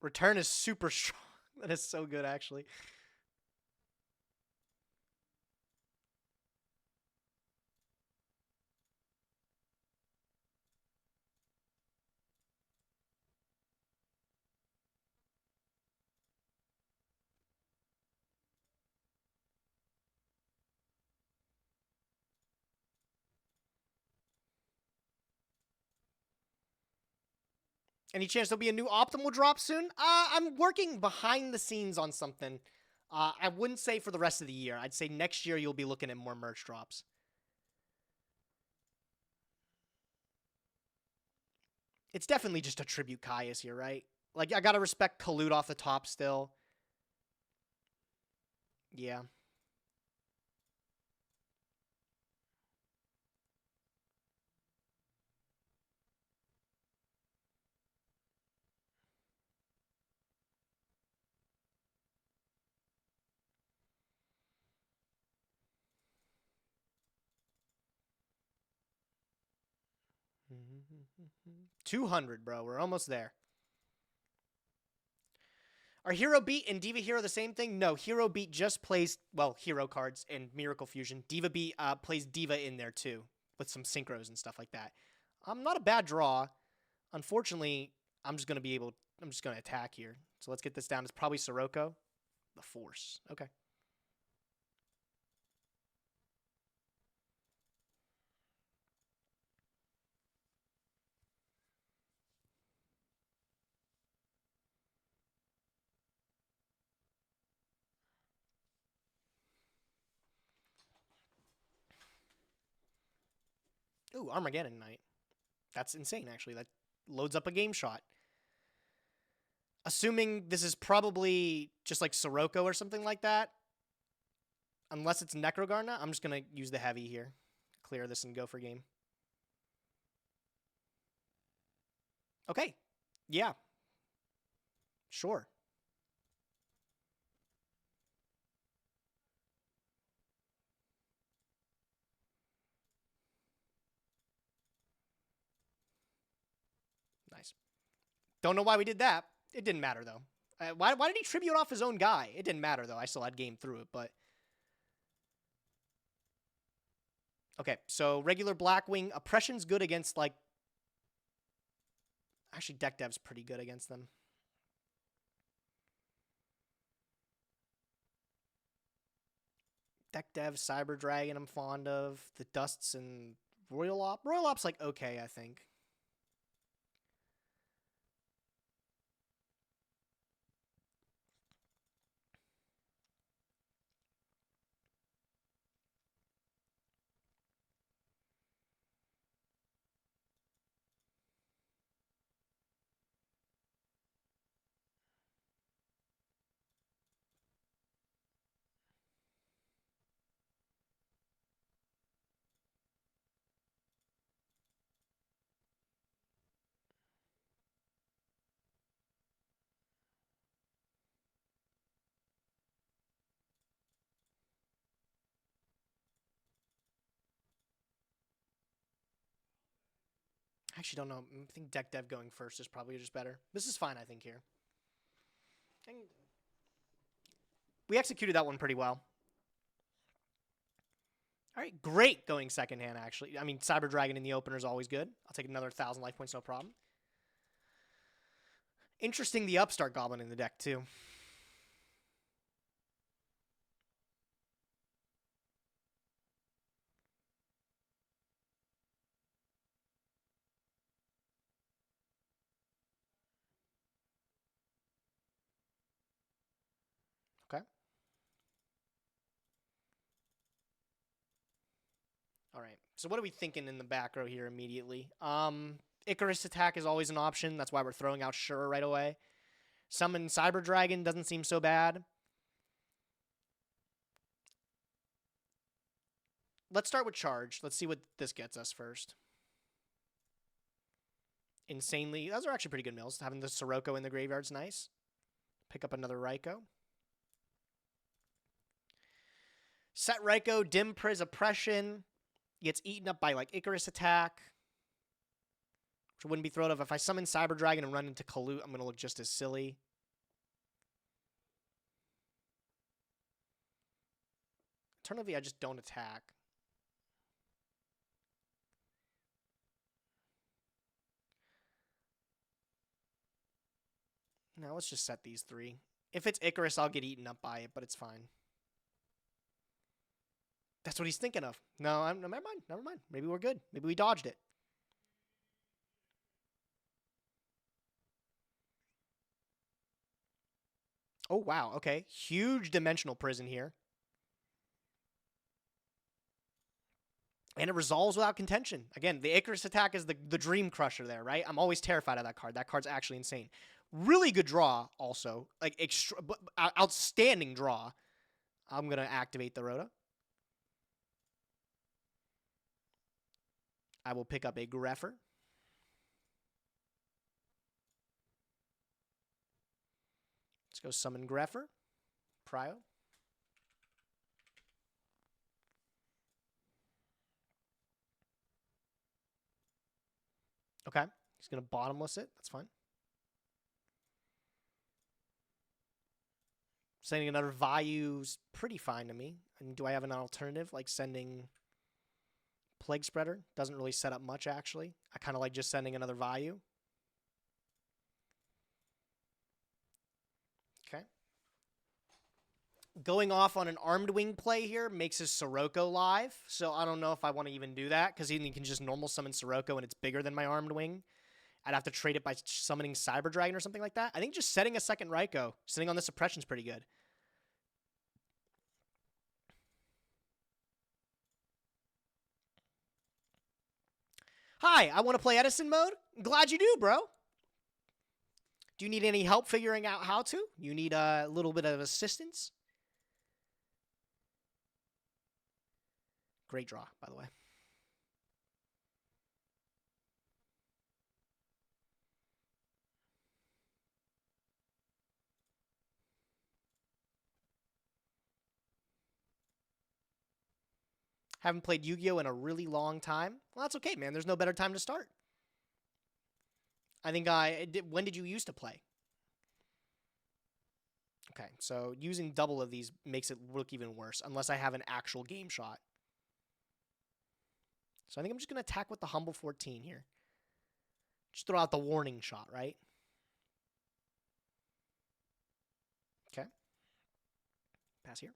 Return is super strong. That is so good, actually. Any chance there'll be a new optimal drop soon? I'm working behind the scenes on something. I wouldn't say for the rest of the year. I'd say next year you'll be looking at more merch drops. It's definitely just a tribute Caius here, right? Like, I gotta respect Kalute off the top still. Yeah. Mm-hmm. 200, bro. We're almost there. Are Hero Beat and Diva Hero the same thing? No, Hero Beat just plays, well, hero cards and Miracle Fusion. Diva Beat plays Diva in there too, with some synchros and stuff like that. Not a bad draw. Unfortunately, I'm just going to attack here. So let's get this down. It's probably Sirocco. The Force. Okay. Ooh, Armageddon Knight. That's insane, actually. That loads up a game shot. Assuming this is probably just like Sirocco or something like that. Unless it's Necrogarna, I'm just going to use the heavy here. Clear this and go for game. Okay. Yeah. Sure. Nice. Don't know why we did that. It didn't matter, though. Why did he tribute off his own guy? It didn't matter, though. I still had game through it, but... Okay, so regular Blackwing. Oppression's good against, like... Actually, Deck Dev's pretty good against them. Deck Dev, Cyber Dragon I'm fond of. The Dusts and Royal Op. Royal Op's, like, okay, I think. I actually don't know. I think Deck Dev going first is probably just better. This is fine, I think, here. We executed that one pretty well. All right, great going second hand, actually. I mean, Cyber Dragon in the opener is always good. I'll take another 1,000 life points, no problem. Interesting, the Upstart Goblin in the deck, too. Okay. All right. So what are we thinking in the back row here immediately? Icarus attack is always an option. That's why we're throwing out Sure right away. Summon Cyber Dragon doesn't seem so bad. Let's start with Charge. Let's see what this gets us first. Insanely. Those are actually pretty good mills. Having the Sirocco in the graveyard's nice. Pick up another Raikou. Set Raikou, Dim Priz Oppression. Gets eaten up by, like, Icarus attack. Which wouldn't be thrown off. If I summon Cyber Dragon and run into Kalute, I'm going to look just as silly. Alternatively, I just don't attack. Now let's just set these 3. If it's Icarus, I'll get eaten up by it, but it's fine. That's what he's thinking of. No, never mind. Never mind. Maybe we're good. Maybe we dodged it. Oh, wow. Okay. Huge dimensional prison here. And it resolves without contention. Again, the Icarus attack is the dream crusher there, right? I'm always terrified of that card. That card's actually insane. Really good draw also. Like, outstanding draw. I'm going to activate the Rhoda. I will pick up a Greffer. Let's go summon Greffer. Prio. Okay. He's going to bottomless it. That's fine. Sending another Value's pretty fine to me. And do I have an alternative? Like sending Plague Spreader? Doesn't really set up much, actually. I kind of like just sending another Value. Okay. Going off on an Armed Wing play here makes his Sirocco live, so I don't know if I want to even do that, because he can just normal summon Sirocco and it's bigger than my Armed Wing. I'd have to trade it by summoning Cyber Dragon or something like that. I think just setting a second Raikou, sitting on the suppression is pretty good. Hi, I want to play Edison mode. Glad you do, bro. Do you need any help figuring out how to? You need a little bit of assistance? Great draw, by the way. Haven't played Yu-Gi-Oh! In a really long time. Well, that's okay, man. There's no better time to start. I think when did you used to play? Okay, so using double of these makes it look even worse, unless I have an actual game shot. So I think I'm just going to attack with the Humble 14 here. Just throw out the warning shot, right? Okay. Pass here.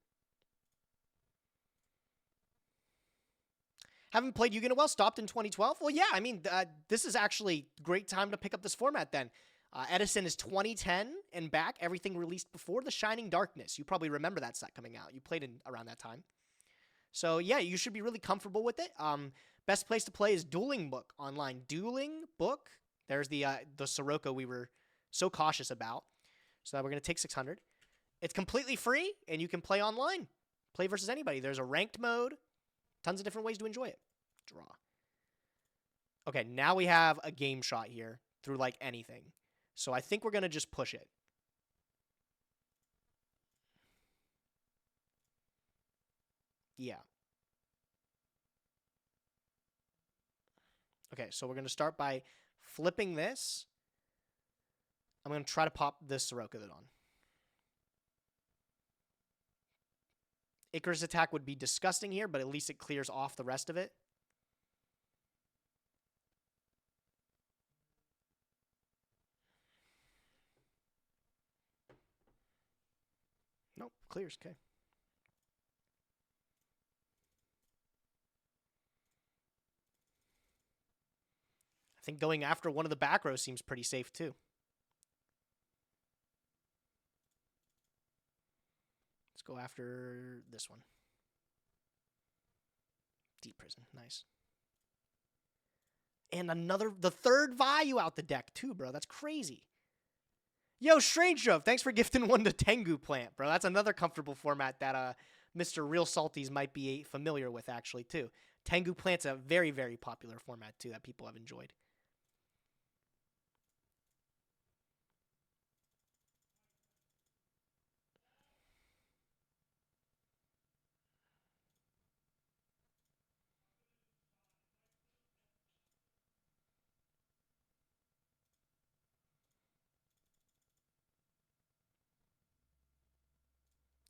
Haven't played Yu-Gi-Oh! Well, stopped in 2012? Well, yeah, I mean, this is actually a great time to pick up this format then. Edison is 2010 and back. Everything released before The Shining Darkness. You probably remember that set coming out. You played in around that time. So, yeah, you should be really comfortable with it. Best place to play is Dueling Book online. Dueling Book. There's the Sirocco we were so cautious about. So we're going to take 600. It's completely free, and you can play online. Play versus anybody. There's a ranked mode. Tons of different ways to enjoy it. Draw. Okay, now we have a game shot here through like anything. So I think we're going to just push it. Yeah. Okay, so we're going to start by flipping this. I'm going to try to pop this Sirocco on. Icarus attack would be disgusting here, but at least it clears off the rest of it. Nope, clears, okay. I think going after one of the back rows seems pretty safe too. Let's go after this one. Deep Prison, nice. And the third Vayu out the deck too, bro. That's crazy. Yo, Strange Drove, thanks for gifting one to Tengu Plant, bro. That's another comfortable format that Mr. Real Salties might be familiar with, actually, too. Tengu Plant's a very, very popular format, too, that people have enjoyed.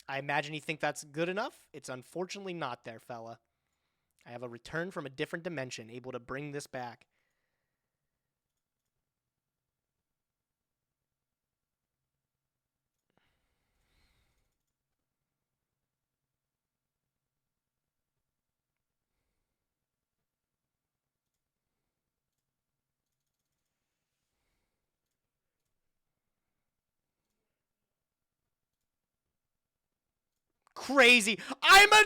I imagine you think that's good enough. It's unfortunately not there, fella. I have a return from a different dimension, able to bring this back. Crazy. I'm a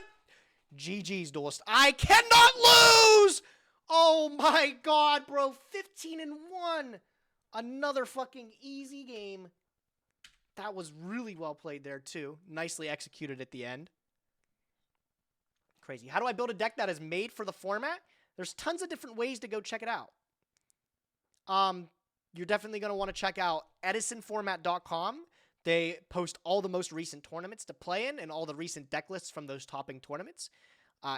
GG's, Dost. I cannot lose! Oh my god, bro. 15-1. Another fucking easy game. That was really well played there, too. Nicely executed at the end. Crazy. How do I build a deck that is made for the format? There's tons of different ways to go check it out. You're definitely going to want to check out edisonformat.com. They post all the most recent tournaments to play in and all the recent deck lists from those topping tournaments.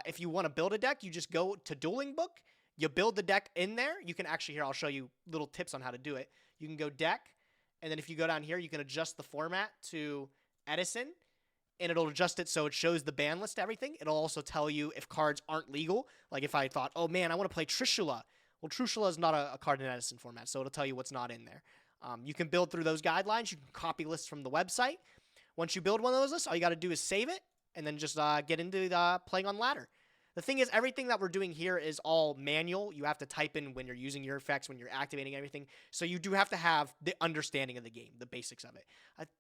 If you want to build a deck, you just go to Dueling Book. You build the deck in there. You can actually, here, I'll show you little tips on how to do it. You can go deck, and then if you go down here, you can adjust the format to Edison, and it'll adjust it so it shows the ban list to everything. It'll also tell you if cards aren't legal. Like if I thought, oh man, I want to play Trishula. Well, Trishula is not a card in Edison format, so it'll tell you what's not in there. You can build through those guidelines. You can copy lists from the website. Once you build one of those lists, all you got to do is save it and then just get into playing on ladder. The thing is, everything that we're doing here is all manual. You have to type in when you're using your effects, when you're activating everything. So you do have to have the understanding of the game, the basics of it.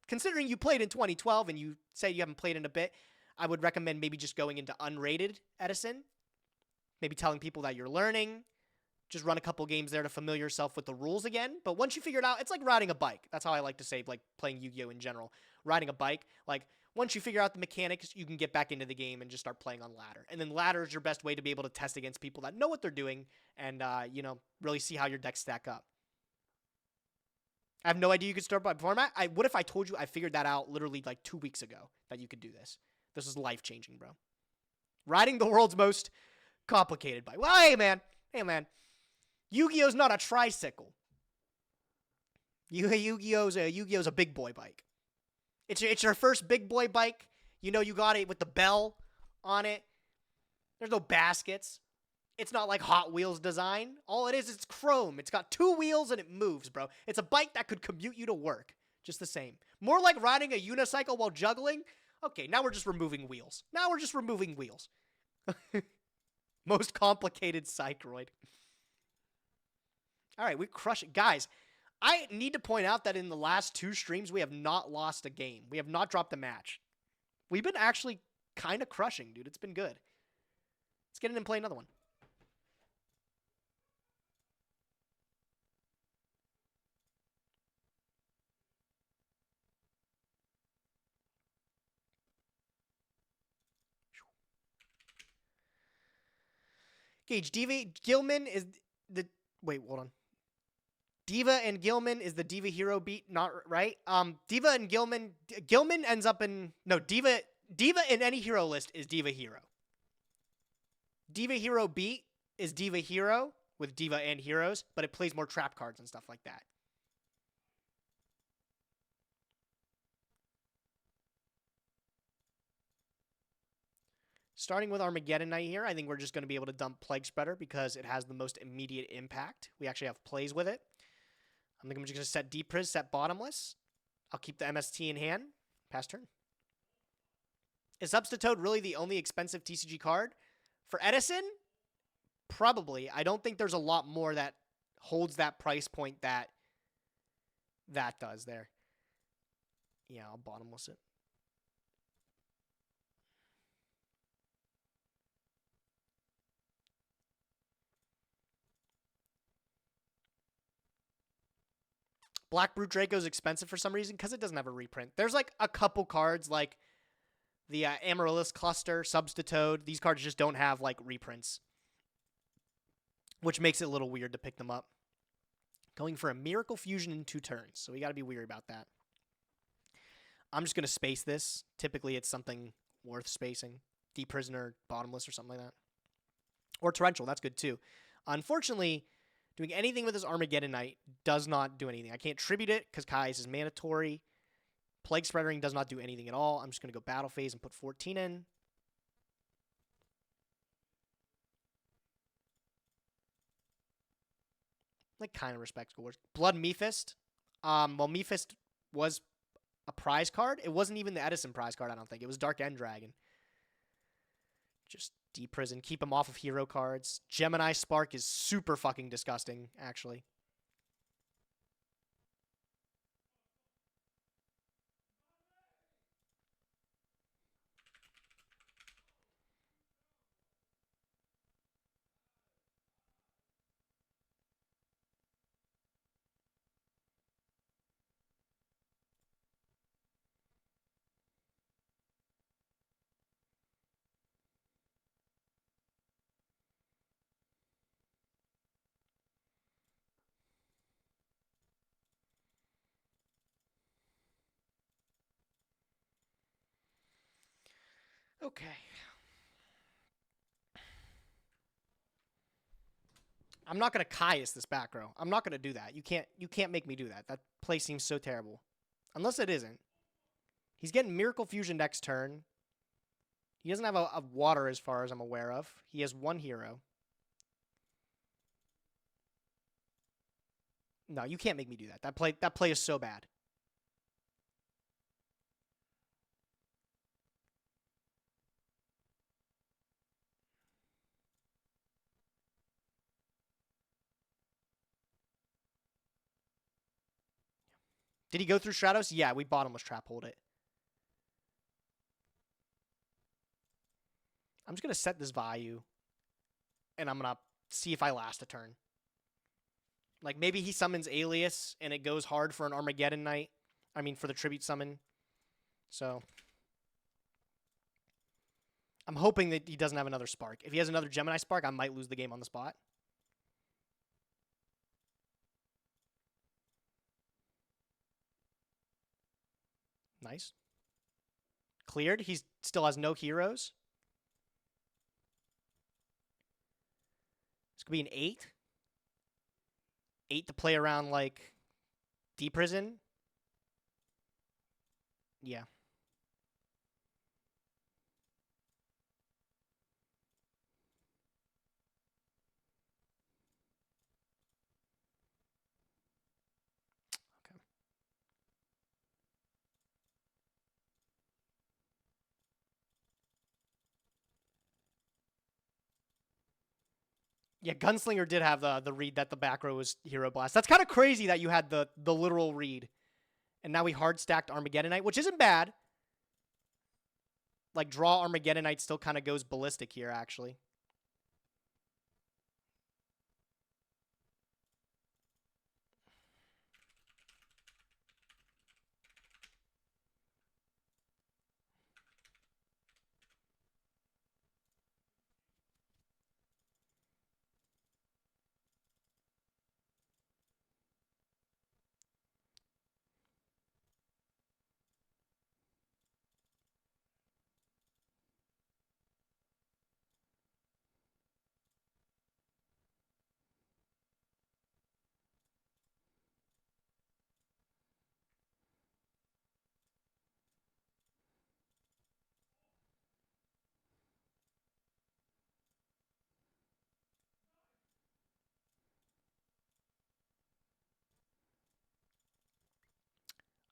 Considering you played in 2012 and you say you haven't played in a bit, I would recommend maybe just going into unrated Edison, maybe telling people that you're learning. Just run a couple games there to familiar yourself with the rules again. But once you figure it out, it's like riding a bike. That's how I like to say, like playing Yu-Gi-Oh in general. Riding a bike, like once you figure out the mechanics, you can get back into the game and just start playing on ladder. And then ladder is your best way to be able to test against people that know what they're doing and, really see how your decks stack up. I have no idea you could start by format. What if I told you I figured that out literally like 2 weeks ago that you could do this? This is life-changing, bro. Riding the world's most complicated bike. Well, hey, man. Yu-Gi-Oh's not a tricycle. Yu-Gi-Oh's a big boy bike. It's your first big boy bike. You know you got it with the bell on it. There's no baskets. It's not like Hot Wheels design. All it is, it's chrome. It's got 2 wheels and it moves, bro. It's a bike that could commute you to work. Just the same. More like riding a unicycle while juggling. Okay, now we're just removing wheels. Most complicated psychroid. All right, we crush it. Guys, I need to point out that in the last 2 streams, we have not lost a game. We have not dropped a match. We've been actually kind of crushing, dude. It's been good. Let's get in and play another one. Gage, Diva Gilman is the... Wait, hold on. Diva and Gilman is the Diva Hero beat, not right? Diva and Gilman ends up in... No, Diva in any hero list is Diva Hero. Diva Hero beat is Diva Hero with Diva and Heroes, but it plays more trap cards and stuff like that. Starting with Armageddon Knight here, I think we're just going to be able to dump Plague Spreader because it has the most immediate impact. We actually have plays with it. I think I'm just going to set Deep Priz, set Bottomless. I'll keep the MST in hand. Pass turn. Is Substitute really the only expensive TCG card? For Edison? Probably. I don't think there's a lot more that holds that price point that does there. Yeah, I'll Bottomless it. Black Brute Draco is expensive for some reason because it doesn't have a reprint. There's like a couple cards like the Amaryllis Cluster, Substitute. These cards just don't have like reprints, which makes it a little weird to pick them up. Going for a Miracle Fusion in 2 turns, so we got to be weary about that. I'm just going to space this. Typically, it's something worth spacing. Deep Prisoner, Bottomless, or something like that. Or Torrential, that's good too. Unfortunately, doing anything with this Armageddon Knight does not do anything. I can't tribute it because Kai's is mandatory. Plague Spreading does not do anything at all. I'm just going to go Battle Phase and put 14 in. Like, kind of respect scores. Blood Mephist. Well, Mephist was a prize card. It wasn't even the Edison prize card, I don't think. It was Dark End Dragon. Just deprison. Keep him off of hero cards. Gemini Spark is super fucking disgusting, actually. Okay. I'm not gonna Caius this back row. I'm not gonna do that. You can't make me do that. That play seems so terrible. Unless it isn't. He's getting Miracle Fusion next turn. He doesn't have a water as far as I'm aware of. He has one hero. No, you can't make me do that. That play is so bad. Did he go through Stratos? Yeah, we bottomless trap hold it. I'm just going to set this value, and I'm going to see if I last a turn. Like, maybe he summons Alias, and it goes hard for an Armageddon Knight. I mean, for the Tribute Summon. So, I'm hoping that he doesn't have another Spark. If he has another Gemini Spark, I might lose the game on the spot. Nice. Cleared. He still has no heroes. It's going to be an 8. 8 to play around, like, deprison. Yeah. Okay. Yeah, Gunslinger did have the read that the back row was Hero Blast. That's kind of crazy that you had the literal read. And now we hard stacked Armageddon Knight, which isn't bad. Like, draw Armageddon Knight still kind of goes ballistic here, actually.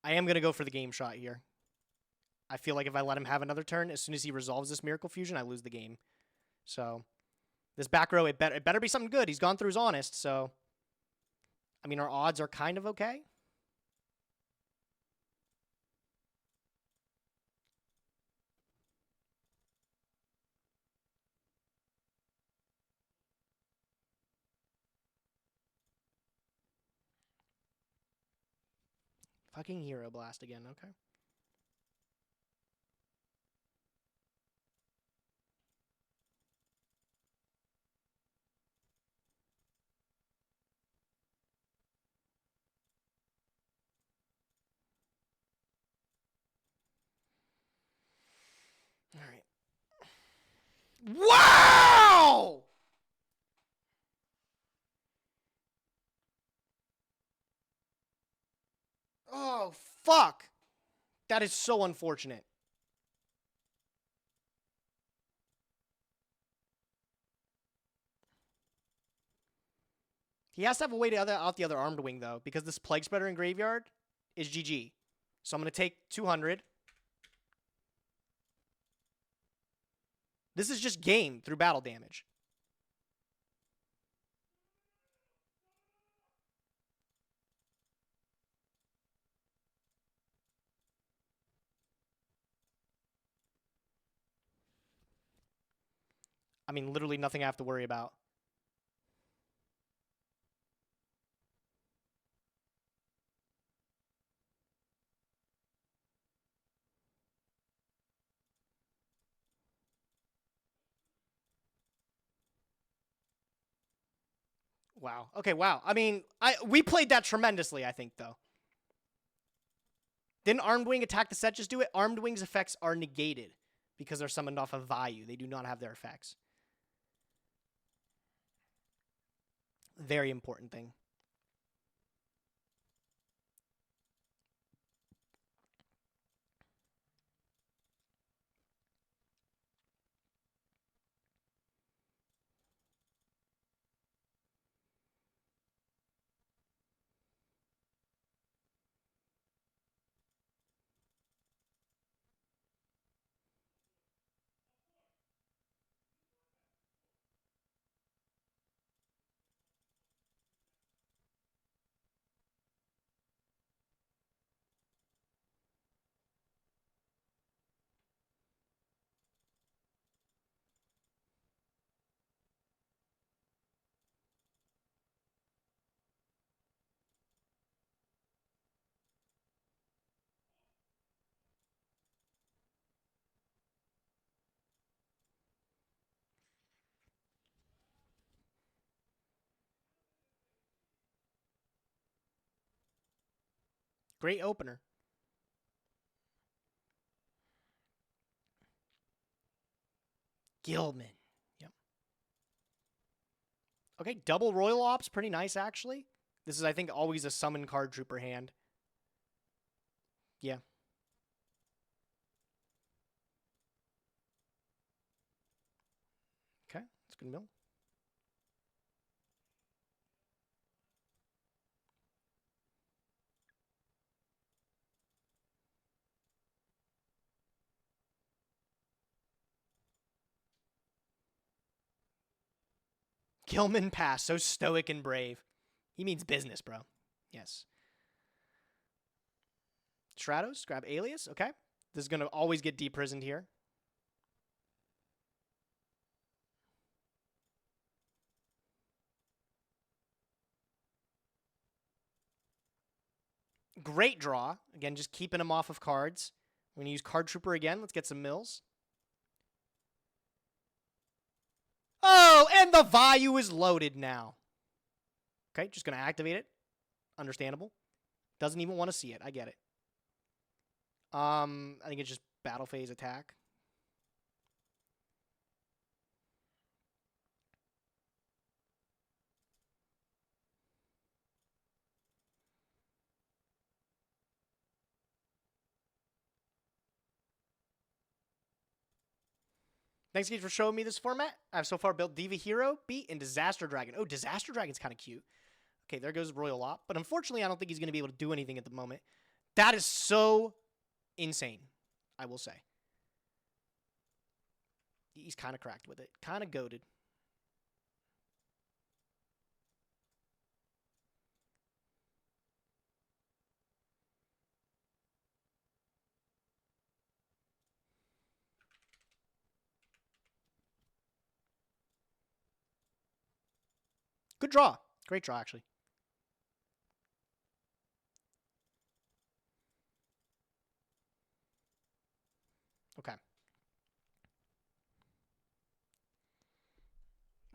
I am going to go for the game shot here. I feel like if I let him have another turn, as soon as he resolves this Miracle Fusion, I lose the game. So, this back row, it better be something good. He's gone through his Honest, so... I mean, our odds are kind of okay. Fucking Hero Blast again, okay. All right. Wow! Oh, fuck. That is so unfortunate. He has to have a way to out the other Armed Wing, though, because this Plague Spreader in Graveyard is GG. So I'm going to take 200. This is just game through battle damage. I mean, literally nothing I have to worry about. Wow. Okay, wow. I mean, we played that tremendously, I think, though. Didn't Armed Wing attack the set just do it? Armed Wing's effects are negated because they're summoned off of value. They do not have their effects. Very important thing. Great opener. Gilman. Yep. Okay, double Royal Ops. Pretty nice, actually. This is, I think, always a summon card trooper hand. Yeah. Okay, that's good mill. Gilman pass. So stoic and brave. He means business, bro. Yes. Stratos. Grab Alias. Okay. This is going to always get deprisoned here. Great draw. Again, just keeping him off of cards. We're going to use Card Trooper again. Let's get some mills. Oh, and the value is loaded now. Okay, just going to activate it. Understandable. Doesn't even want to see it. I get it. I think it's just battle phase attack. Thanks, guys, for showing me this format. I've so far built Diva Hero, Beat, and Disaster Dragon. Oh, Disaster Dragon's kind of cute. Okay, there goes Royal Op. But unfortunately, I don't think he's going to be able to do anything at the moment. That is so insane, I will say. He's kind of cracked with it. Kind of goated. Good draw. Great draw, actually. Okay.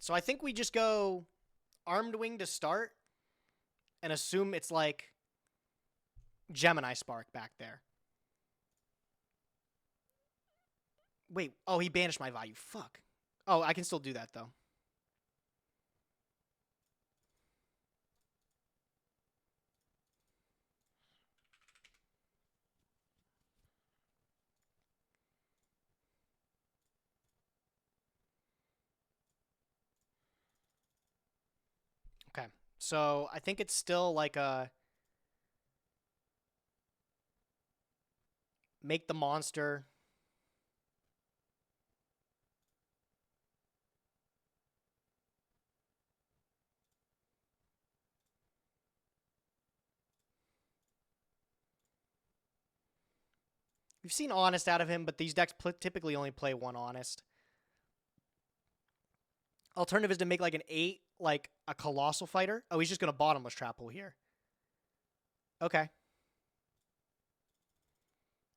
So I think we just go Armed Wing to start and assume it's like Gemini Spark back there. Wait. Oh, he banished my value. Fuck. Oh, I can still do that, though. Okay. So I think it's still like a make the monster. We've seen honest out of him, but these decks typically only play one honest. Alternative is to make like an 8, like a colossal fighter. Oh, he's just going to bottomless trap hole here. Okay.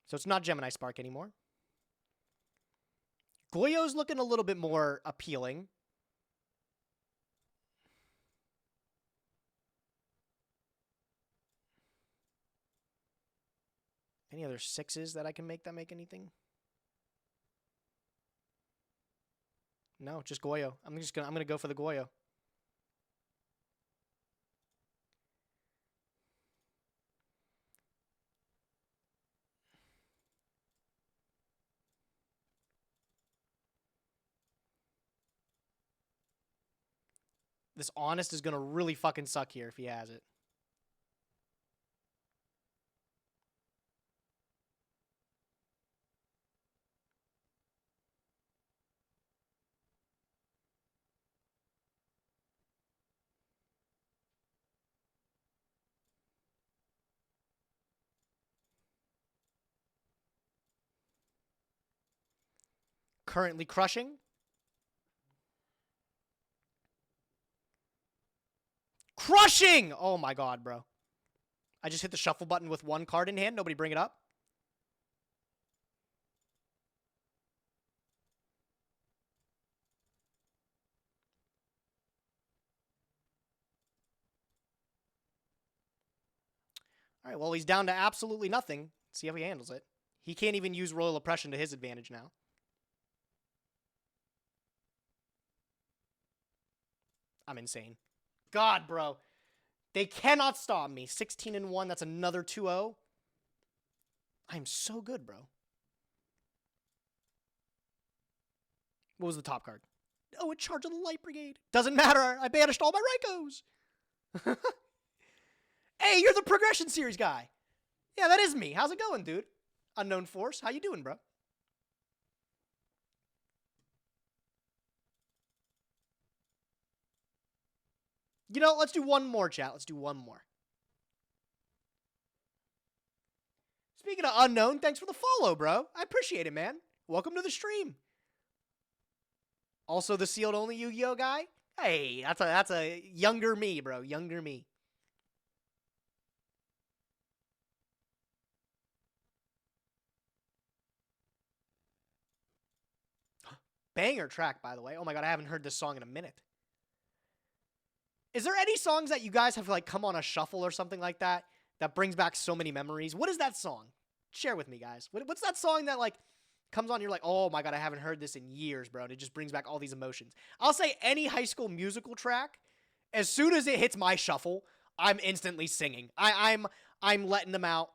So it's not Gemini Spark anymore. Goyo's looking a little bit more appealing. Any other 6s that I can make that make anything? No, just Goyo. I'm gonna go for the Goyo. This honest is gonna really fucking suck here if he has it. Currently crushing. Crushing! Oh my god, bro. I just hit the shuffle button with one card in hand. Nobody bring it up. All right, well, he's down to absolutely nothing. Let's see how he handles it. He can't even use Royal Oppression to his advantage now. I'm insane. God, bro. They cannot stop me. 16-1. That's another 2-0. I'm so good, bro. What was the top card? Oh, in charge of the Light Brigade. Doesn't matter. I banished all my Raikos. Hey, you're the Progression Series guy. Yeah, that is me. How's it going, dude? Unknown Force. How you doing, bro? You know, let's do one more, chat. Let's do one more. Speaking of unknown, thanks for the follow, bro. I appreciate it, man. Welcome to the stream. Also the sealed only Yu-Gi-Oh guy. Hey, that's a younger me, bro. Younger me. Banger track, by the way. Oh my god, I haven't heard this song in a minute. Is there any songs that you guys have like come on a shuffle or something like that that brings back so many memories? What is that song? Share with me, guys. What's that song that like comes on? You're like, oh my god, I haven't heard this in years, bro. And it just brings back all these emotions. I'll say any High School Musical track. As soon as it hits my shuffle, I'm instantly singing. I'm letting them out.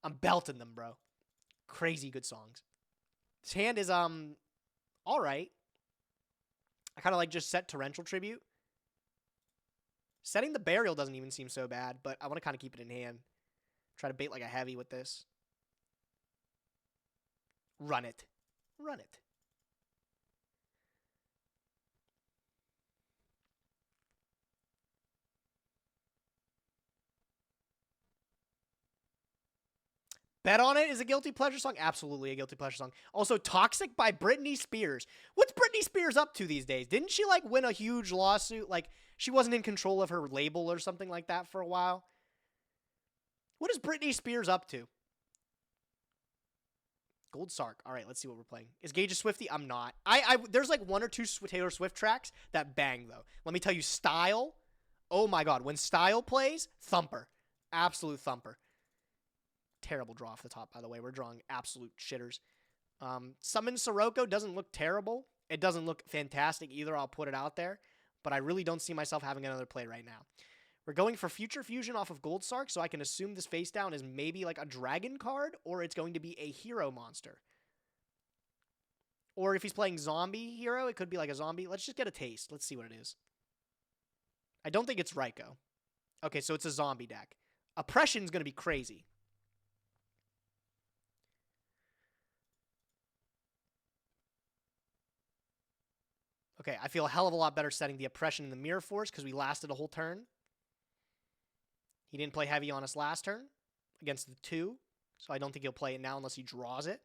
I'm belting them, bro. Crazy good songs. This hand is all right. I kind of like just set Torrential Tribute. Setting the Burial doesn't even seem so bad, but I want to kind of keep it in hand. Try to bait like a heavy with this. Run it. Run it. Bet on It is a guilty pleasure song? Absolutely a guilty pleasure song. Also, Toxic by Britney Spears. What's Britney Spears up to these days? Didn't she, like, win a huge lawsuit? Like, she wasn't in control of her label or something like that for a while? What is Britney Spears up to? Gold Sark. All right, let's see what we're playing. Is Gage a Swiftie? I'm not. There's, like, one or two Taylor Swift tracks that bang, though. Let me tell you, Style. Oh, my God. When Style plays, thumper. Absolute thumper. Terrible draw off the top, by the way. We're drawing absolute shitters. Summon Sirocco doesn't look terrible. It doesn't look fantastic either. I'll put it out there. But I really don't see myself having another play right now. We're going for Future Fusion off of Gold Sark, so I can assume this face down is maybe like a dragon card, or it's going to be a hero monster. Or if he's playing zombie hero, it could be like a zombie. Let's just get a taste. Let's see what it is. I don't think it's Raikou. Okay, so it's a zombie deck. Oppression's going to be crazy. Okay, I feel a hell of a lot better setting the Oppression in the Mirror Force because we lasted a whole turn. He didn't play heavy on us last turn against the 2, so I don't think he'll play it now unless he draws it.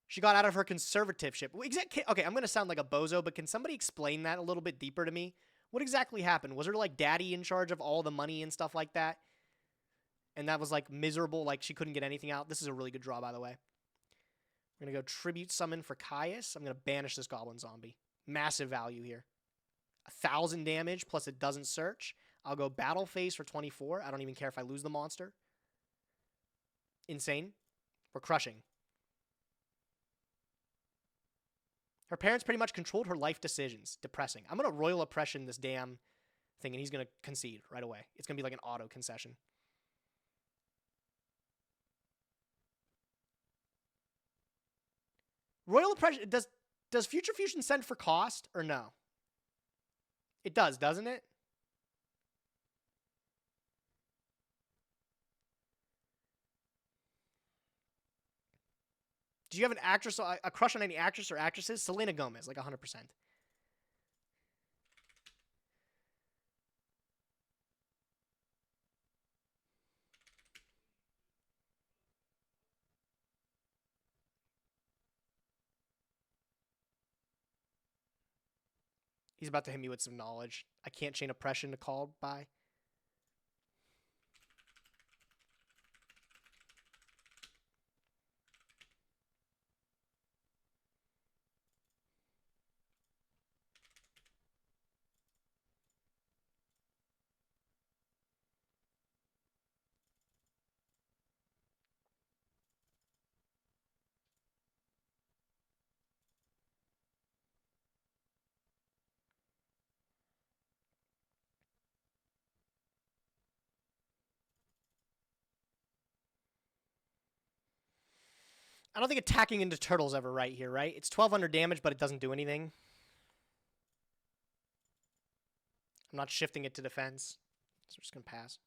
She got out of her conservativeship. Okay, I'm going to sound like a bozo, but can somebody explain that a little bit deeper to me? What exactly happened? Was her, like, daddy in charge of all the money and stuff like that? And that was, like, miserable, like she couldn't get anything out? This is a really good draw, by the way. We're going to go Tribute Summon for Caius. I'm going to banish this Goblin Zombie. Massive value here. 1,000 damage, plus it doesn't search. I'll go Battle Phase for 24. I don't even care if I lose the monster. Insane. We're crushing. Her parents pretty much controlled her life decisions. Depressing. I'm going to Royal Oppression this damn thing, and he's going to concede right away. It's going to be like an auto concession. Royal Oppression, does Future Fusion send for cost or no? It does, doesn't it? Do you have an actress, a crush on any actress or actresses? Selena Gomez, like 100%. He's about to hit me with some knowledge. I can't chain Oppression to call by. I don't think attacking into Turtle's ever right here, right? It's 1,200 damage, but it doesn't do anything. I'm not shifting it to defense, so we're just going to pass.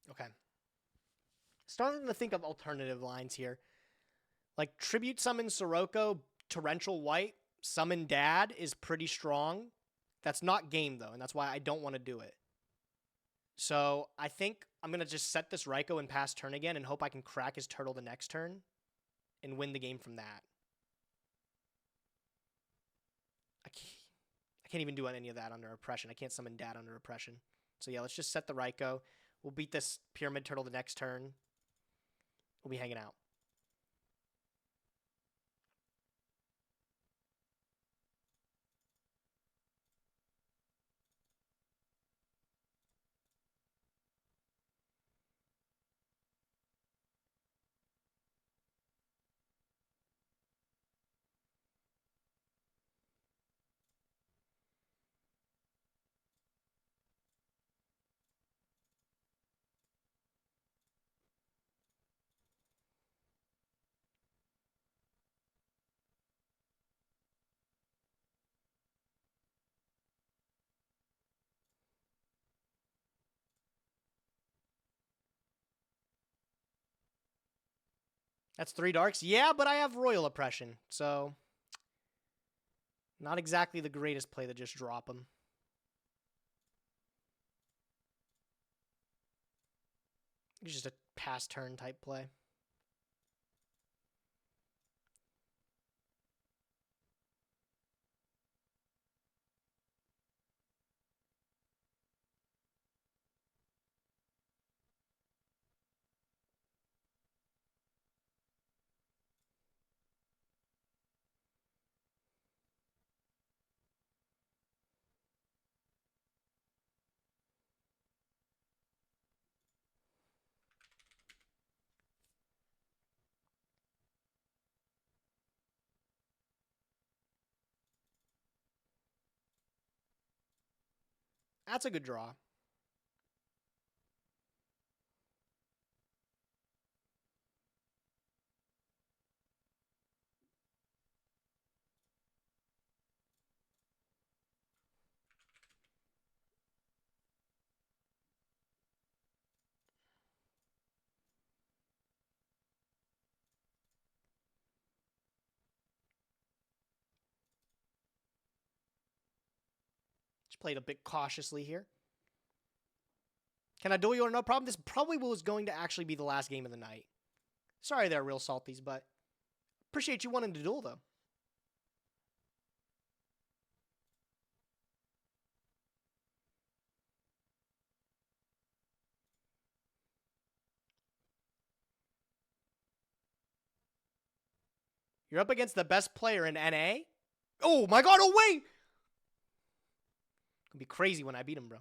Okay. Starting to think of alternative lines here. Like Tribute Summon Sirocco, Torrential White, Summon Dad is pretty strong. That's not game, though, and that's why I don't want to do it. So I think I'm going to just set this Raikou and pass turn again and hope I can crack his turtle the next turn and win the game from that. I can't even do any of that under Oppression. I can't summon Dad under Oppression. So yeah, let's just set the Raikou. We'll beat this Pyramid Turtle the next turn. We'll be hanging out. That's 3 darks. Yeah, but I have Royal Oppression, so not exactly the greatest play to just drop him. It's just a pass turn type play. That's a good draw. Just played a bit cautiously here. Can I duel you or no problem? This probably was going to actually be the last game of the night. Sorry there, real salties, but appreciate you wanting to duel, though. You're up against the best player in NA? Oh my god, oh wait! It'll be crazy when I beat him, bro.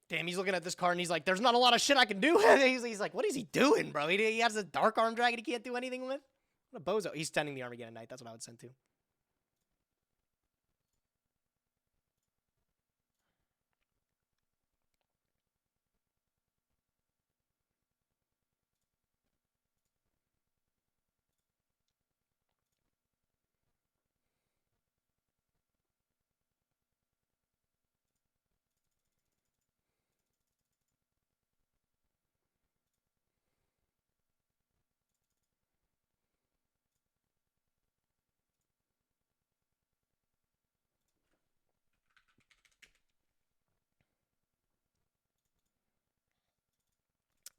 Damn, he's looking at this card and he's like, there's not a lot of shit I can do. he's like, what is he doing, bro? He has a Dark Arm Dragon he can't do anything with? What a bozo. He's sending the Armageddon Knight. That's what I would send to.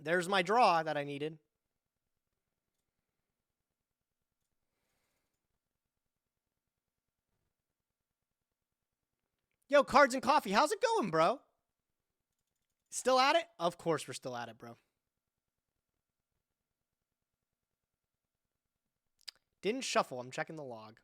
There's my draw that I needed. Yo, Cards and Coffee, how's it going, bro? Still at it? Of course we're still at it, bro. Didn't shuffle. I'm checking the log.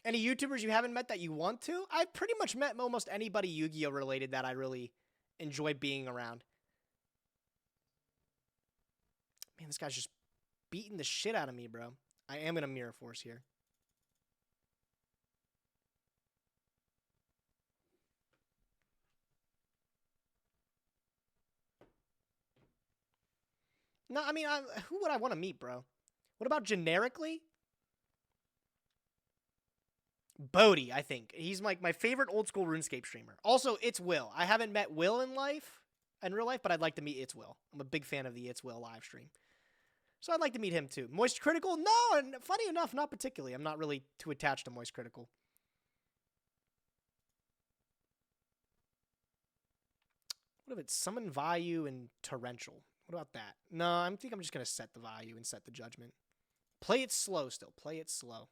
Any YouTubers you haven't met that you want to? I've pretty much met almost anybody Yu-Gi-Oh related that I really enjoy being around. Man, this guy's just beating the shit out of me, bro. I am in a Mirror Force here. No, I mean, who would I want to meet, bro? What about generically? Bodhi, I think. He's like my favorite old school RuneScape streamer. Also, It's Will. I haven't met Will in real life, but I'd like to meet It's Will. I'm a big fan of the It's Will live stream. So I'd like to meet him too. Moist Critical? No, and funny enough, not particularly. I'm not really too attached to Moist Critical. What if it's Summon Vayu and Torrential? What about that? No, I think I'm just going to set the Vayu and set the Judgment. Play it slow still. Play it slow.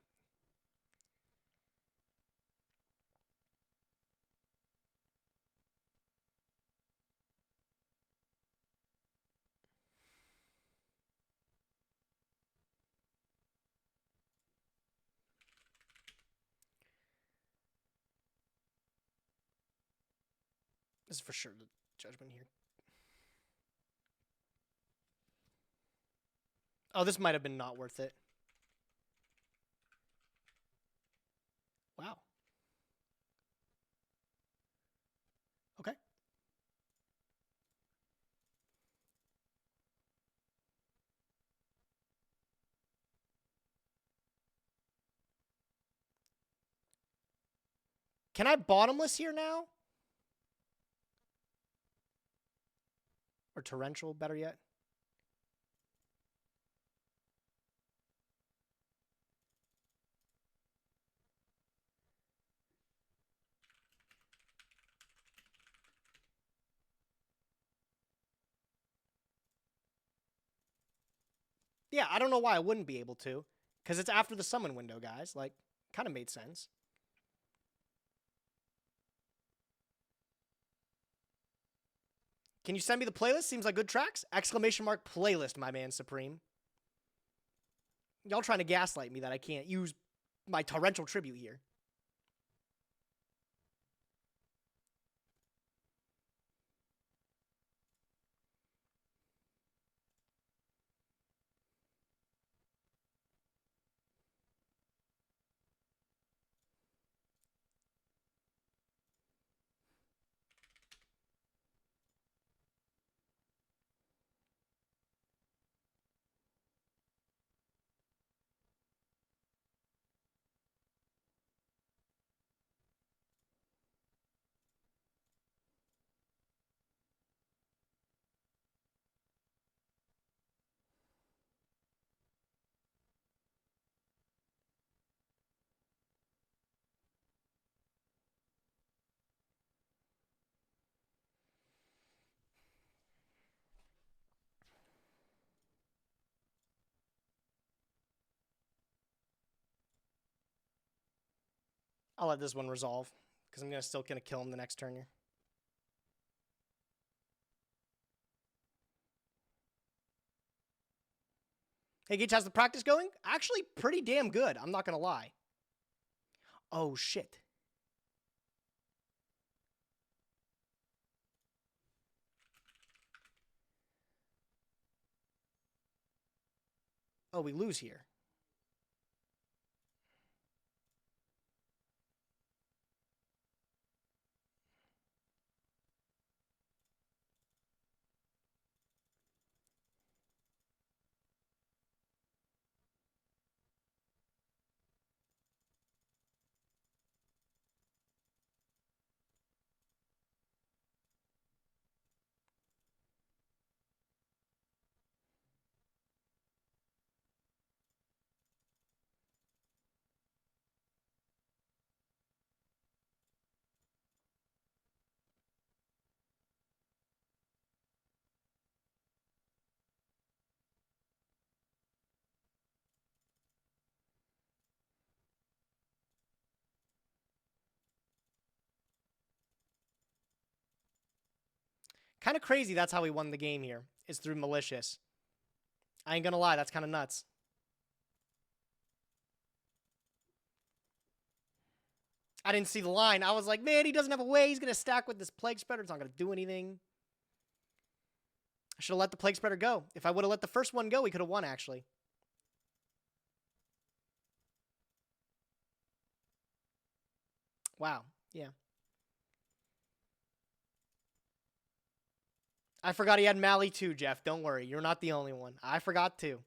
This is for sure the Judgment here. Oh, this might have been not worth it. Wow. Okay. Can I bottomless here now? Or torrential, better yet? Yeah, I don't know why I wouldn't be able to. Because it's after the summon window, guys. Like, kind of made sense. Can you send me the playlist? Seems like good tracks. Exclamation mark playlist, my man Supreme. Y'all trying to gaslight me that I can't use my torrential tribute here. I'll let this one resolve. Because I'm still going to kill him the next turn here. Hey, Gage, how's the practice going? Actually, pretty damn good. I'm not going to lie. Oh, shit. Oh, we lose here. Kind of crazy that's how we won the game here, is through malicious. I ain't gonna lie, that's kind of nuts. I didn't see the line. I was like, man, he doesn't have a way. He's gonna stack with this Plague Spreader. It's not gonna do anything. I should have let the Plague Spreader go. If I would have let the first one go, we could have won, actually. Wow, yeah. I forgot he had Mally too, Jeff. Don't worry. You're not the only one. I forgot too.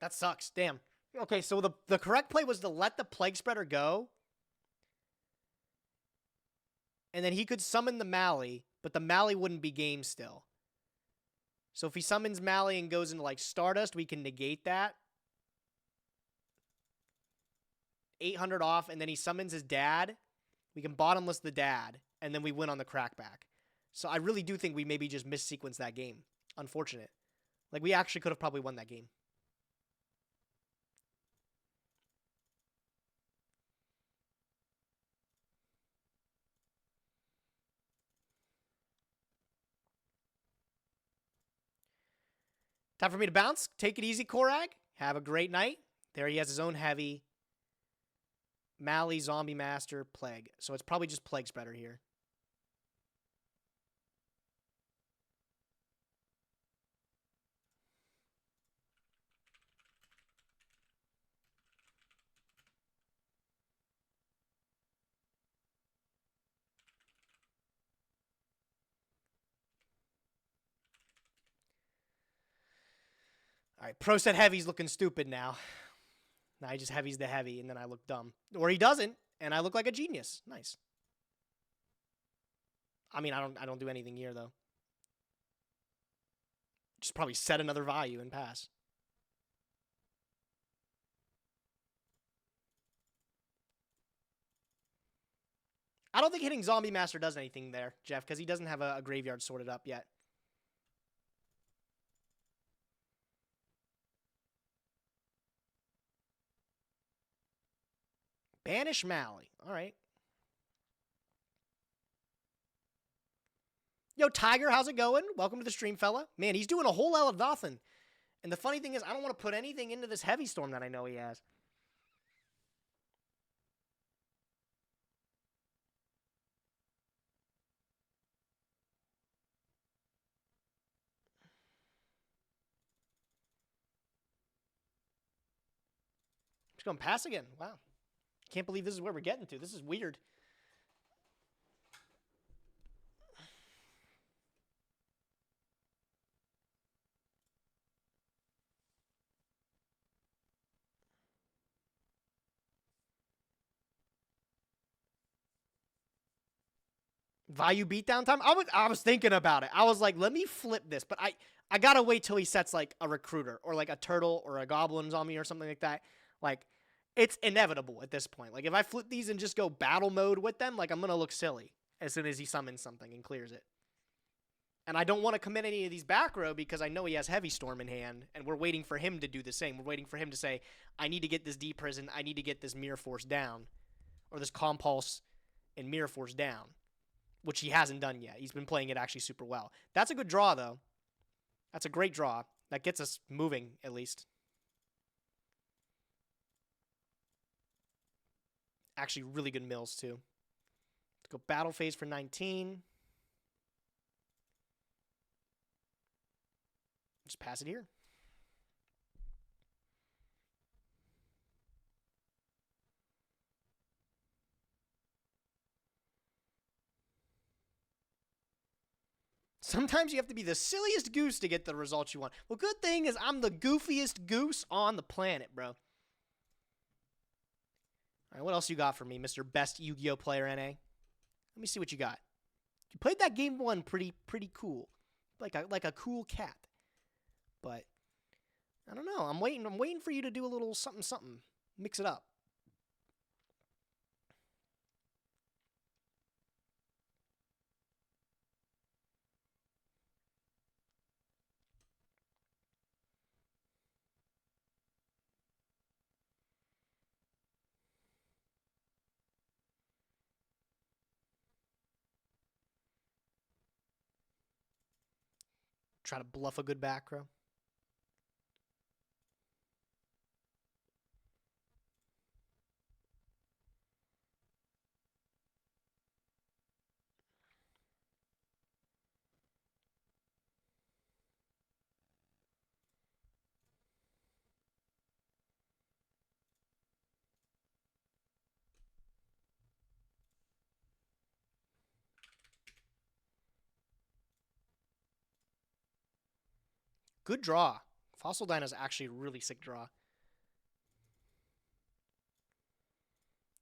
That sucks. Damn. Okay, so the correct play was to let the Plague Spreader go. And then he could summon the Mally, but the Mally wouldn't be game still. So if he summons Mally and goes into like Stardust, we can negate that. 800 off, and then he summons his dad. We can bottomless the dad, and then we win on the crackback. So I really do think we maybe just missequenced that game. Unfortunate. Like, we actually could have probably won that game. Time for me to bounce. Take it easy, Korag. Have a great night. There he has his own heavy. Mally, Zombie Master, Plague. So it's probably just Plague Spreader here. All right, Pro said heavy's looking stupid now. Now he just heavies the heavy, and then I look dumb. Or he doesn't, and I look like a genius. Nice. I mean, I don't do anything here, though. Just probably set another value and pass. I don't think hitting Zombie Master does anything there, Jeff, because he doesn't have a graveyard sorted up yet. Banish Mally. All right. Yo, Tiger, how's it going? Welcome to the stream, fella. Man, he's doing a whole lot of nothing. And the funny thing is, I don't want to put anything into this heavy storm that I know he has. Just going to pass again. Wow. Can't believe this is where we're getting to. This is weird. Value beatdown time? I was thinking about it. I was like, let me flip this. But I got to wait till he sets like a recruiter or like a turtle or a goblins on me or something like that. Like, it's inevitable at this point. Like, if I flip these and just go battle mode with them, like, I'm going to look silly as soon as he summons something and clears it. And I don't want to commit any of these back row because I know he has Heavy Storm in hand, and we're waiting for him to do the same. We're waiting for him to say, I need to get this Deep Prison, I need to get this Mirror Force down, or this Compulse and Mirror Force down, which he hasn't done yet. He's been playing it actually super well. That's a good draw, though. That's a great draw. That gets us moving, at least. Actually, really good mills, too. Let's go Battle Phase for 19. Just pass it here. Sometimes you have to be the silliest goose to get the results you want. Well, good thing is I'm the goofiest goose on the planet, bro. All right, what else you got for me, Mr. Best Yu-Gi-Oh player NA? Let me see what you got. You played that game one pretty cool. Like a cool cat. But I don't know. I'm waiting for you to do a little something. Mix it up. Try to bluff a good back row. Good draw. Fossil Dyna's actually a really sick draw.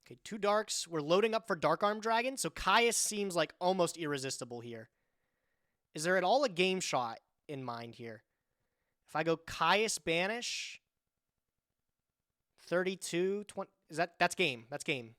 Okay, 2 darks. We're loading up for Dark Arm Dragon, so Caius seems like almost irresistible here. Is there at all a game shot in mind here? If I go Caius Banish, 32, 20, that's game. That's game.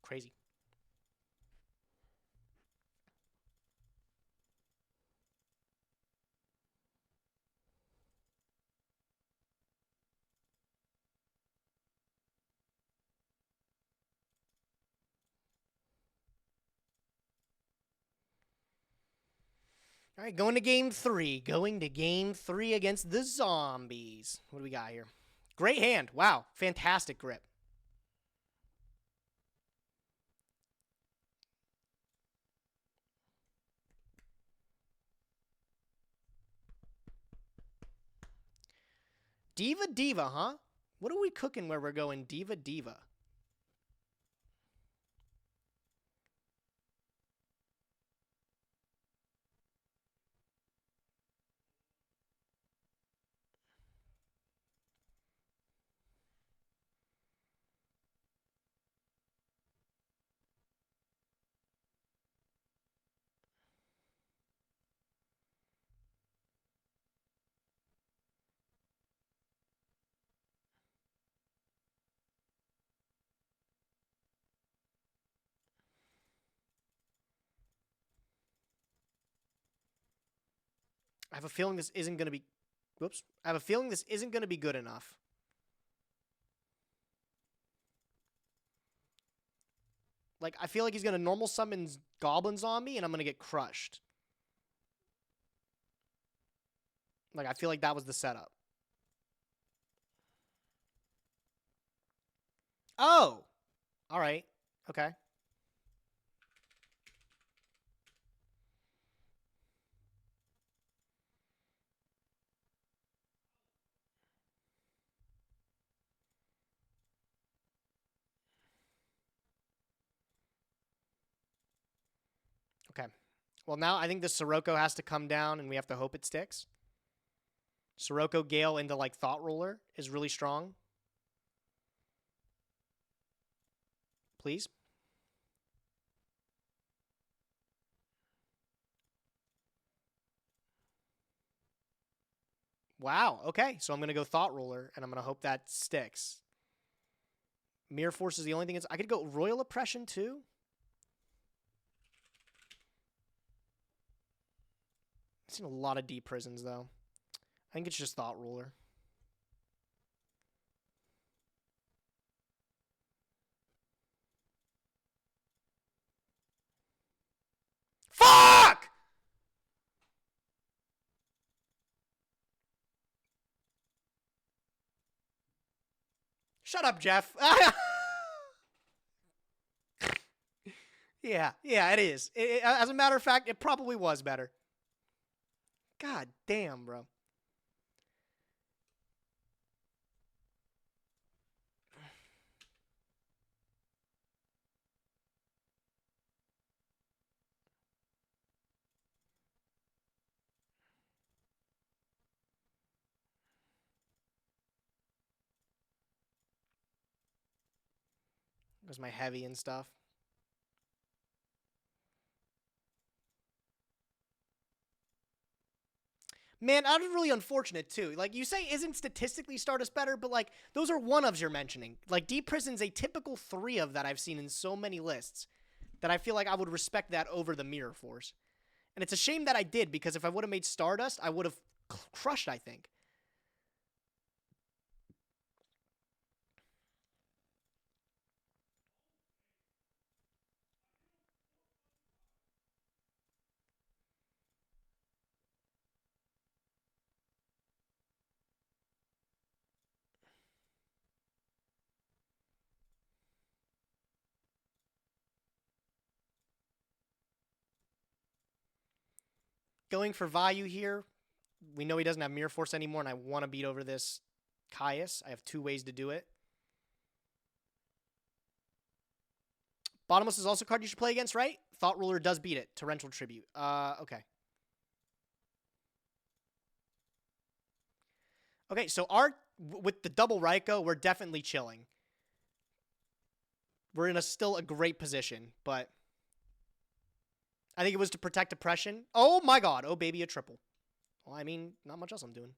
Crazy. All right, going to game 3. Going to game 3 against the zombies. What do we got here? Great hand. Wow, fantastic grip. Diva, huh? What are we cooking where we're going Diva? I have a feeling this isn't going to be... Whoops. I have a feeling this isn't going to be good enough. Like, I feel like he's going to normal summon goblins on me, and I'm going to get crushed. Like, I feel like that was the setup. Oh! Alright. Okay. Okay. Well, now I think the Sirocco has to come down, and we have to hope it sticks. Sirocco Gale into, like, Thought Ruler is really strong. Please. Wow. Okay. So I'm going to go Thought Ruler, and I'm going to hope that sticks. Mirror Force is the only thing. I could go Royal Oppression, too. I've seen a lot of deep prisons, though. I think it's just Thought Ruler. Fuck! Shut up, Jeff. Yeah, it is. As a matter of fact, it probably was better. God damn, bro. There's my heavy and stuff. Man, that was really unfortunate, too. Like, you say isn't statistically Stardust better, but, like, those are one-ofs you're mentioning. Like, Deep Prison's a typical 3 of that I've seen in so many lists that I feel like I would respect that over the Mirror Force. And it's a shame that I did, because if I would have made Stardust, I would have crushed, I think. Going for Vayu here. We know he doesn't have Mirror Force anymore, and I want to beat over this Caius. I have 2 ways to do it. Bottomless is also a card you should play against, right? Thought Ruler does beat it. Torrential Tribute. Okay. Okay, so with the double Raikou, we're definitely chilling. We're in still a great position, but I think it was to protect oppression. Oh my god. Oh baby, a triple. Well, I mean, not much else I'm doing.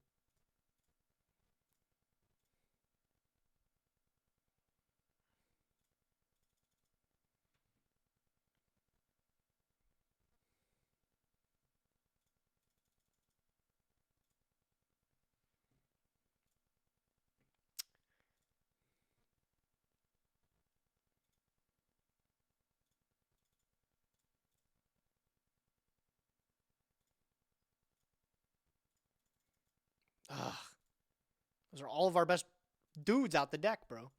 Those are all of our best dudes out the deck, bro.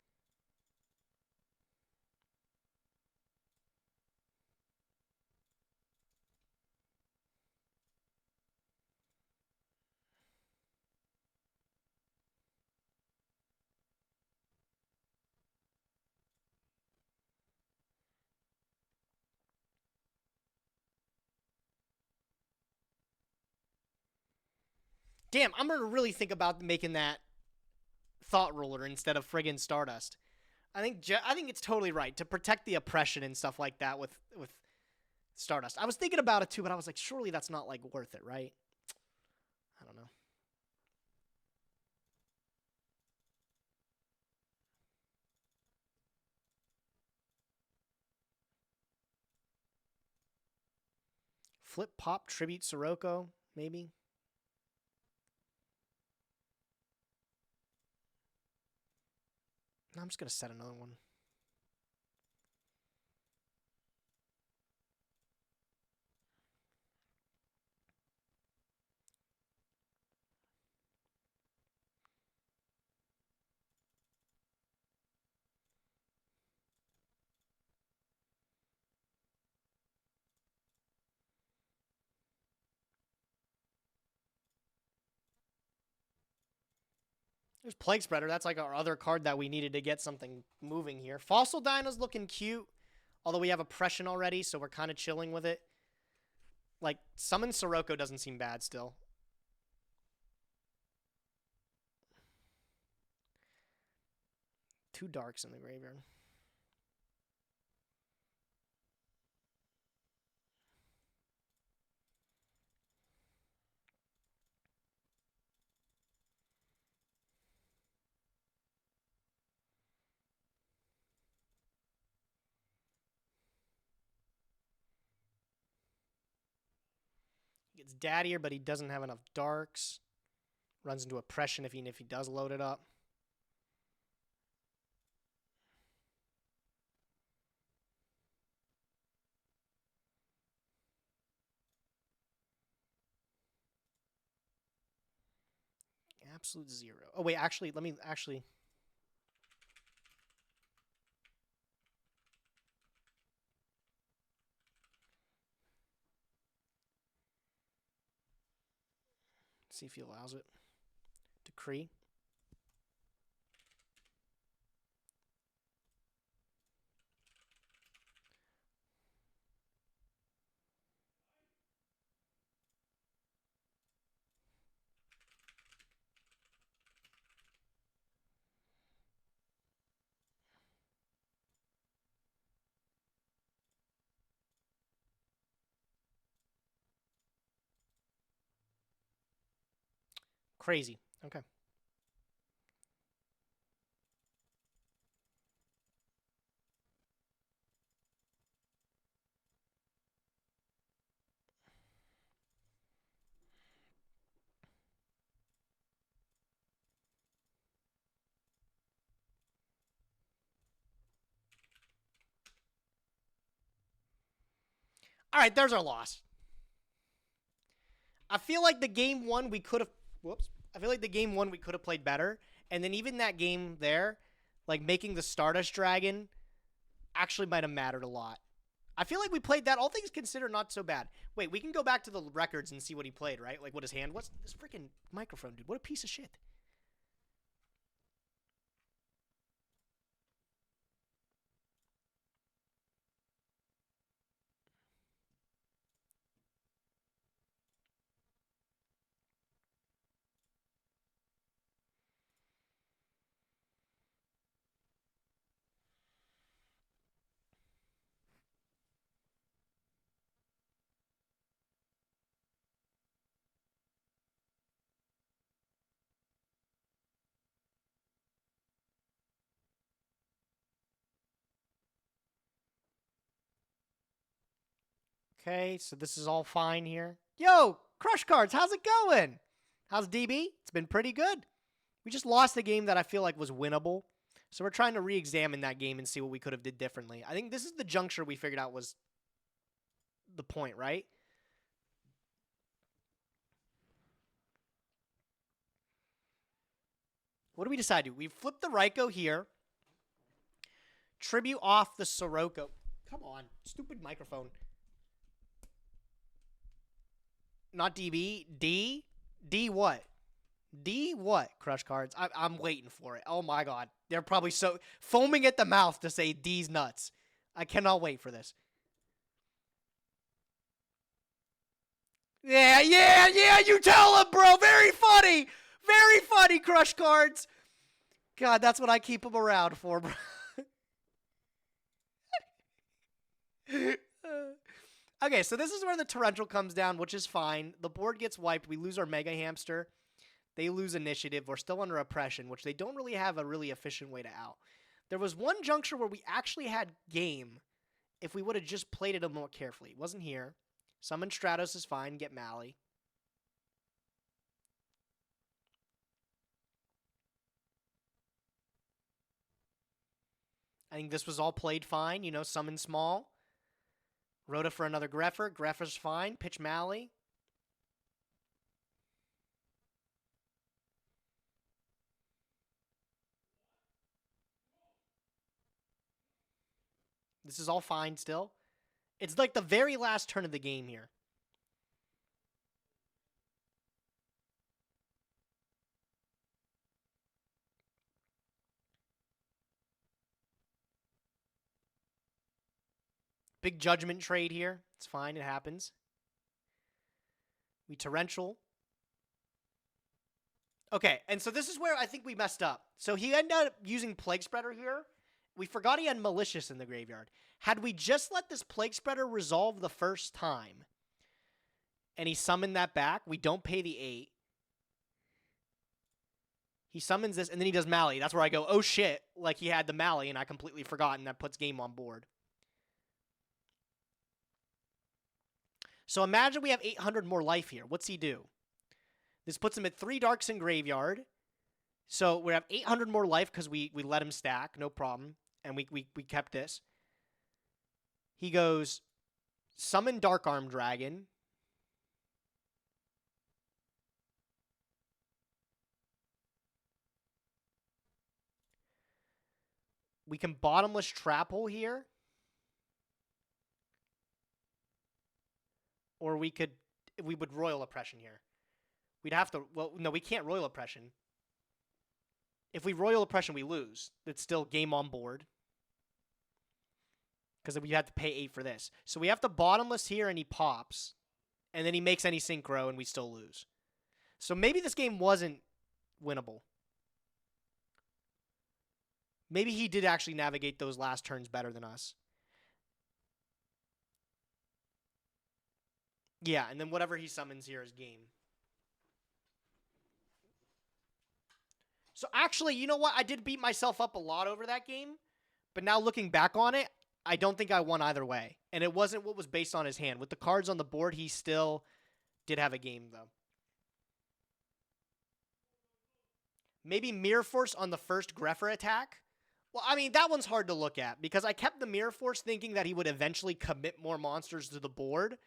Damn, I'm going to really think about making that Thought Ruler instead of friggin' Stardust. I think it's totally right to protect the oppression and stuff like that with Stardust. I was thinking about it too, but I was like, surely that's not like worth it, right? I don't know. Flip Pop Tribute Sirocco, maybe. No, I'm just gonna set another one. There's Plague Spreader. That's like our other card that we needed to get something moving here. Fossil Dino's looking cute, although we have Oppression already, so we're kind of chilling with it. Like, Summon Sirocco doesn't seem bad still. Two Darks in the graveyard. He gets Daddier, but he doesn't have enough Darks. Runs into Oppression if he does load it up. Absolute zero. Oh, wait, actually, let me actually... see if he allows it. Decree. Crazy. Okay. All right, there's our loss. I feel like the game one we could have... Whoops. I feel like the game one we could have played better. And then even that game there, like making the Stardust Dragon actually might have mattered a lot. I feel like we played that, all things considered, not so bad. Wait, we can go back to the records and see what he played, right? Like what his hand was. This freaking microphone, dude. What a piece of shit. Okay, so this is all fine here. Yo, Crush Cards, how's it going? How's DB? It's been pretty good. We just lost a game that I feel like was winnable. So we're trying to re-examine that game and see what we could have did differently. I think this is the juncture we figured out was the point, right? What do we decide to do? We flip the Raikou here. Tribute off the Sirocco. Come on. Stupid microphone. Not DB. D? D what? D what? Crush Cards. I'm waiting for it. Oh my god. They're probably so foaming at the mouth to say D's nuts. I cannot wait for this. Yeah, you tell him, bro. Very funny. Very funny, Crush Cards. God, that's what I keep him around for, bro. Okay, so this is where the Torrential comes down, which is fine. The board gets wiped. We lose our Mega Hamster. They lose initiative. We're still under oppression, which they don't really have a really efficient way to out. There was one juncture where we actually had game if we would have just played it a more carefully. It wasn't here. Summon Stratos is fine. Get Mally. I think this was all played fine. You know, summon small. Rhoda for another Greffer. Greffer's fine. Pitch Mally. This is all fine still. It's like the very last turn of the game here. Big judgment trade here. It's fine. It happens. We Torrential. Okay, and so this is where I think we messed up. So he ended up using Plague Spreader here. We forgot he had Malicious in the graveyard. Had we just let this Plague Spreader resolve the first time, and he summoned that back, we don't pay the 8. He summons this, and then he does Mally. That's where I go, oh shit, like he had the Mally, and I completely forgot, and that puts game on board. So imagine we have 800 more life here. What's he do? This puts him at 3 darks in graveyard. So we have 800 more life because we let him stack, no problem. And we kept this. He goes, summon Dark Arm Dragon. We can Bottomless Trap Hole here. Or we would Royal Oppression here. We'd have to, well, no, we can't Royal Oppression. If we Royal Oppression, we lose. It's still game on board. Because we have to pay 8 for this. So we have to Bottomless here, and he pops. And then he makes any Synchro, and we still lose. So maybe this game wasn't winnable. Maybe he did actually navigate those last turns better than us. Yeah, and then whatever he summons here is game. So actually, you know what? I did beat myself up a lot over that game. But now looking back on it, I don't think I won either way. And it wasn't what was based on his hand. With the cards on the board, he still did have a game, though. Maybe Mirror Force on the first Greffer attack. Well, I mean, that one's hard to look at. Because I kept the Mirror Force thinking that he would eventually commit more monsters to the board.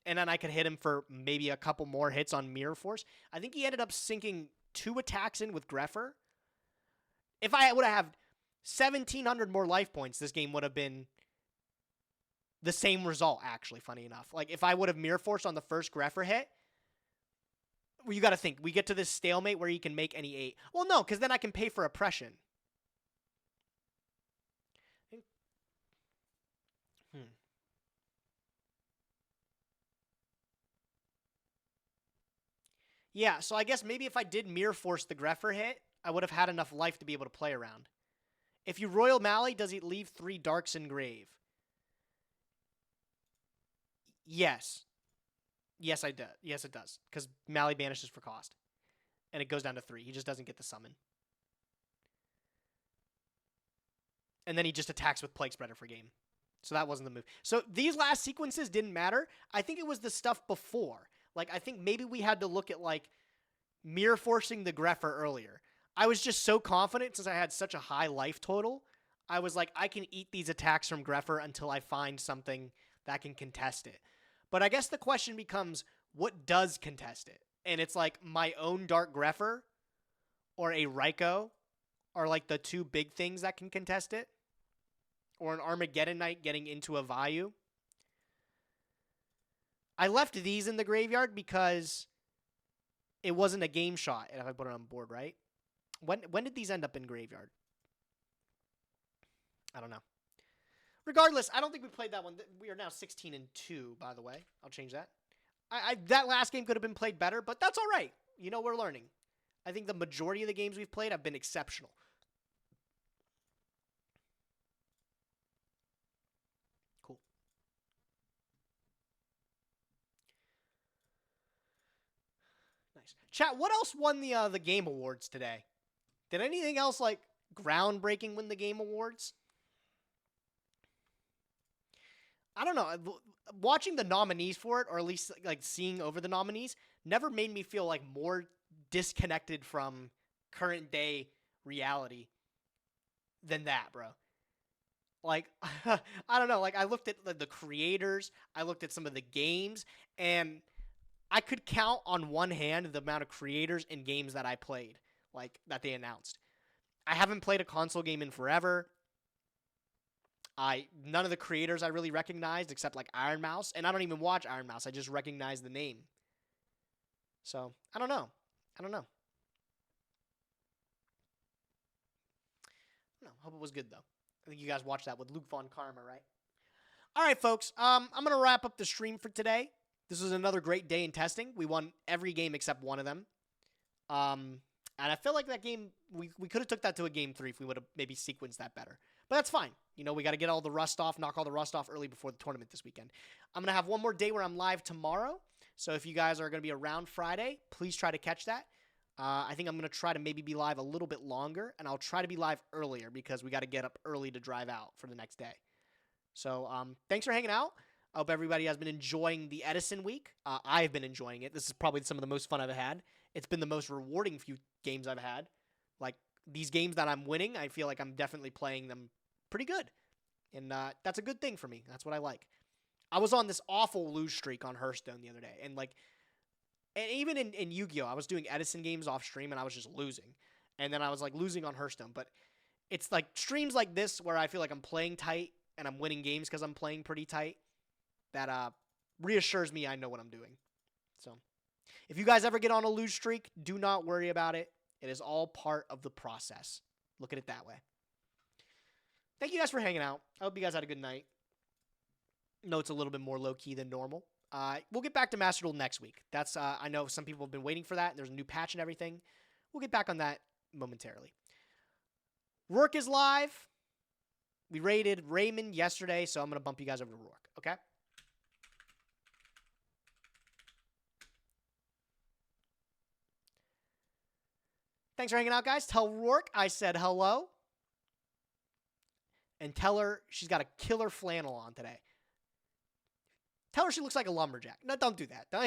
And then I could hit him for maybe a couple more hits on Mirror Force. I think he ended up sinking 2 attacks in with Greffer. If I would have 1,700 more life points, this game would have been the same result, actually, funny enough. Like, if I would have Mirror Force on the first Greffer hit, well, you got to think. We get to this stalemate where he can make any 8. Well, no, because then I can pay for Oppression. Yeah, so I guess maybe if I did Mirror Force the Greffer hit, I would have had enough life to be able to play around. If you Royal Mally, does he leave 3 darks in grave? Yes. Yes, I do. Yes, it does. Because Mally banishes for cost. And it goes down to 3. He just doesn't get the summon. And then he just attacks with Plague Spreader for game. So that wasn't the move. So these last sequences didn't matter. I think it was the stuff before. Like, I think maybe we had to look at, like, Mirror Forcing the Greffer earlier. I was just so confident since I had such a high life total. I was like, I can eat these attacks from Greffer until I find something that can contest it. But I guess the question becomes, what does contest it? And it's like my own Dark Greffer or a Ryko are like the two big things that can contest it. Or an Armageddon Knight getting into a Vayu. I left these in the graveyard because it wasn't a game shot. If I put it on board, right? When did these end up in graveyard? I don't know. Regardless, I don't think we played that one. We are now 16-2, by the way. I'll change that. That last game could have been played better, but that's all right. You know, we're learning. I think the majority of the games we've played have been exceptional. Cool. Nice. Chat, what else won the Game Awards today? Did anything else, like, groundbreaking win the Game Awards? I don't know. Watching the nominees for it, or at least like seeing over the nominees, never made me feel like more disconnected from current day reality than that, bro. Like, I don't know. Like, I looked at the creators, I looked at some of the games, and I could count on one hand the amount of creators and games that I played, like, that they announced. I haven't played a console game in forever. None of the creators I really recognized except like Iron Mouse, and I don't even watch Iron Mouse. I just recognize the name. So I don't know. No, hope it was good though. I think you guys watched that with Luke Von Karma, right? All right, folks. I'm gonna wrap up the stream for today. This was another great day in testing. We won every game except one of them. And I feel like that game we could have took that to a game 3 if we would have maybe sequenced that better. But that's fine. You know, we got to get all the rust off, knock all the rust off early before the tournament this weekend. I'm going to have one more day where I'm live tomorrow. So if you guys are going to be around Friday, please try to catch that. I think I'm going to try to maybe be live a little bit longer, and I'll try to be live earlier because we got to get up early to drive out for the next day. So thanks for hanging out. I hope everybody has been enjoying the Edison week. I've been enjoying it. This is probably some of the most fun I've had. It's been the most rewarding few games I've had. Like, these games that I'm winning, I feel like I'm definitely playing them pretty good. And that's a good thing for me. That's what I like. I was on this awful lose streak on Hearthstone the other day. And even in Yu-Gi-Oh! I was doing Edison games off stream and I was just losing. And then I was like losing on Hearthstone. But it's like streams like this where I feel like I'm playing tight and I'm winning games because I'm playing pretty tight. That reassures me I know what I'm doing. So if you guys ever get on a lose streak, do not worry about it. It is all part of the process. Look at it that way. Thank you guys for hanging out. I hope you guys had a good night. No, it's a little bit more low-key than normal. We'll get back to Master Duel next week. That's I know some people have been waiting for that. There's a new patch and everything. We'll get back on that momentarily. Rourke is live. We raided Raymond yesterday, so I'm going to bump you guys over to Rourke, okay? Thanks for hanging out, guys. Tell Rourke I said hello. And tell her she's got a killer flannel on today. Tell her she looks like a lumberjack. No, don't do that.